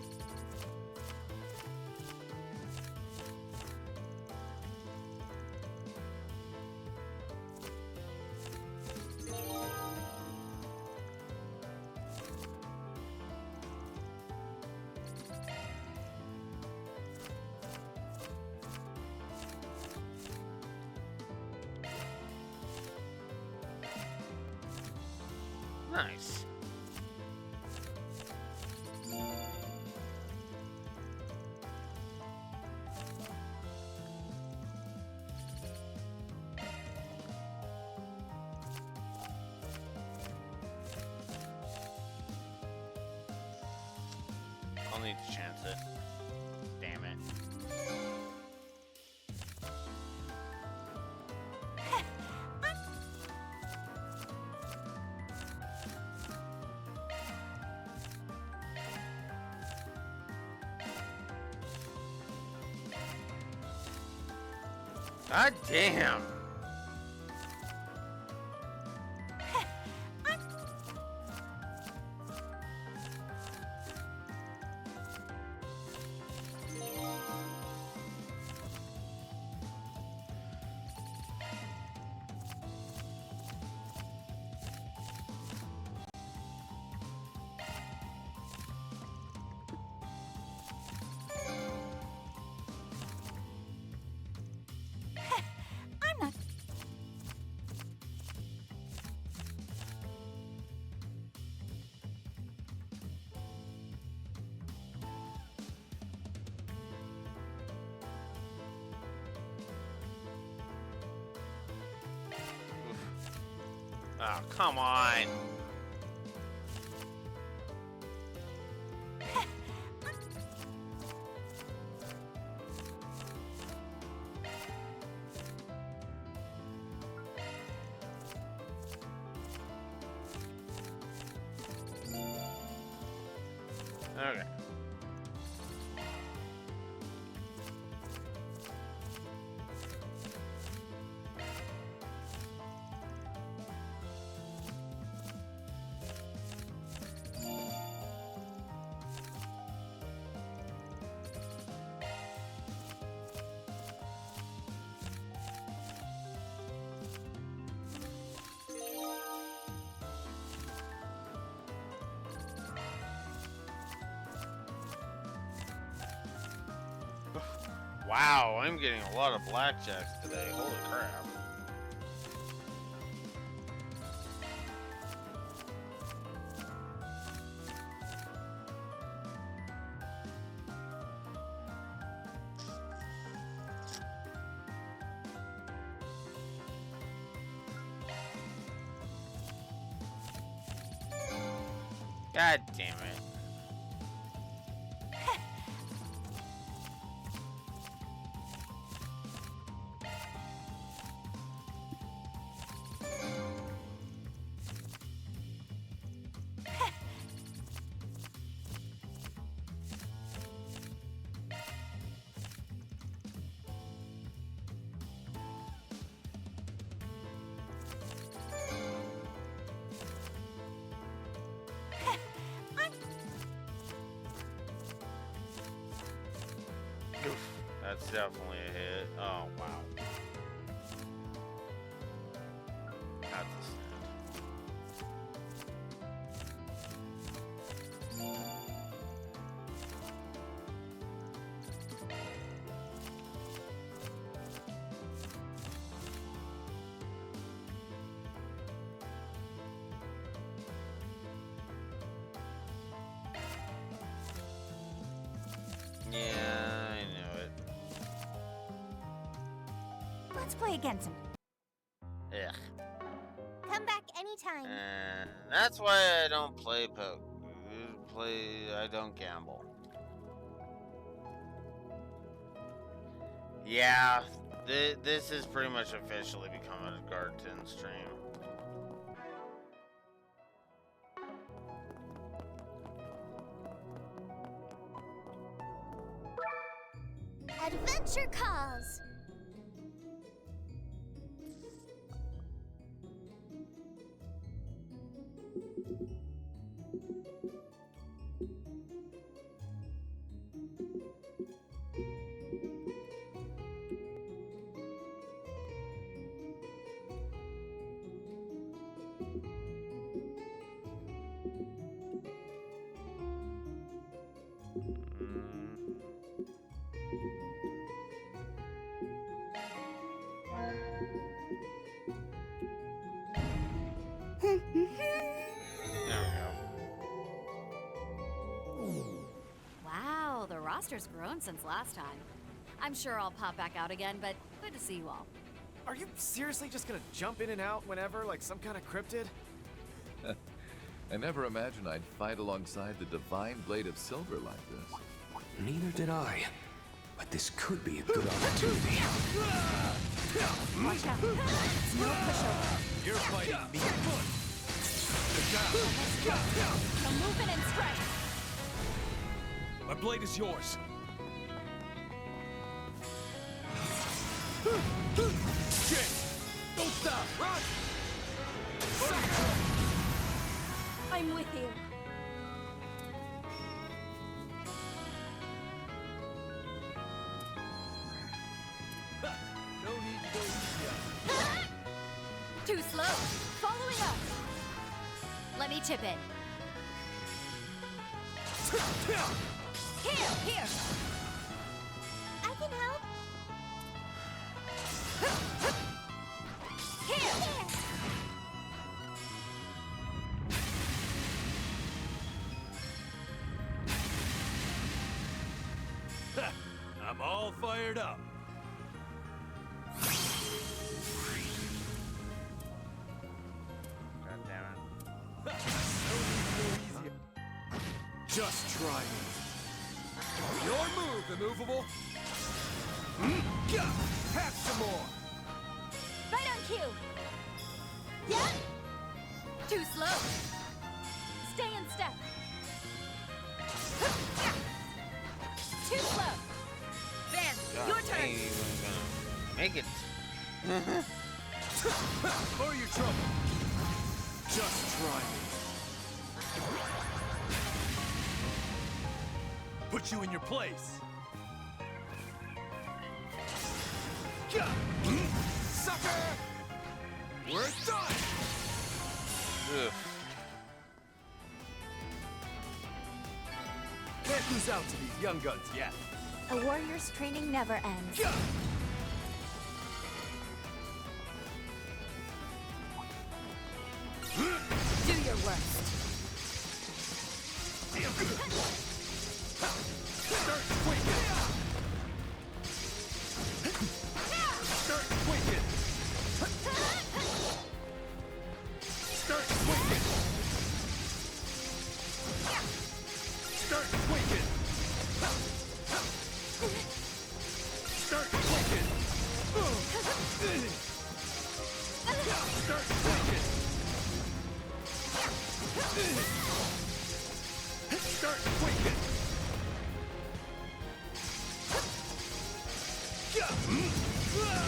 Nice. I'll need to chance it. Damn it. God damn. Oh, come on. Okay. Wow, I'm getting a lot of blackjacks today. Holy crap. God damn it. That's definitely a hit. Oh, wow. Not the yeah, I know it. Let's play again some. Ugh. Come back anytime. And that's why I don't play I don't gamble. Yeah, this is pretty much officially become a Garten stream. Adventure calls. Wow, the roster's grown since last time. I'm sure I'll pop back out again, but good to see you all. Are you seriously just gonna jump in and out whenever, like some kind of cryptid? I never imagined I'd fight alongside the divine blade of silver like this. Neither did I. But this could be a good opportunity. Watch out. It's no pushover. You're fighting me. No movement and strike. My blade is yours. Shit! Don't stop! Run! I'm with you. No need to go easy. Too slow. Following up. Let me chip in. Here. I can help. Here. I'm all fired up. God damn it. Just try me. Your move, immovable. Have some more. Right on cue. Yeah. Too slow. Stay in step. Too slow. Van, God, your turn. I ain't even gonna make it. For your trouble. Just try me. Put you in your place. Sucker! We're done! Ugh. Can't lose out to these young guns yet. A warrior's training never ends. Do your worst. Start quaking! Start quaking! Start quaking! Start quick.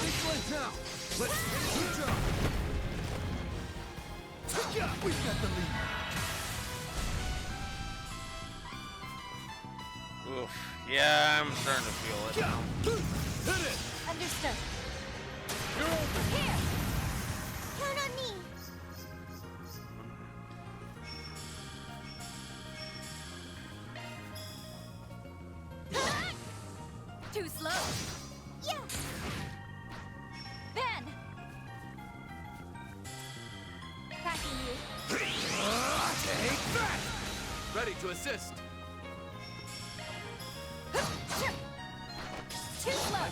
Excellent now. Let's finish the job. We've got the lead. Oof. Yeah, I'm starting to feel it. Hit it. Understood. You're open. Here! Count on me! Too slow. Yeah! Ben! Packing you. Take that. Ready to assist. Too slow.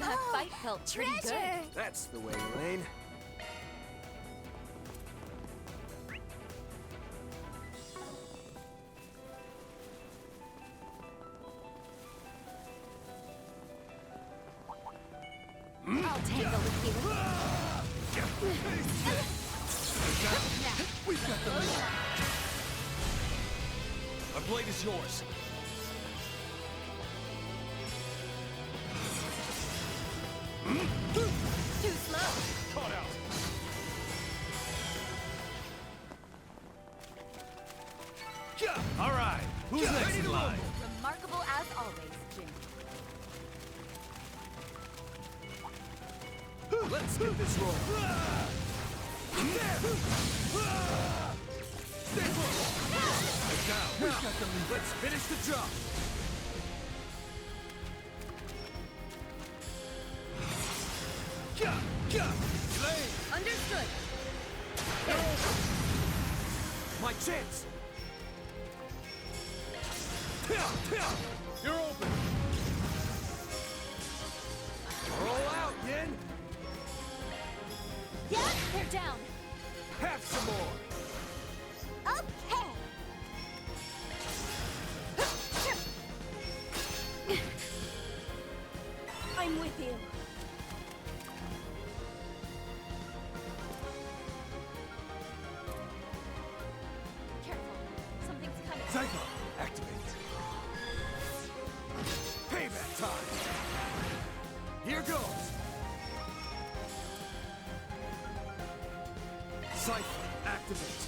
That fight felt pretty good. That's the way, Elaine. I'll tangle with you. We've got the lead. Our blade is yours. Too slow. Caught out. All right. Who's next in line? Remarkable as always, Jim. Let's get this roll. Stay close. Down. We've got the lead. Let's finish the job. Elaine. Understood. My chance. You're open. Roll out, Yin. Yeah? They're down. Have some more. Okay. I'm with you. Careful. Something's coming. Psycho, activate. Payback time. Here goes. Cypher, activate.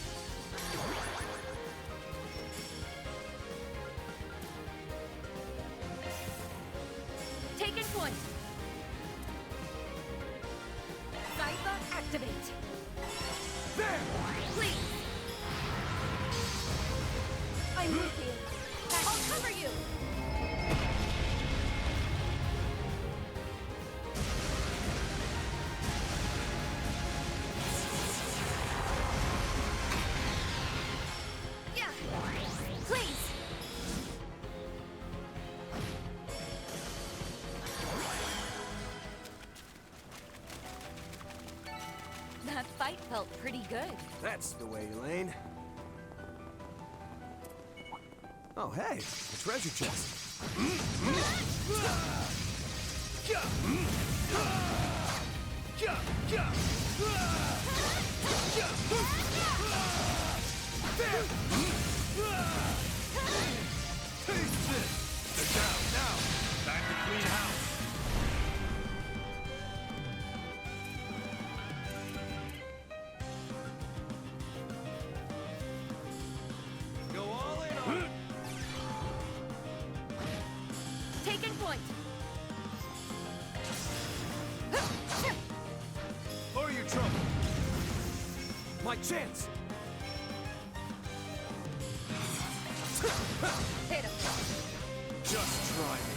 Taken point. Cypher, activate. There! Please. I'm with you. I'll cover you. Yeah. Please. That fight felt pretty good. That's the way, Elaine. Oh, hey, a treasure chest. Taste this! They're down now. Time to clean house. Go all in on it. Taken point. For your trouble. My chance. Hit him. Just try me.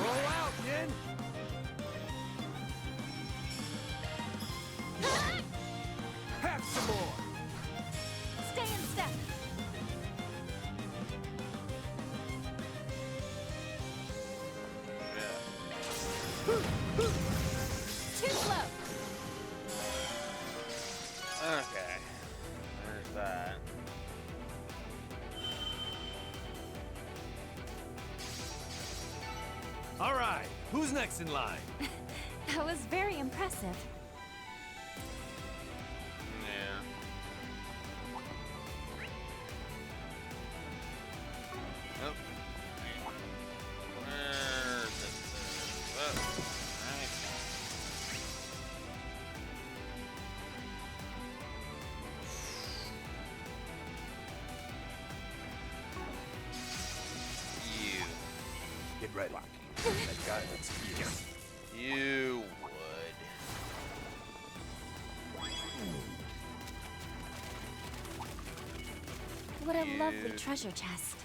Roll out, Yin. Have some more. Stay in step. Too slow. Okay. There's that. All right, who's next in line? That was very impressive. Yeah. Nope. Where is it? Oh, right. You. Get ready. That guy looks fierce. You would. What a lovely treasure chest.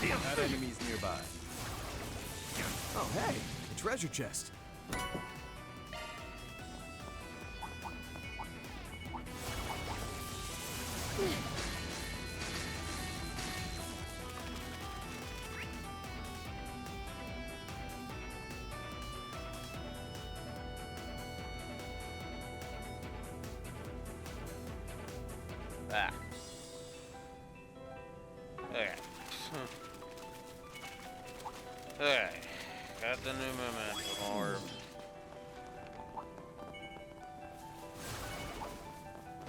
Not enemies nearby. Oh, hey, a treasure chest. Ah. Okay. Okay. Got the new momentum orb.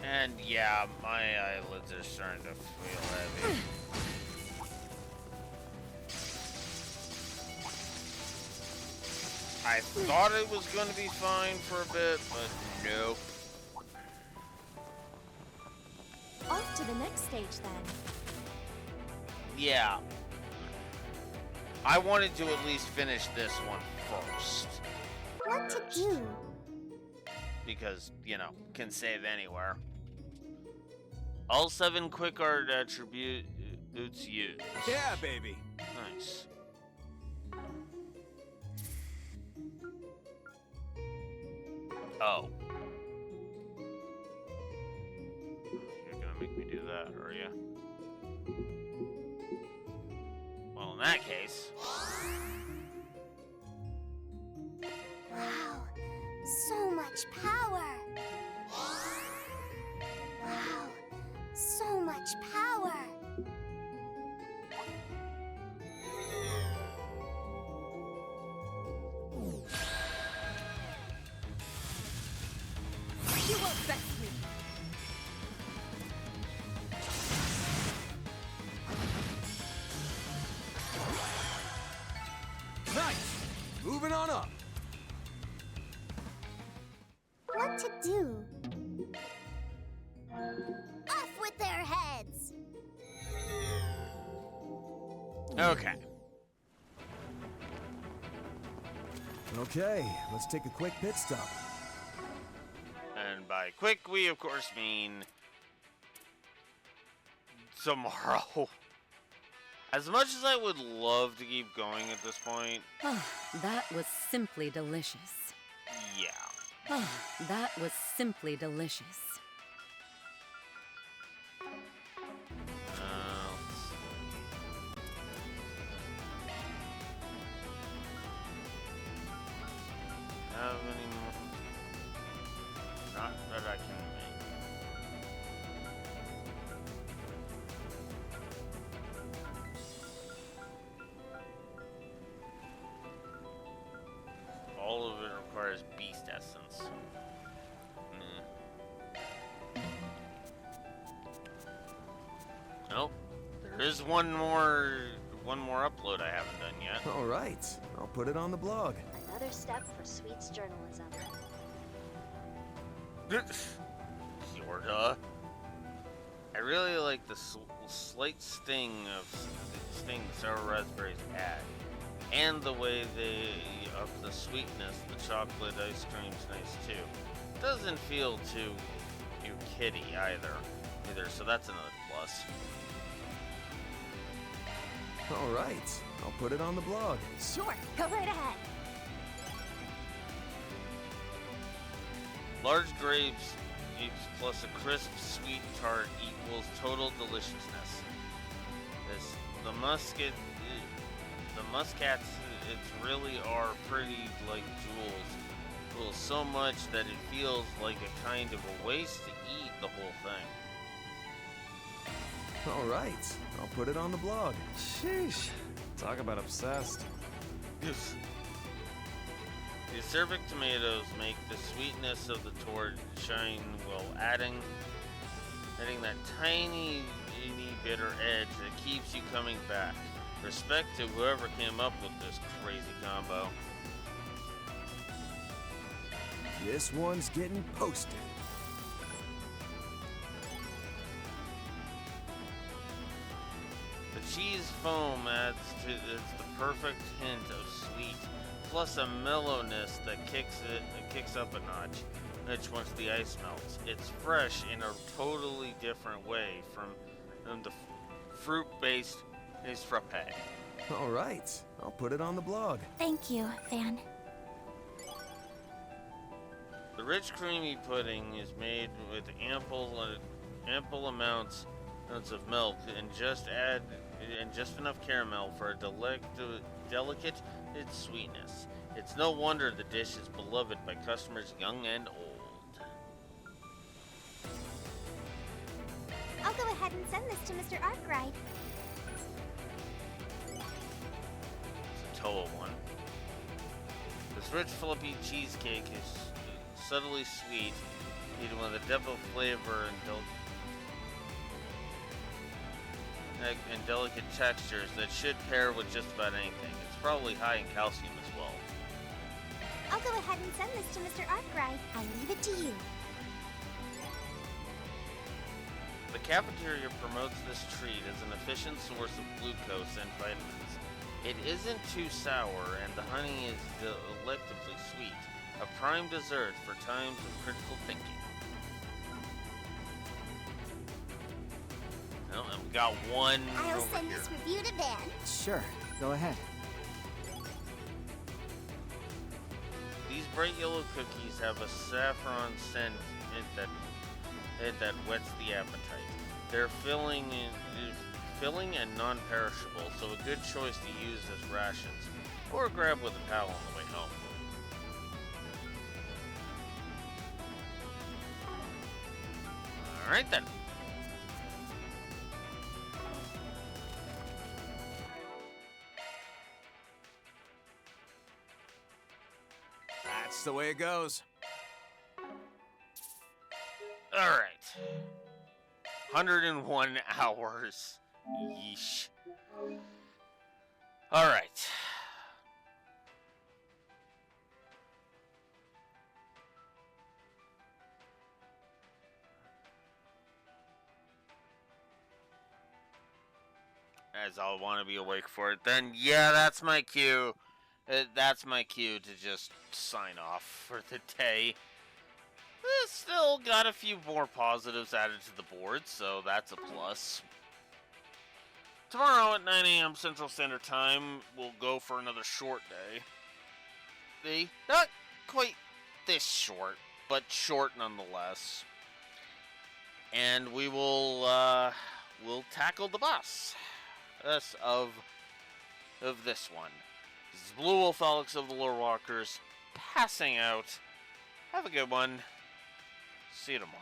And yeah, my eyelids are starting to feel heavy. I thought it was going to be fine for a bit, but nope. Off to the next stage then. Yeah. I wanted to at least finish this one first. What to do? Because, you know, can save anywhere. All 7 quick art attributes used. Yeah, baby. Nice. Oh. You're gonna make me do that, are you? Well, in that case. Wow, so much power. Wow, so much power. You won't vex me. Nice. Moving on up. What to do? Off with their heads. Okay. Okay, let's take a quick pit stop. And by quick, we of course mean tomorrow. As much as I would love to keep going at this point, That was simply delicious. yeah. That was simply delicious. Let's see. Have any more? Not that I can make. All of it requires beast essence. Nope. There is one more upload I haven't done yet. All right, I'll put it on the blog. Another step for Sweet's journalism. Yorda. I really like the slight sting the sour raspberries add, and the way they up the sweetness. The chocolate ice cream's nice too. Doesn't feel too kitty either. So that's another plus. All right, I'll put it on the blog. Sure, go right ahead. Large grapes plus a crisp sweet tart equals total deliciousness. The muscats, it really are pretty like jewels so much that it feels like a kind of a waste to eat the whole thing. All right, I'll put it on the blog. Sheesh. Talk about obsessed. Yes. The acerbic tomatoes make the sweetness of the torch shine while adding that tiny bitter edge that keeps you coming back. Respect to whoever came up with this crazy combo. This one's getting posted. The cheese foam adds to the perfect hint of sweet, plus a mellowness that kicks up a notch once the ice melts. It's fresh in a totally different way from the fruit-based frappe. All right, I'll put it on the blog. Thank you, Van. The rich, creamy pudding is made with ample amounts of milk and just enough caramel for a delicate sweetness. It's no wonder the dish is beloved by customers young and old. I'll go ahead and send this to Mr. Arkwright. It's a Toa one. This rich Philippine cheesecake is subtly sweet, eaten with a depth of flavor and delicate textures that should pair with just about anything. It's probably high in calcium as well. I'll go ahead and send this to Mr. Arkwright. I leave it to you. The cafeteria promotes this treat as an efficient source of glucose and vitamins. It isn't too sour, and the honey is delectably sweet. A prime dessert for times of critical thinking. Oh, and we got one I'll over send here. this review to Van. Sure, go ahead. These bright yellow cookies have a saffron scent that whets the appetite. They're filling and non-perishable, so a good choice to use as rations, or grab with a pal on the way home. All right then. That's the way it goes. All right. 101 hours. Yeesh. All right. As I'll want to be awake for it, then yeah, that's my cue. That's my cue to just sign off for the day. Still got a few more positives added to the board, so that's a plus. Tomorrow at 9 a.m. Central Standard Time, we'll go for another short day. Not quite this short, but short nonetheless. And we will we'll tackle the boss of this one. This is Blue Wolf Alex of the Lore Walkers, passing out. Have a good one. See you tomorrow.